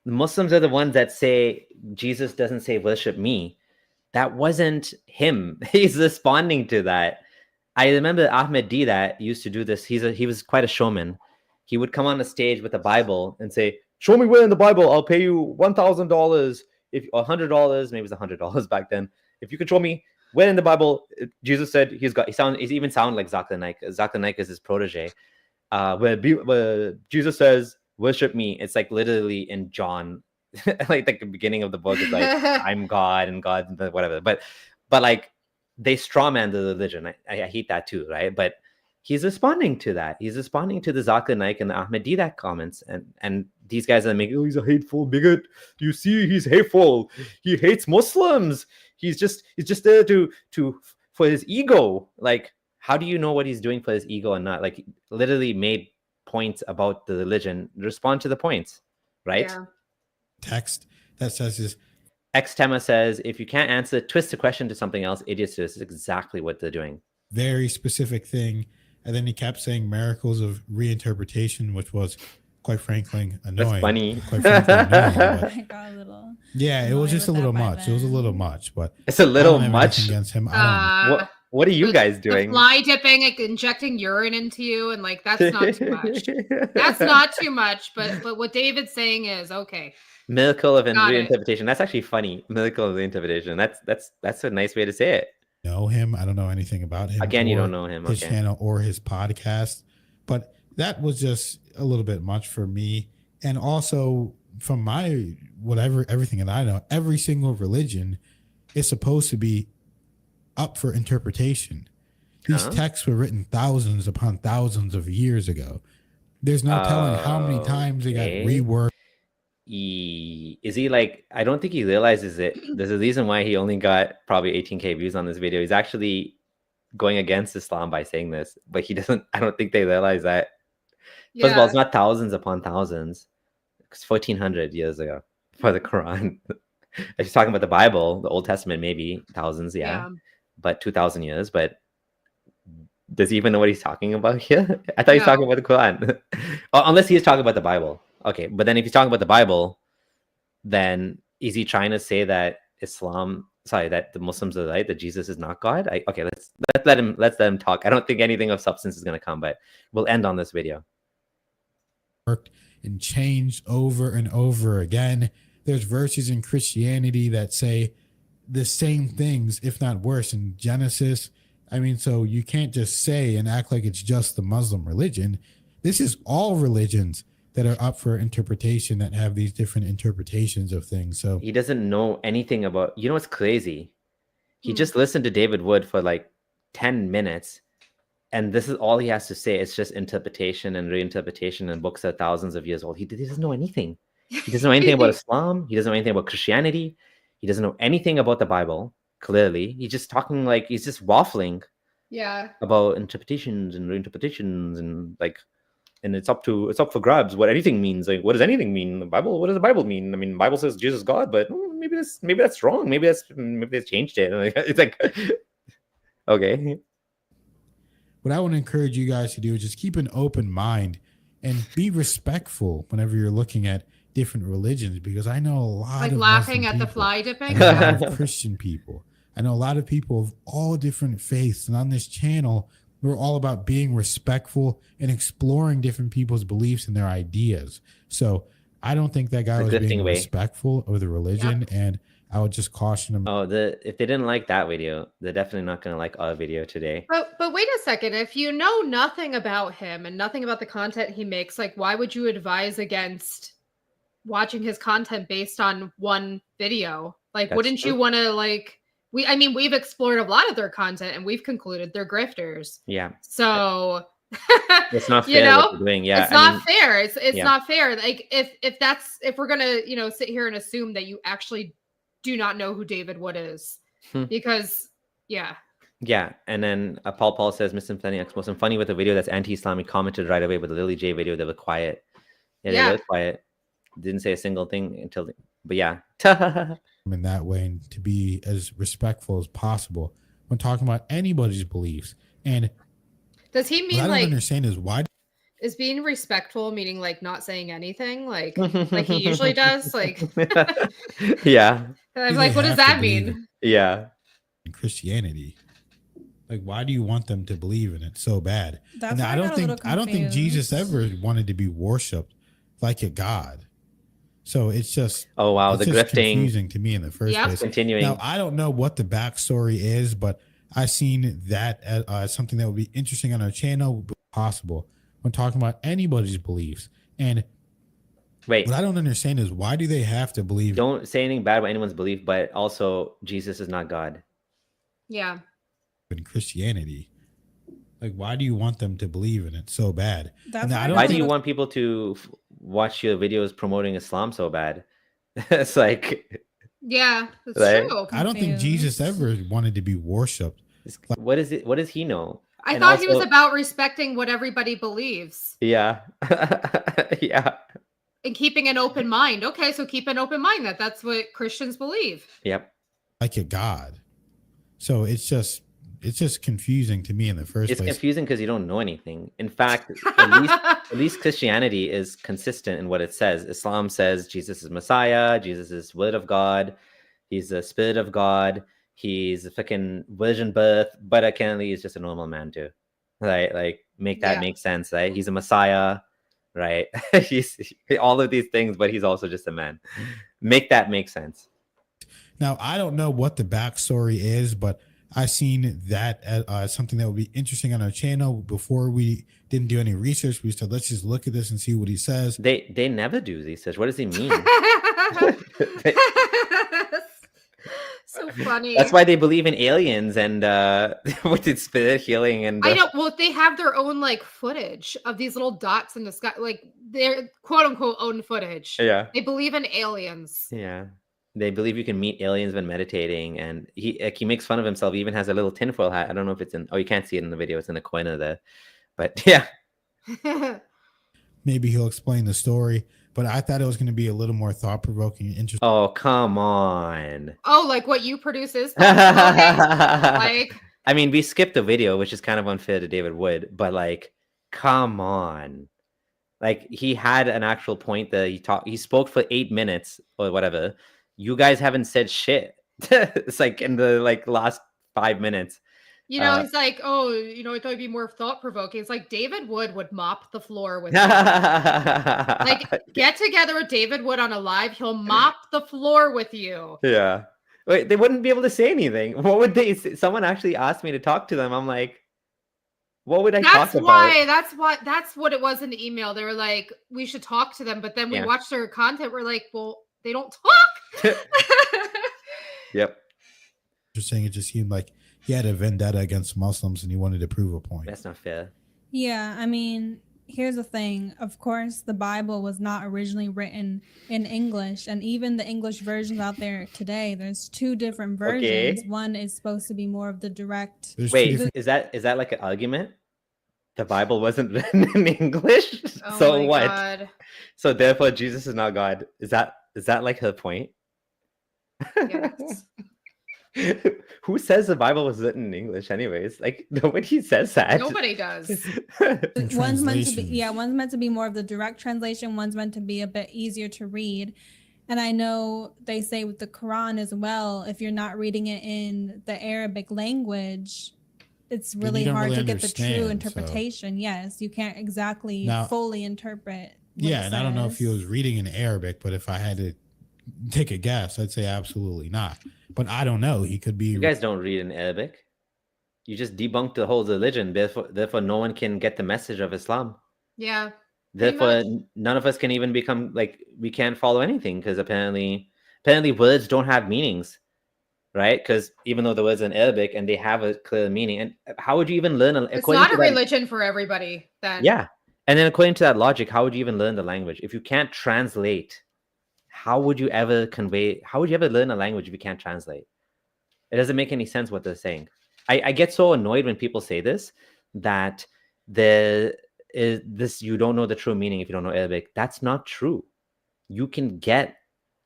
The Muslims are the ones that say Jesus doesn't say worship me. That wasn't him. He's responding to that. I remember Ahmed D that used to do this. He was quite a showman. He would come on the stage with a Bible and say, "Show me where in the Bible. I'll pay you $1,000 if $100. Maybe it was $100 back then. If you can show me where in the Bible Jesus said he even sounded like Zakir Naik. Zakir Naik is his protege. Where Jesus says, worship me. It's like literally in John, like the beginning of the book is like, I'm God and God, whatever. But like they strawman the religion. I hate that too, right? But he's responding to that. He's responding to the Zakir Naik and the Ahmed Didat comments. And these guys are making, oh, he's a hateful bigot. You see, he's hateful. He hates Muslims. He's just there for his ego. Like, how do you know what he's doing for his ego and not? Like, literally made points about the religion. Respond to the points, right? Yeah. Text that says this. Xtema says, if you can't answer, twist the question to something else. Idiots do this. Is exactly what they're doing. Very specific thing. And then he kept saying miracles of reinterpretation, which was, quite frankly, annoying. That's funny. Quite frankly, annoying, yeah, it was just a little much. It was a little much, but it's a little much against him. What are you guys doing? Fly dipping, like injecting urine into you, and like that's not too much. That's not too much. But what David's saying is okay. Miracle of reinterpretation. That's actually funny. Miracle of reinterpretation. That's a nice way to say it. Know him. I don't know anything about him. Again, you don't know him. His channel or his podcast, but that was just a little bit much for me. And also from my everything that I know, every single religion is supposed to be up for interpretation. These texts were written thousands upon thousands of years ago. There's no telling how many times they got reworked. Is he like, I don't think he realizes it. There's a reason why he only got probably 18K views on this video. He's actually going against Islam by saying this, but he doesn't, I don't think they realize that. First of all, it's not thousands upon thousands. It's 1400 years ago for the Quran. If he's talking about the Bible, the Old Testament, maybe thousands, but 2000 years. But Does he even know what he's talking about here? I thought he's talking about the Quran. Unless he's talking about the Bible. Okay, but then if he's talking about the Bible, then is he trying to say that that the Muslims are right, that Jesus is not God? Okay, let's let him talk. I don't think anything of substance is going to come, but we'll end on this video. Worked and changed over and over again. There's verses in Christianity that say the same things, if not worse, in Genesis. I mean, so you can't just say and act like it's just the Muslim religion. This is all religions that are up for interpretation, that have these different interpretations of things. So he doesn't know anything about, you know what's crazy? He just listened to David Wood for like 10 minutes, and this is all he has to say. It's just interpretation and reinterpretation, and books that are thousands of years old. He doesn't know anything. He doesn't know anything about Islam. He doesn't know anything about Christianity. He doesn't know anything about the Bible, clearly. He's just talking like, he's just waffling about interpretations and reinterpretations, and like, and it's up for grabs what anything means. Like, what does anything mean? The Bible, what does the Bible mean? I mean, the Bible says Jesus is God, but maybe that's wrong. Maybe they changed it. It's like, okay. What I want to encourage you guys to do is just keep an open mind and be respectful whenever you're looking at different religions, because I know a lot of laughing Muslim at the people, fly dipping. a lot of Christian people. I know a lot of people of all different faiths, and on this channel, we're all about being respectful and exploring different people's beliefs and their ideas. So I don't think that guy was being respectful of the religion, and I would just caution him. Oh, if they didn't like that video, they're definitely not going to like our video today. But wait a second. If you know nothing about him and nothing about the content he makes, like, why would you advise against watching his content based on one video? Like, wouldn't you want to, like, we've explored a lot of their content and we've concluded they're grifters. Yeah. So it's not fair what they're doing. Yeah. It's not fair. It's not fair. Like, if we're gonna, sit here and assume that you actually do not know who David Wood is, because yeah. And then Paul says, Mr. Exmuslim, funny with a video that's anti-Islamic, commented right away with the Lily J video. They were quiet. They were quiet. Didn't say a single thing but yeah. In that way, and to be as respectful as possible when talking about anybody's beliefs. And does he mean, what I like, don't understand is why is being respectful meaning like not saying anything like he usually does? Like, yeah. I'm like, what does that mean? Yeah. In Christianity, like, why do you want them to believe in it so bad? And I don't think Jesus ever wanted to be worshipped like a god. So it's just the grifting, confusing to me in the first place. Continuing. Now, I don't know what the backstory is, but I've seen that as something that would be interesting on our channel, possible when talking about anybody's beliefs. And what I don't understand is, why do they have to believe? Don't say anything bad about anyone's belief, but also Jesus is not God. Yeah. In Christianity, like, why do you want them to believe in it so bad? Why do you want people to watch your videos promoting Islam so bad? It's like, yeah, that's true. I don't think Jesus ever wanted to be worshipped. What is it? What does he know? I thought he was about respecting what everybody believes. Yeah. Yeah. And keeping an open mind. Okay, so keep an open mind. That's what Christians believe. Yep. Like a god. So it's just confusing to me in the first place. It's confusing because you don't know anything. In fact, at least Christianity is consistent in what it says. Islam says Jesus is Messiah, Jesus is Word of God, he's the Spirit of God, he's a freaking virgin birth, but apparently he's just a normal man too. Right? Like, make that make sense, right? He's a Messiah, right? He's all of these things, but he's also just a man. Make that make sense. Now, I don't know what the backstory is, but I've seen that as something that would be interesting on our channel. Before we didn't do any research, we said, let's just look at this and see what he says. They never do research. What does he mean? So funny. That's why they believe in aliens and with its spirit healing. And I know. Well, they have their own like footage of these little dots in the sky, like their quote unquote own footage. Yeah. They believe in aliens. Yeah. They believe you can meet aliens when meditating, and he makes fun of himself. He even has a little tinfoil hat. I don't know if it's in. Oh, you can't see it in the video. It's in the corner there, but yeah. Maybe he'll explain the story, but I thought it was going to be a little more thought provoking and interesting. Oh, come on. Oh, like what you produce is like I mean, we skipped the video, which is kind of unfair to David Wood, but like, come on. Like, he had an actual point that he spoke for 8 minutes or whatever. You guys haven't said shit. It's like in the like last 5 minutes. You know, he's like, oh, you know, I thought it'd be more thought-provoking. It's like David Wood would mop the floor with you. Like, get together with David Wood on a live, he'll mop the floor with you. Yeah. Wait, they wouldn't be able to say anything. What would they say? Someone actually asked me to talk to them. I'm like, what would I talk about? That's what it was in the email. They were like, we should talk to them, but then we watched their content. We're like, well, they don't talk. Yep. Just saying, it just seemed like he had a vendetta against Muslims and he wanted to prove a point. That's not fair. Yeah, I mean, here's the thing. Of course, the Bible was not originally written in English, and even the English versions out there today, there's 2 different versions. Okay. One is supposed to be more of the direct. Wait, is that like an argument? The Bible wasn't written in English, Oh so my what? God. So therefore, Jesus is not God. Is that like her point? Yes. Who says the Bible was written in English, anyways? Like, nobody says that. Nobody does. One's meant to be more of the direct translation. One's meant to be a bit easier to read. And I know they say with the Quran as well, if you're not reading it in the Arabic language, it's really hard to get the true interpretation. Yes, you can't exactly fully interpret. Yeah, and I don't know if he was reading in Arabic, but if I had to take a guess, I'd say absolutely not. But I don't know. He could be. You guys don't read in Arabic. You just debunked the whole religion. Therefore, no one can get the message of Islam. Yeah. Therefore, none of us can even become like, we can't follow anything because apparently words don't have meanings, right? Because even though the words are in Arabic and they have a clear meaning, and how would you even learn? It's not a religion for everybody. Then yeah, and then according to that logic, how would you even learn the language if you can't translate? How would you ever learn a language if you can't translate? It doesn't make any sense what they're saying. I get so annoyed when people say this, that there is this, you don't know the true meaning if you don't know Arabic. That's not true. You can get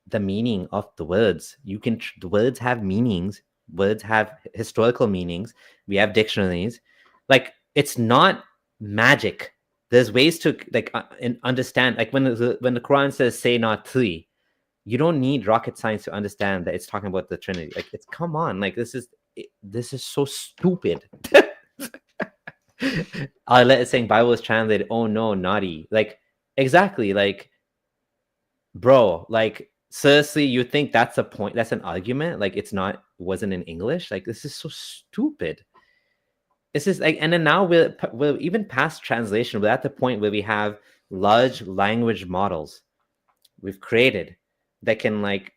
the meaning of the words. The words have meanings. Words have historical meanings. We have dictionaries. Like, it's not magic. There's ways to understand. Like when the Quran says, "Say not 3." You don't need rocket science to understand that it's talking about the Trinity. Like, it's, come on, like this is so stupid. It's saying Bible is translated. Oh no, naughty. Like, exactly. Like, bro, like, seriously, you think that's a point? That's an argument? Like, wasn't in English? Like, this is so stupid. This is like, and then now we're even past translation. We're at the point where we have large language models we've created that can like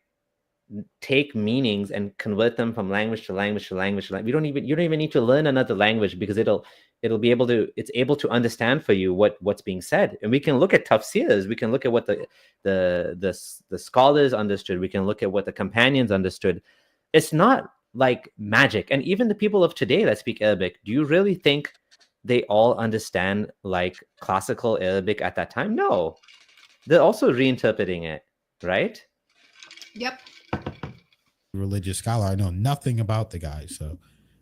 take meanings and convert them from language to language to language to language. You don't even need to learn another language, because it's able to understand for you what's being said. And we can look at tafsirs. We can look at what the scholars understood. We can look at what the companions understood. It's not like magic. And even the people of today that speak Arabic, do you really think they all understand like classical Arabic at that time? No, they're also reinterpreting it, right? Yep. Religious scholar. I know nothing about the guy,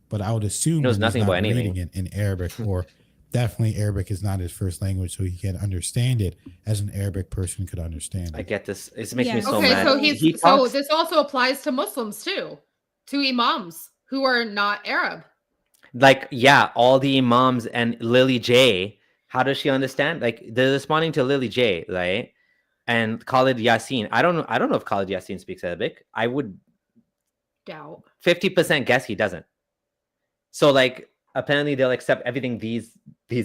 but I would assume he knows that nothing he's not about anything reading it in Arabic, or definitely Arabic is not his first language, so he can't understand it as an Arabic person could understand it. I get this. It's making me so mad. So this also applies to Muslims too, to imams who are not Arab. Like, yeah, all the imams and Lily J. How does she understand? Like, they're responding to Lily J, right? And Khalid Yasin. I don't know if Khalid Yasin speaks Arabic. I would doubt. 50% guess he doesn't. So like, apparently they'll accept everything these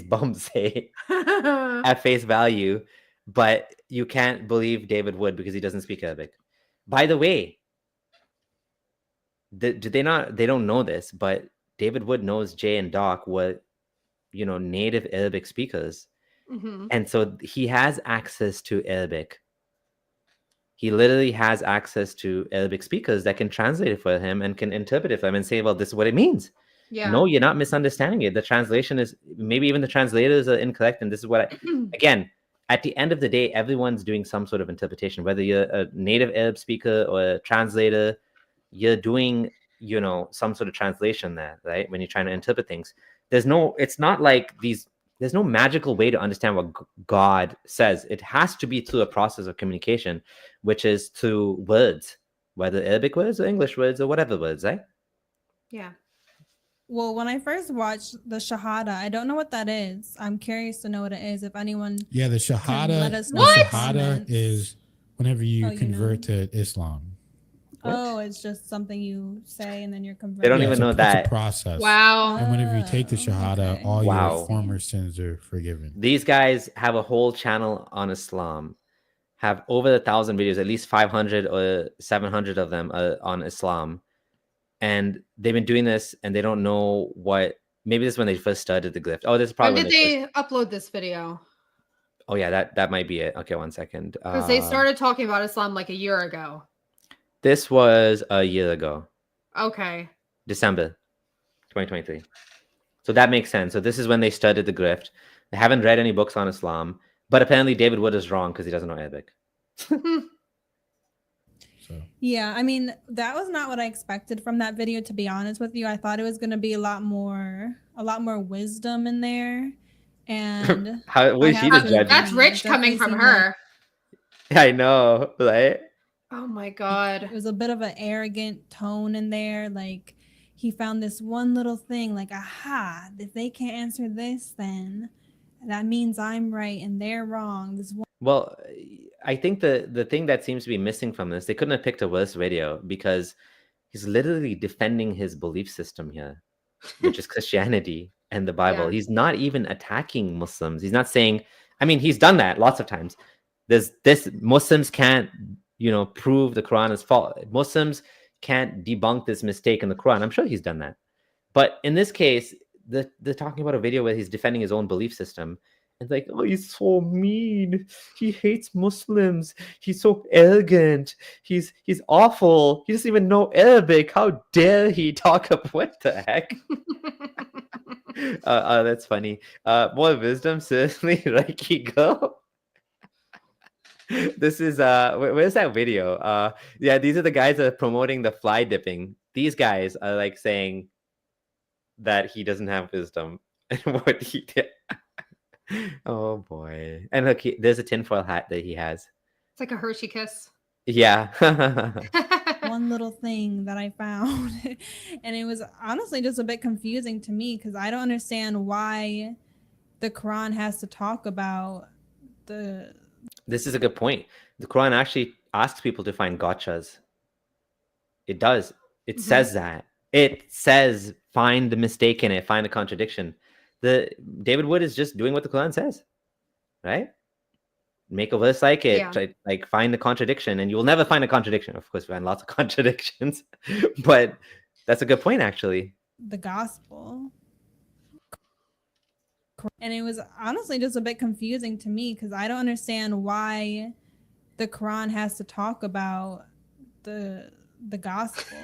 bums say at face value, but you can't believe David Wood because he doesn't speak Arabic. By the way, do they not? They don't know this, but David Wood knows Jay and Doc were, native Arabic speakers. Mm-hmm. And so he has access to Arabic. He literally has access to Arabic speakers that can translate it for him and can interpret it for him and say, well, this is what it means. Yeah. No, you're not misunderstanding it. The translation is, maybe even the translators are incorrect. And this is what again, at the end of the day, everyone's doing some sort of interpretation, whether you're a native Arab speaker or a translator, you're some sort of translation there, right? When you're trying to interpret things, it's not like there's no magical way to understand what God says. It has to be through a process of communication, which is through words, whether Arabic words or English words or whatever words, right? Yeah. Well, when I first watched the Shahada, I don't know what that is. I'm curious to know what it is. If anyone, Yeah, the Shahada. let us The know in the Shahada comments. is whenever you you convert to Islam. Oh, it's just something you say and then you're converted. They don't even know that. It's a process. Wow. And whenever you take the Shahada, all Wow. your former sins are forgiven. These guys have a whole channel on Islam, have over 1,000 videos, at least 500 or 700 of them on Islam. And they've been doing this and they don't know what, maybe this is when they first started the Grift. Oh, this is probably When did they upload this video? Oh yeah, that might be it. Okay, one second. Because they started talking about Islam like a year ago. This was a year ago. Okay. December 2023. So that makes sense. So this is when they started the Grift. They haven't read any books on Islam, but apparently David Wood is wrong because he doesn't know Arabic. Yeah, I mean, that was not what I expected from that video, to be honest with you. I thought it was going to be a lot more wisdom in there. And How was she the judge? That's rich coming from her. I know, right? Oh my God. It was a bit of an arrogant tone in there. Like, he found this one little thing, like, aha, if they can't answer this, then that means I'm right and they're wrong. Well, I think the thing that seems to be missing from this, they couldn't have picked a worse video because he's literally defending his belief system here, which is Christianity and the Bible. Yeah. He's not even attacking Muslims. He's not saying, I mean, he's done that lots of times. Muslims can't, prove the Quran is false. Muslims can't debunk this mistake in the Quran. I'm sure he's done that. But in this case, they're talking about a video where he's defending his own belief system. And like, oh, he's so mean. He hates Muslims. He's so arrogant. He's awful. He doesn't even know Arabic. How dare he talk about what the heck? That's funny. More wisdom, certainly, right, Kiko? This is where's that video? Yeah, these are the guys that are promoting the fly dipping. These guys are like saying that he doesn't have wisdom and what he did. Oh boy. And look, there's a tinfoil hat that he has. It's like a Hershey kiss. Yeah. One little thing that I found. And it was honestly just a bit confusing to me because I don't understand why the Quran has to talk about This is a good point. The Quran actually asks people to find gotchas. It does. It says that. It says find the mistake in it, find the contradiction. David Wood is just doing what the Quran says, right? Make a verse like it, try, find the contradiction, and you will never find a contradiction. Of course, we find lots of contradictions, but that's a good point, actually. The gospel. And it was honestly just a bit confusing to me because I don't understand why the Quran has to talk about the gospel.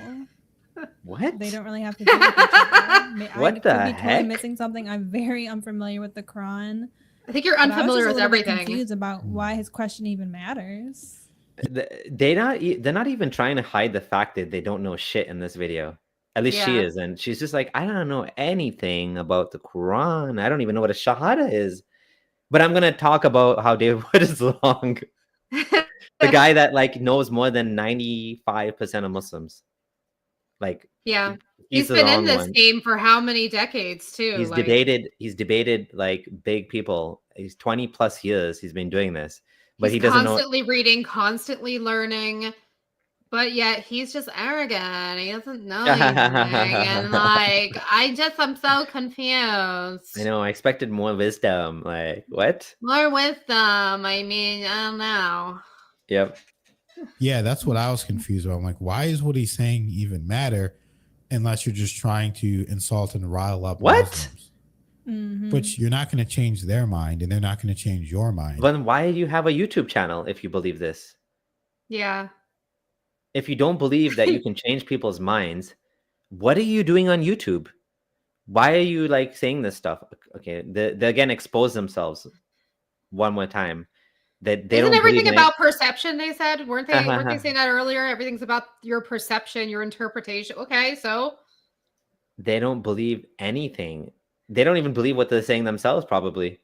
What? They don't really have to do with each other. What the I could be heck? totally missing something. I'm very unfamiliar with the Quran. I think you're unfamiliar with everything. Confused about why his question even matters. They're not even trying to hide the fact that they don't know shit in this video. At least she is, and she's just like, I don't know anything about the Quran. I don't even know what a shahada is. But I'm gonna talk about how David Wood is wrong. The guy that knows more than 95% of Muslims. Yeah, he's been in this game for how many decades too? He's debated like big people. He's 20 plus years. He's been doing this, but he doesn't know. Constantly reading, constantly learning, but yet he's just arrogant. He doesn't know anything, and I'm so confused. I know. I expected more wisdom. Like what? More wisdom. I mean, I don't know. Yep. Yeah, that's what I was confused about. I'm like, why is what he's saying even matter unless you're just trying to insult and rile up Muslims? But you're not going to change their mind and they're not going to change your mind. Then why do you have a YouTube channel if you believe this? Yeah. If you don't believe that you can change people's minds, what are you doing on YouTube? Why are you saying this stuff? Okay, they again expose themselves one more time. that they Isn't don't believe everything in about perception? They said, weren't they it. saying that earlier? Everything's about your perception, your interpretation. Okay, so They don't believe anything. They don't even believe what they're saying themselves. Probably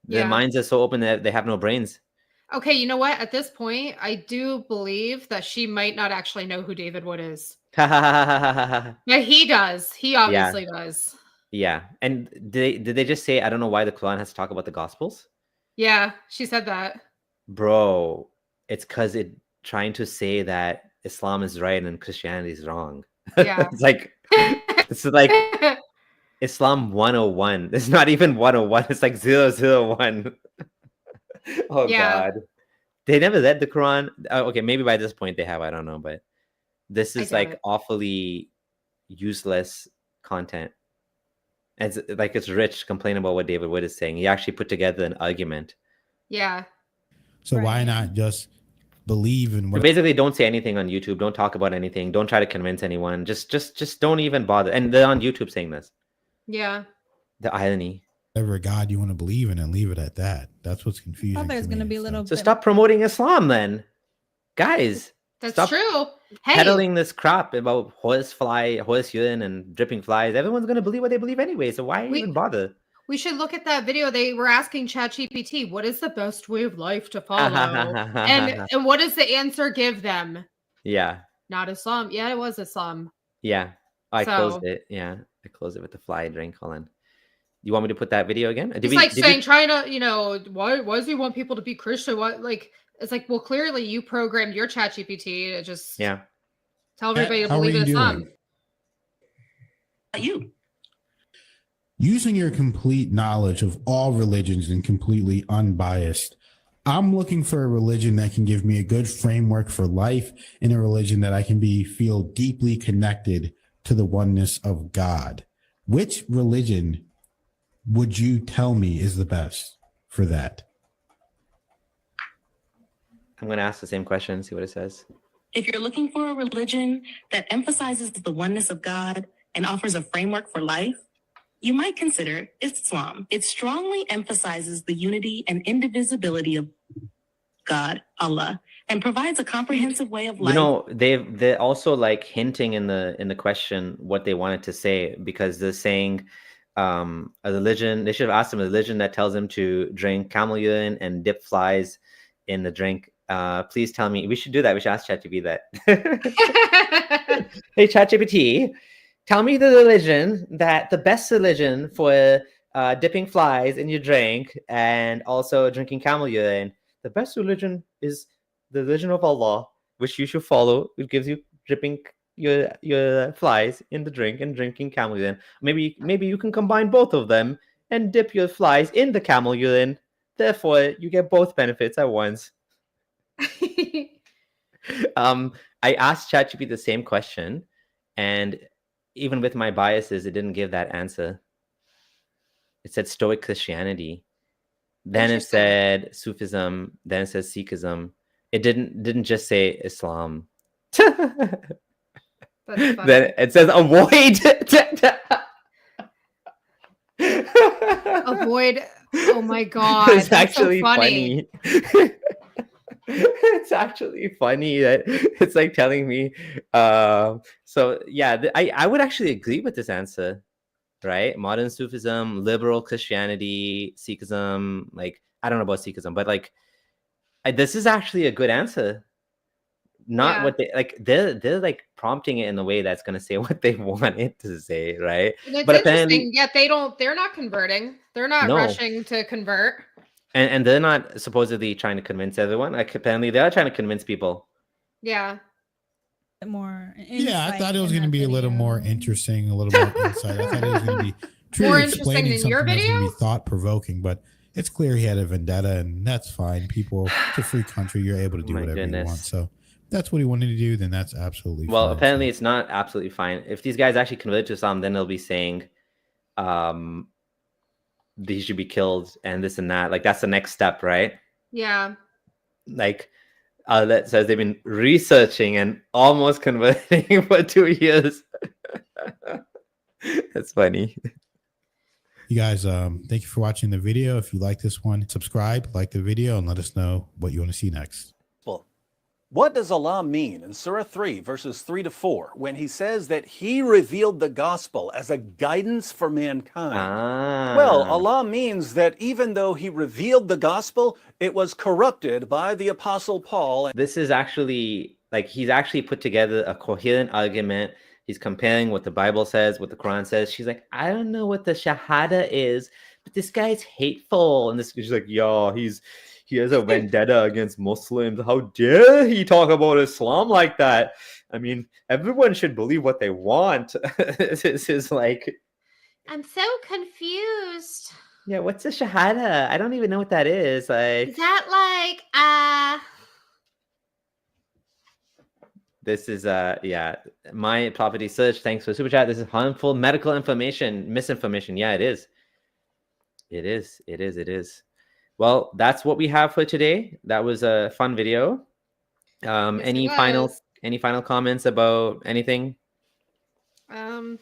their yeah. minds are so open that they have no brains. Okay, you know what? At this point, I do believe that she might not actually know who David Wood is. Yeah, Yeah, he does. He obviously does. yeah. And did they just say, I don't know why the Quran has to talk about the Gospels? Yeah, she said that. Bro, it's because it trying to say that Islam is right and Christianity is wrong. Yeah. It's like Islam 101. It's not even 101. It's like 001. Oh Yeah. God. They never read the Quran. Okay, maybe by this point they have. I don't know, but this is doubt like it. awfully useless content. It's like it's rich complaining about what David Wood is saying. He actually put together an argument. Yeah. So why not just believe in what? Basically, don't say anything on YouTube. Don't talk about anything. Don't try to convince anyone. Just don't even bother. And they're on YouTube saying this. Yeah. The irony. Whatever God you want to believe in and leave it at that. That's what's confusing. I thought there's to going to me, be a little So bit. stop promoting Islam then. Guys. That's stop true. Hey. peddling this crap about horse urine and dripping flies. Everyone's going to believe what they believe anyway. So why even bother? We should look at that video. They were asking ChatGPT, what is the best way of life to follow? and what does the answer give them? Yeah. Not Islam. Yeah, it was Islam. Yeah. I closed it. Yeah. I closed it with the fly drink. Hold on. You want me to put that video again? Trying to, why does he want people to be Christian? What, like, it's like, well, clearly you programmed your ChatGPT to just tell everybody to believe in Islam. You. Using your complete knowledge of all religions and completely unbiased, I'm looking for a religion that can give me a good framework for life and a religion that I can feel deeply connected to the oneness of God. Which religion would you tell me is the best for that? I'm going to ask the same question, see what it says. If you're looking for a religion that emphasizes the oneness of God and offers a framework for life, you might consider Islam. It strongly emphasizes the unity and indivisibility of God, Allah, and provides a comprehensive way of life. You know, they're also like hinting in the question what they wanted to say, because they're saying a religion. They should have asked him a religion that tells him to drink camel urine and dip flies in the drink. Please tell me. We should do that. We should ask ChatGPT that. Hey, ChatGPT, tell me the best religion for dipping flies in your drink and also drinking camel urine. The best religion is the religion of Allah, which you should follow. It gives you dipping your flies in the drink and drinking camel urine. Maybe you can combine both of them and dip your flies in the camel urine. Therefore, you get both benefits at once. I asked ChatGPT the same question, and even with my biases, it didn't give that answer. It said Stoic Christianity. Then it said Sufism. Then it says Sikhism. It didn't just say Islam. Then it says avoid. Avoid. Oh my God. It's that's actually so funny. It's actually funny that it's like telling me. So yeah, I would actually agree with this answer, right? Modern Sufism, liberal Christianity, Sikhism. Like, I don't know about Sikhism, but like, this is actually a good answer. Not what they like. They're like prompting it in a way that's going to say what they want it to say, right? And it's but interesting. Yet they're not converting. They're not rushing to convert. And they're not supposedly trying to convince everyone. Like, apparently they are trying to convince people. Yeah. More Yeah, I thought it was going to be a little more interesting, a little more insight. I thought it was going to be truly more interesting explaining than something your that's going video. to be thought-provoking, but it's clear he had a vendetta, and that's fine. People, it's a free country. You're able to do whatever you want. So that's what he wanted to do, then that's absolutely fine. Well, apparently it's not absolutely fine. If these guys actually convert to Islam, then they'll be saying he should be killed and this and that. Like, that's the next step, right? Yeah. Like, that says they've been researching and almost converting for 2 years. That's funny. You guys, thank you for watching the video. If you like this one, subscribe, like the video, and let us know what you want to see next. What does Allah mean in Surah 3, verses 3 to 4, when he says that he revealed the gospel as a guidance for mankind? Well, Allah means that even though he revealed the gospel, it was corrupted by the Apostle Paul. This is actually, like, he's actually put together a coherent argument. He's comparing what the Bible says, what the Quran says. She's like, I don't know what the Shahada is, but this guy's hateful. And she's like, yo, he has a vendetta against Muslims. How dare he talk about Islam like that? I mean, everyone should believe what they want. This is like, I'm so confused. Yeah, what's a Shahada? I don't even know what that is. Like, is that like this is yeah, my property search. Thanks for super chat. This is harmful medical information, misinformation. Yeah, it is. It is. It is. It is. Well, that's what we have for today. That was a fun video. Yes, any final comments about anything? I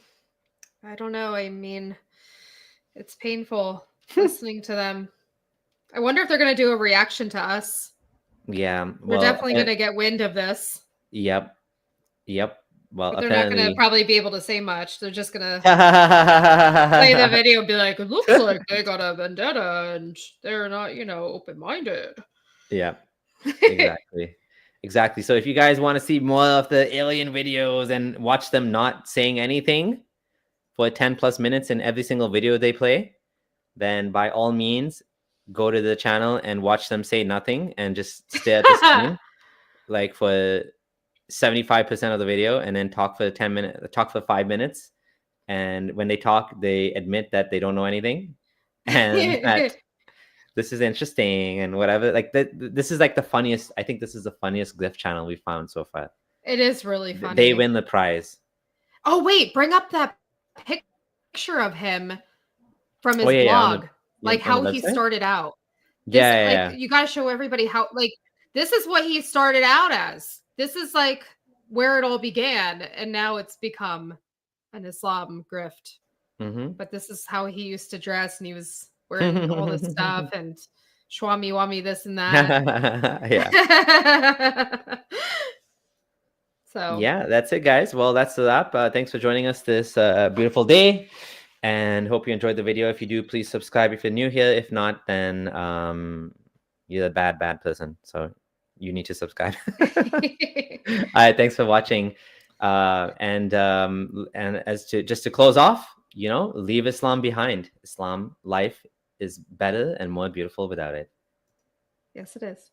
don't know. I mean, it's painful listening to them. I wonder if they're going to do a reaction to us. Yeah. We're definitely going to get wind of this. Yep. Yep. Well, but they're not going to probably be able to say much. They're just going to play the video and be like, it looks like they got a vendetta and they're not, open-minded. Yeah, exactly. Exactly. So if you guys want to see more of the alien videos and watch them not saying anything for 10 plus minutes in every single video they play, then by all means, go to the channel and watch them say nothing and just stare at the screen like for 75% of the video, and then talk for 5 minutes. And when they talk, they admit that they don't know anything and that this is interesting and whatever. Like this is like the funniest. I think this is the funniest Grift channel we found so far. It is really funny. They win the prize. Oh wait, bring up that picture of him from his blog, yeah, like how he started out. Yeah. You got to show everybody how. Like this is what he started out as. This is like where it all began, and now it's become an Islam grift. Mm-hmm. But this is how he used to dress, and he was wearing all this stuff and shwami wami this and that. Yeah. So yeah, that's it, guys. Well, that's the wrap. Thanks for joining us this beautiful day, and hope you enjoyed the video. If you do, please subscribe if you're new here. If not, then you're a bad person. So you need to subscribe. All right, thanks for watching. And as to close off, leave Islam behind. Islam life is better and more beautiful without it. Yes, it is.